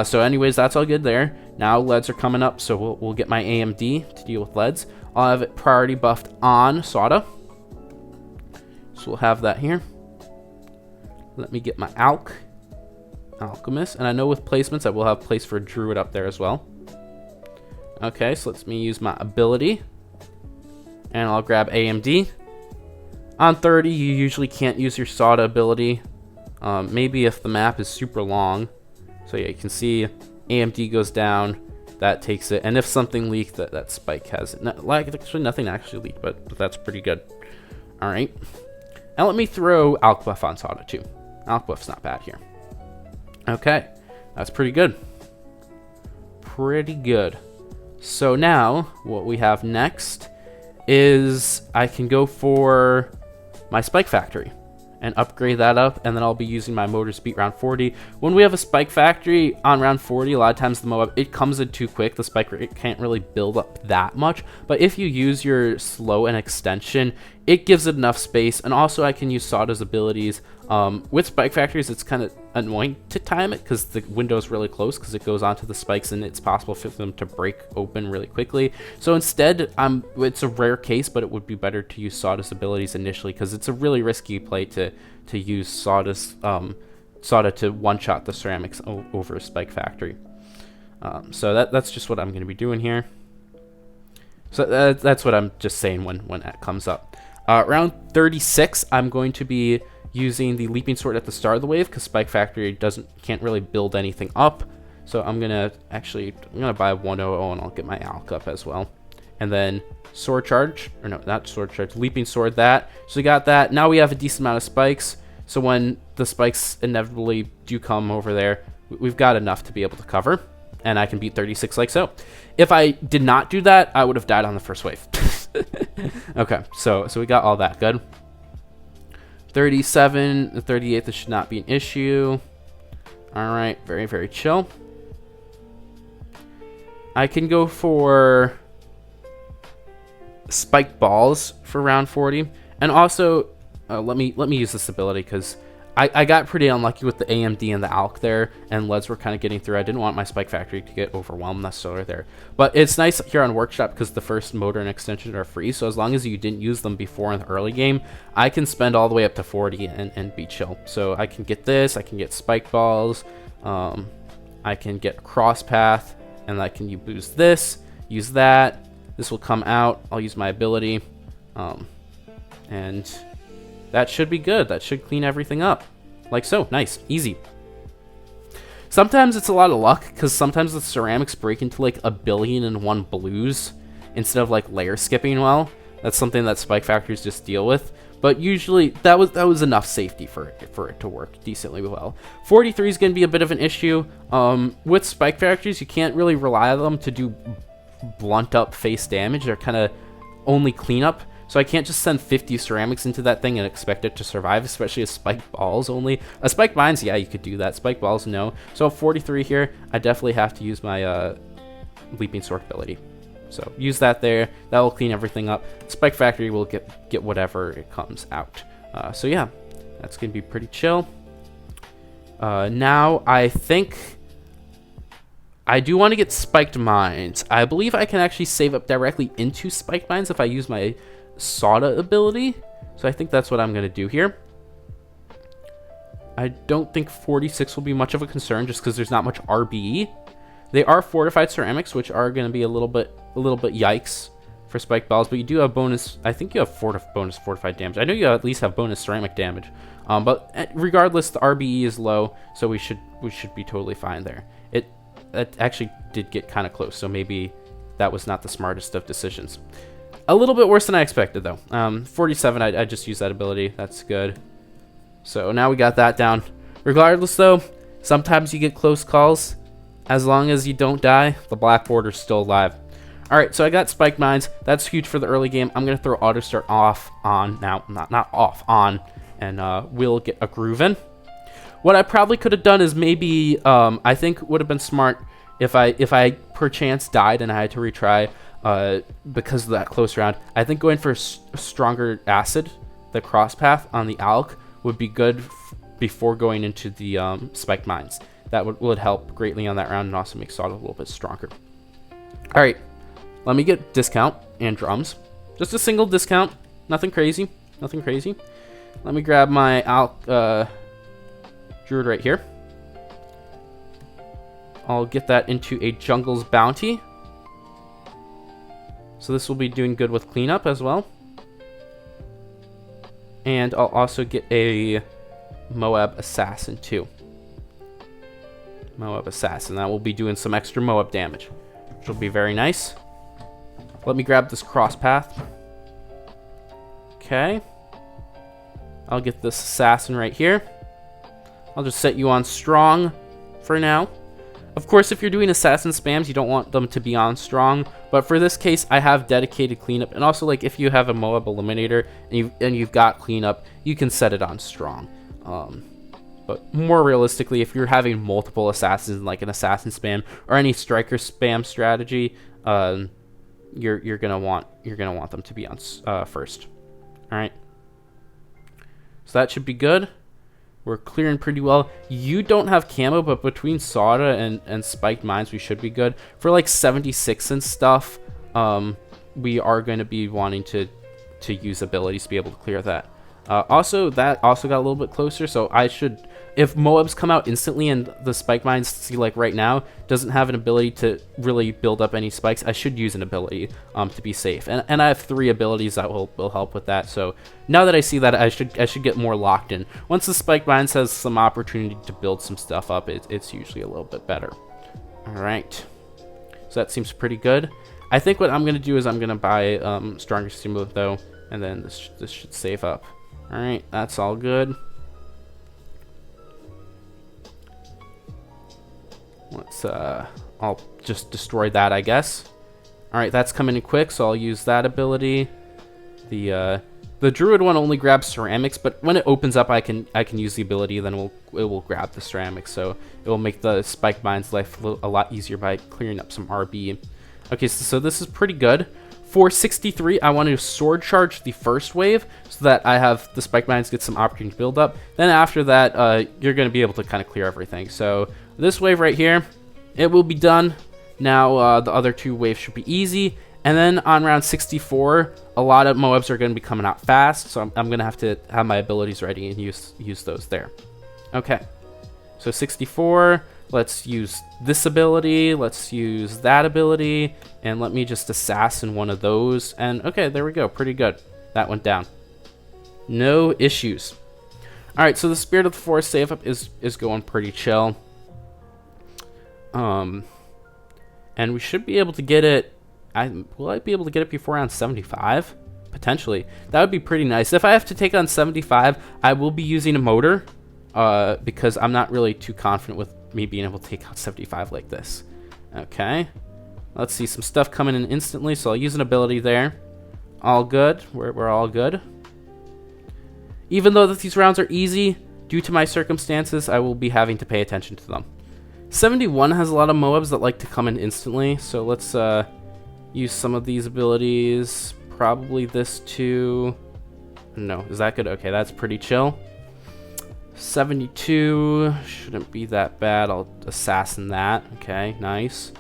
So anyways, that's all good there. Now leads are coming up, so we'll get my AMD to deal with leads. I'll have it priority buffed on Soda. So we'll have that here. Let me get my Alchemist. And I know with placements, I will have place for Druid up there as well. Okay, so let me use my ability. And I'll grab AMD. On 30, you usually can't use your Soda ability. Maybe if the map is super long. So yeah, you can see AMD goes down. That takes it. And if something leaked, that spike has it. Actually, nothing actually leaked, but that's pretty good. All right. Now let me throw Alk Buff on Soda too. Alk Buff's not bad here. Okay. That's pretty good. Pretty good. So now what we have next is I can go for my spike factory. and upgrade that up, and then I'll be using my motor speed round 40. When we have a spike factory on round 40, a lot of times the Moab, it comes in too quick. The spike rate can't really build up that much, but if you use your slow and extension, it gives it enough space. And also I can use Sawda's abilities. With spike factories, it's kind of annoying to time it because the window is really close, because it goes onto the spikes and it's possible for them to break open really quickly. So instead, it's a rare case, but it would be better to use Sawda's abilities initially, because it's a really risky play to use Sawda to one-shot the ceramics over a spike factory. So that's just what I'm going to be doing here. So that's what I'm just saying when that comes up. Round 36, I'm going to be using the leaping sword at the start of the wave, because spike factory can't really build anything up. So I'm gonna buy 100 and I'll get my alk up as well. And then sword charge, or no, not sword charge, leaping sword that. So we got that. Now we have a decent amount of spikes. So when the spikes inevitably do come over there, we've got enough to be able to cover. And I can beat 36 like so. If I did not do that, I would have died on the first wave. Okay, so we got all that good. 37, the 38, this should not be an issue. All right, very, very chill. I can go for spiked balls for round 40. And also, let me use this ability, because I got pretty unlucky with the AMD and the ALK there, and leads were kind of getting through. I didn't want my spike factory to get overwhelmed necessarily there. But it's nice here on Workshop because the first motor and extension are free, so as long as you didn't use them before in the early game, I can spend all the way up to 40 and be chill. So I can get this, I can get spike balls, I can get cross path, and I can boost this, use that. This will come out, I'll use my ability, and that should be good. That should clean everything up. Like so. Nice. Easy. Sometimes it's a lot of luck, because sometimes the ceramics break into like 1,000,000,001 blues instead of like layer skipping well. That's something that spike factories just deal with. But usually that was enough safety for it to work decently well. 43 is going to be a bit of an issue. With spike factories, you can't really rely on them to do blunt up face damage. They're kind of only cleanup. So I can't just send 50 ceramics into that thing and expect it to survive, especially as spiked balls only. Spiked mines, yeah, you could do that. Spiked balls, no. So 43 here, I definitely have to use my leaping sword ability. So use that there. That will clean everything up. Spike factory will get whatever it comes out. So yeah, that's going to be pretty chill. Now I think I do want to get spiked mines. I believe I can actually save up directly into spiked mines if I use my Sawda ability, so I think that's what I'm going to do here. I don't think 46 will be much of a concern, just because there's not much RBE. They are fortified ceramics, which are going to be a little bit yikes for spike balls, but you do have bonus. I think you have bonus fortified damage. I know you at least have bonus ceramic damage, but regardless, the RBE is low, so we should be totally fine there. It actually did get kind of close, so maybe that was not the smartest of decisions. A little bit worse than I expected, though. 47, I just used that ability. That's good. So now we got that down. Regardless, though, sometimes you get close calls. As long as you don't die, the black border's still alive. All right, so I got spike mines. That's huge for the early game. I'm going to throw auto start off on now. Not off, on. And we'll get a groove in. What I probably could have done is maybe, I think would have been smart if I perchance died and I had to retry, because of that close round. I think going for a stronger acid, the cross path on the ALK, would be good before going into the spiked mines. That would help greatly on that round and also make Sawda a little bit stronger. All right, let me get discount and drums. Just a single discount, nothing crazy, nothing crazy. Let me grab my ALK druid right here. I'll get that into a jungle's bounty. So this will be doing good with cleanup as well. And I'll also get a Moab Assassin too. Moab Assassin. That will be doing some extra Moab damage, which will be very nice. Let me grab this cross path. Okay. I'll get this Assassin right here. I'll just set you on strong for now. Of course, if you're doing assassin spams, you don't want them to be on strong, but for this case, I have dedicated cleanup, and also like if you have a Moab eliminator and you've got cleanup, you can set it on strong. But more realistically, if you're having multiple assassins, like an assassin spam or any striker spam strategy, you're gonna want them to be on first. All right, so that should be good. We're clearing pretty well. You don't have camo, but between Soda and Spiked Mines, we should be good. For like 76 and stuff, we are going to be wanting to use abilities to be able to clear that. Also, that also got a little bit closer, so I should... If Moabs come out instantly and the Spike Mines, see like right now, doesn't have an ability to really build up any spikes, I should use an ability to be safe. And I have 3 abilities that will help with that, so now that I see that, I should get more locked in. Once the Spike Mines has some opportunity to build some stuff up, it's usually a little bit better. Alright, so that seems pretty good. I think what I'm going to do is I'm going to buy Stronger Stimulant though, and then this should save up. Alright, that's all good. Let's, I'll just destroy that, I guess. Alright, that's coming in quick, so I'll use that ability. The Druid one only grabs ceramics, but when it opens up, I can use the ability, then it will grab the ceramics, so it will make the Spike Mine's life a lot easier by clearing up some RB. Okay, so this is pretty good. For 63, I want to sword charge the first wave so that I have the Spike Mines get some opportunity to build up. Then after that, you're going to be able to kind of clear everything. So this wave right here, it will be done. Now the other 2 waves should be easy. And then on round 64, a lot of Moabs are going to be coming out fast. So I'm going to have my abilities ready and use those there. Okay, so 64. Let's use this ability, let's use that ability, and let me just assassin one of those. And okay, there we go, pretty good. That went down. No issues. Alright, so the Spirit of the Forest save up is going pretty chill. And we should be able to get it... will I be able to get it before round 75? Potentially. That would be pretty nice. If I have to take on 75, I will be using a motor, because I'm not really too confident with me being able to take out 75 like this. Okay, let's see, some stuff coming in instantly, so I'll use an ability there. All good. We're all good. Even though that these rounds are easy, due to my circumstances, I will be having to pay attention to them. 71 has a lot of Moabs that like to come in instantly, so let's use some of these abilities. Probably this too. No, is that good? Okay, that's pretty chill. 72 shouldn't be that bad. I'll assassin that. Okay, nice.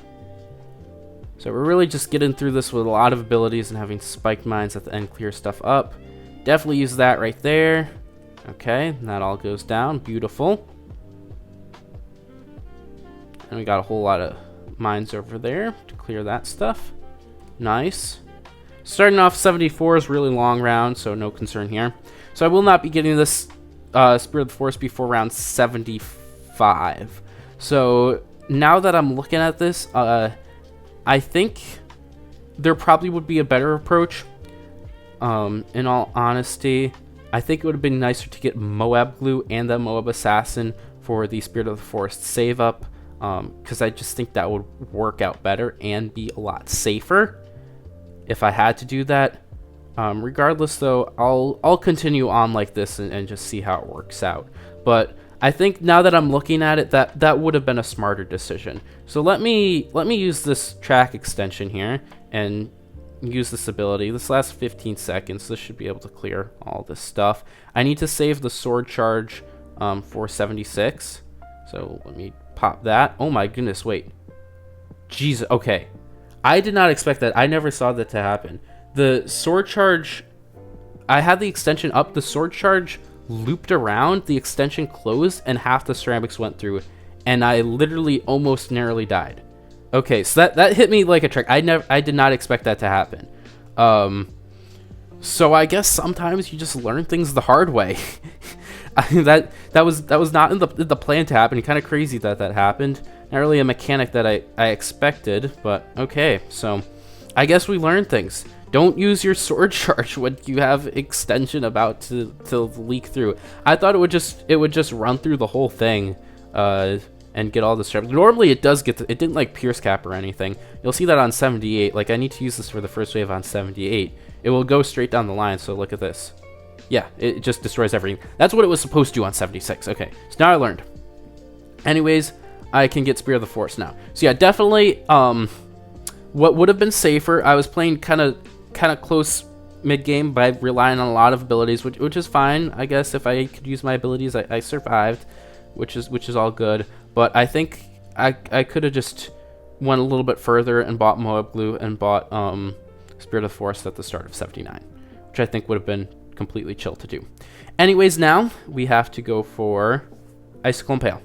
So we're really just getting through this with a lot of abilities and having Spiked Mines at the end clear stuff up. Definitely use that right there. Okay, that all goes down. Beautiful. And we got a whole lot of mines over there to clear that stuff. Nice. Starting off 74 is really long round, so no concern here. So I will not be getting this Spirit of the Forest before round 75. So now that I'm looking at this, I think there probably would be a better approach. In all honesty, I think it would have been nicer to get Moab Glue and the Moab Assassin for the Spirit of the Forest save up, because I just think that would work out better and be a lot safer if I had to do that. Regardless though, I'll continue on like this and just see how it works out. But I think now that I'm looking at it, that would have been a smarter decision. So let me use this track extension here and use this ability. This lasts 15 seconds. This should be able to clear all this stuff. I need to save the sword charge for 76. So let me pop that. Oh my goodness, wait. Jesus, okay. I did not expect that. I never saw that to happen. The sword charge, I had the extension up, the sword charge looped around, the extension closed, and half the ceramics went through, and I literally almost narrowly died. Okay, so that hit me like a trick. I did not expect that to happen. So I guess sometimes you just learn things the hard way. that was not in the plan to happen. Kind of crazy that happened. Not really a mechanic that I expected, but okay. So I guess we learned things. Don't use your sword charge when you have extension about to leak through. I thought it would just run through the whole thing, and get all the strip. Normally it does get, it didn't like pierce cap or anything. You'll see that on 78. Like I need to use this for the first wave on 78. It will go straight down the line. So look at this. Yeah, it just destroys everything. That's what it was supposed to on 76. Okay, so now I learned. Anyways, I can get Spear of the Forest now. So yeah, definitely what would have been safer, I was playing kind of close mid-game by relying on a lot of abilities, which is fine. I guess if I could use my abilities, I survived, which is all good. But I think I could have just went a little bit further and bought Moab Glue and bought Spirit of the Forest at the start of 79, which I think would have been completely chill to do. Anyways, now we have to go for Icicle Impale.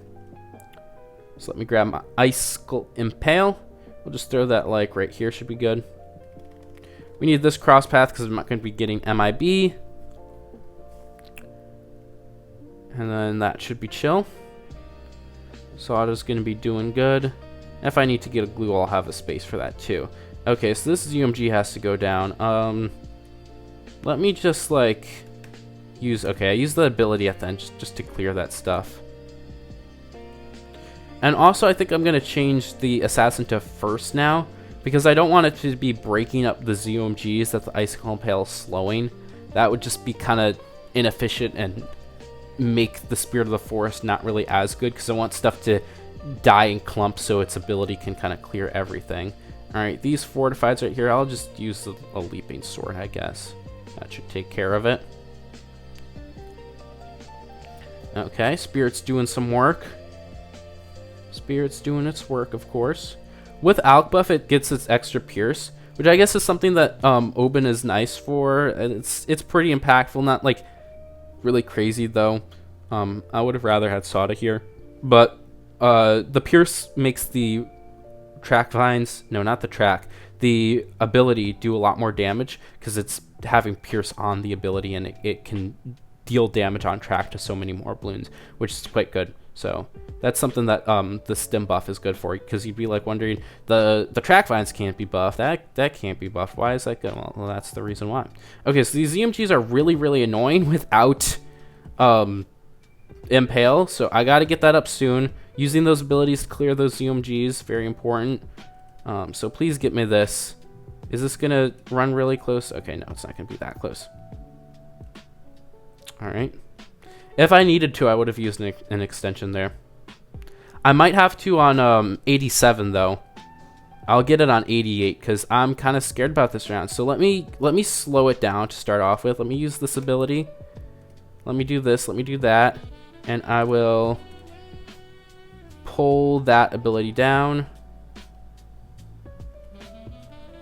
So let me grab my Icicle Impale. We'll just throw that like right here, should be good. We need this cross path because I'm not going to be getting MIB. And then that should be chill. Sawda's going to be doing good. If I need to get a glue, I'll have a space for that too. Okay, so this UMG has to go down. Let me just like use, okay, I use the ability at the end just to clear that stuff. And also I think I'm going to change the assassin to first now, because I don't want it to be breaking up the ZOMGs that the Icicle Impale is slowing. That would just be kind of inefficient and make the Spirit of the Forest not really as good, because I want stuff to die in clumps so its ability can kind of clear everything. Alright, these fortifieds right here, I'll just use a leaping sword, I guess. That should take care of it. Okay, Spirit's doing some work. Spirit's doing its work, of course. With Alk buff, it gets its extra pierce, which I guess is something that Oben is nice for. It's pretty impactful, not like really crazy though. I would have rather had Sawda here, but the pierce makes the track vines, no, not the track, the ability do a lot more damage because it's having pierce on the ability, and it can deal damage on track to so many more balloons, which is quite good. So that's something that the stim buff is good for, because you'd be like wondering, the track vines can't be buffed, that can't be buffed, why is that good? Well, that's the reason why. Okay, so these ZMGs are really annoying without Impale, so I gotta get that up soon. Using those abilities to clear those ZMGs, very important. So please get me this. Is this gonna run really close? Okay, no, it's not gonna be that close. Alright. If I needed to, I would have used an extension there. I might have to on 87 though. I'll get it on 88 because I'm kind of scared about this round. So let me slow it down to start off with. Let me use this ability. Let me do this. Let me do that, and I will pull that ability down.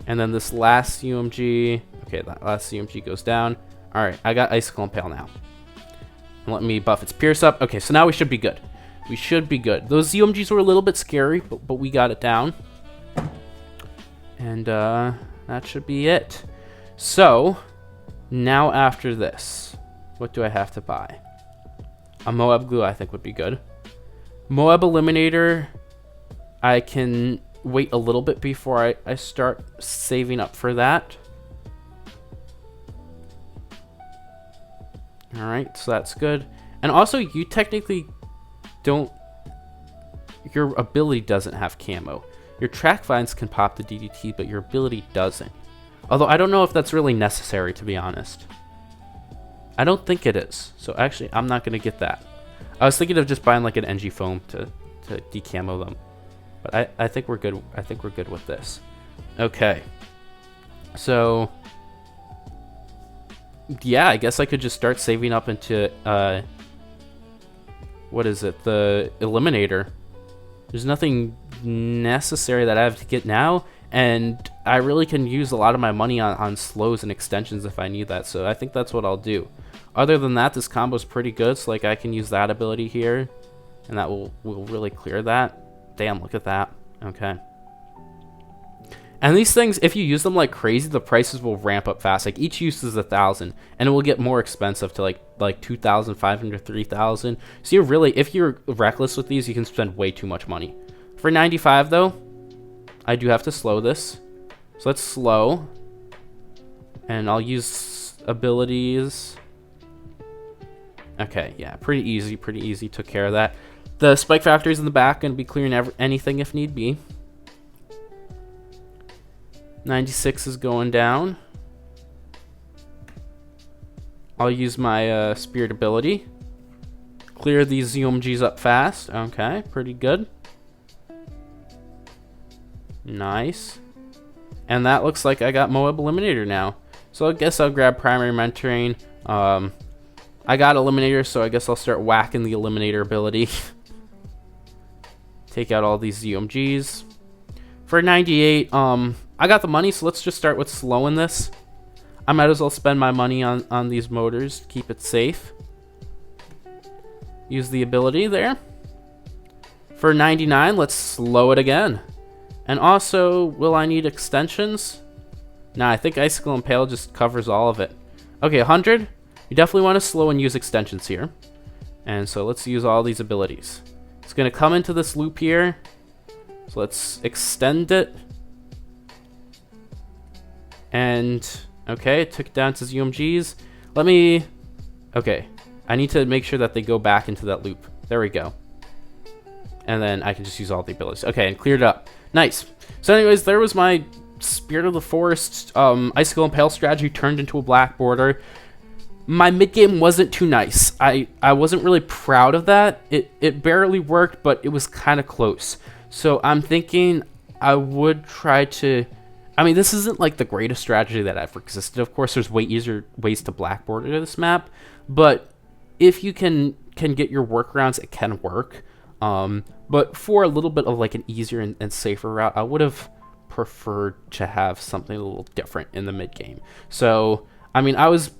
And then this last UMG. Okay, that last UMG goes down. All right, I got Icicle Impale now. Let me buff its pierce up. Okay, so now we should be good. We should be good. Those ZOMGs were a little bit scary, but we got it down. And that should be it. So, now after this, what do I have to buy? A Moab Glue I think would be good. Moab Eliminator, I can wait a little bit before I start saving up for that. Alright, so that's good. And also, you technically don't... Your ability doesn't have camo. Your track vines can pop the DDT, but your ability doesn't. Although, I don't know if that's really necessary, to be honest. I don't think it is. So, actually, I'm not going to get that. I was thinking of just buying, like, an NG foam to decamo them. But I think we're good. I think we're good with this. Okay. So... yeah, I guess I could just start saving up into, what is it, the Eliminator. There's nothing necessary that I have to get now, and I really can use a lot of my money on slows and extensions if I need that, so I think that's what I'll do. Other than that, this combo's pretty good, so like I can use that ability here, and that will really clear that. Damn, look at that. Okay. And these things, if you use them like crazy, the prices will ramp up fast. Like each use is 1,000, and it will get more expensive to like 2,500, 3,000. So you're really, if you're reckless with these, you can spend way too much money. For 95 though, I do have to slow this. So let's slow, and I'll use abilities. Okay, yeah, pretty easy, took care of that. The spike factories in the back going to be clearing anything if need be. 96 is going down. I'll use my spirit ability. Clear these UMGs up fast. Okay, pretty good. Nice. And that looks like I got Moab Eliminator now. So I guess I'll grab Primary Mentoring. I got Eliminator, so I guess I'll start whacking the Eliminator ability. Take out all these UMGs. For 98, I got the money, so let's just start with slowing this. I might as well spend my money on these motors to keep it safe. Use the ability there. For 99, let's slow it again. And also, will I need extensions? Nah, I think Icicle Impale just covers all of it. Okay, 100. You definitely want to slow and use extensions here. And so let's use all these abilities. It's going to come into this loop here. So let's extend it. And, okay, it took it down to UMGs. Okay, I need to make sure that they go back into that loop. There we go. And then I can just use all the abilities. Okay, and cleared it up. Nice. So anyways, there was my Spirit of the Forest Icicle Impale strategy turned into a black border. My mid game wasn't too nice. I wasn't really proud of that. It barely worked, but it was kind of close. So I'm thinking I would try to... I mean, this isn't like the greatest strategy that ever existed. Of course, there's way easier ways to black border this map. But if you can get your workarounds, it can work. But for a little bit of like an easier and safer route, I would have preferred to have something a little different in the mid game. So, I mean, I was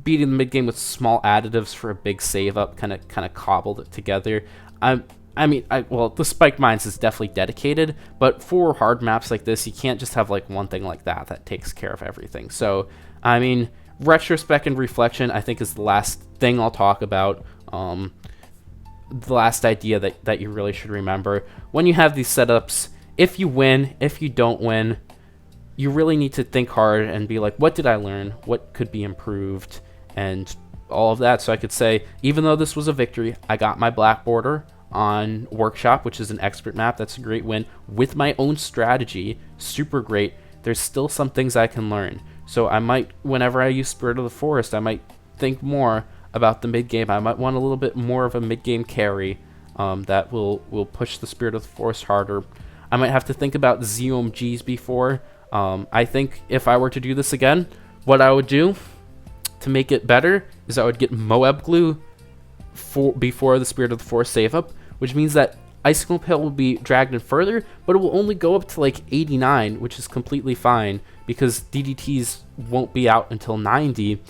beating the mid game with small additives for a big save up, kind of cobbled it together. Well, the Spike Mines is definitely dedicated, but for hard maps like this, you can't just have like one thing like that takes care of everything. So, I mean, retrospect and reflection, I think, is the last thing I'll talk about. The last idea that you really should remember. When you have these setups, if you win, if you don't win, you really need to think hard and be like, what did I learn? What could be improved? And all of that. So I could say, even though this was a victory, I got my black border on Workshop, which is an expert map. That's a great win. With my own strategy, super great. There's still some things I can learn. So I might, whenever I use Spirit of the Forest, I might think more about the mid game. I might want a little bit more of a mid game carry that will push the Spirit of the Forest harder. I might have to think about ZOMGs before. I think if I were to do this again, what I would do to make it better is I would get Moab Glue before the Spirit of the Forest save up, which means that Icicle Impale will be dragged in further, but it will only go up to like 89, which is completely fine because DDTs won't be out until 90,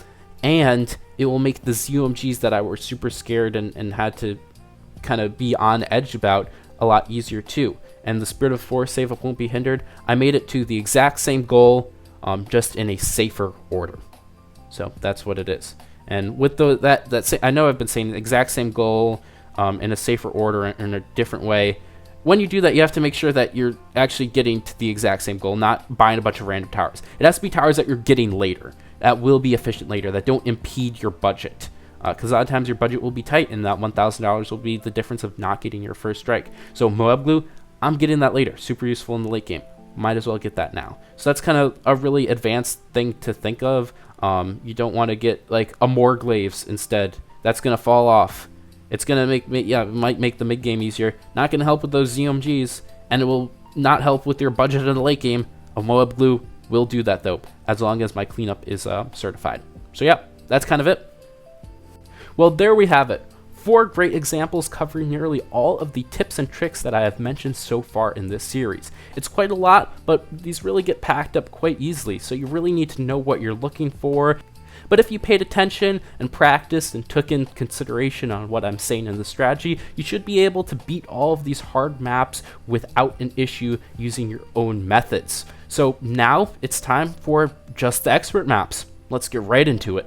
and it will make the ZOMGs that I were super scared and had to kind of be on edge about a lot easier too. And the Spirit of Forest save up won't be hindered. I made it to the exact same goal, just in a safer order. So that's what it is. And with I know I've been saying the exact same goal in a safer order in a different way. When you do that, you have to make sure that you're actually getting to the exact same goal, not buying a bunch of random towers. It has to be towers that you're getting later, that will be efficient later, that don't impede your budget. Because a lot of times your budget will be tight, and that $1,000 will be the difference of not getting your first strike. So Moab Glue, I'm getting that later. Super useful in the late game. Might as well get that now. So that's kind of a really advanced thing to think of. You don't want to get like a more glaives instead. That's going to fall off. It's going to it might make the mid game easier. Not going to help with those ZOMGs, and it will not help with your budget in the late game. A Moab Glue will do that though, as long as my cleanup is certified. So yeah, that's kind of it. Well, there we have it. 4 great examples covering nearly all of the tips and tricks that I have mentioned so far in this series. It's quite a lot, but these really get packed up quite easily, so you really need to know what you're looking for. But if you paid attention and practiced and took in consideration on what I'm saying in the strategy, you should be able to beat all of these hard maps without an issue using your own methods. So now it's time for just the expert maps. Let's get right into it.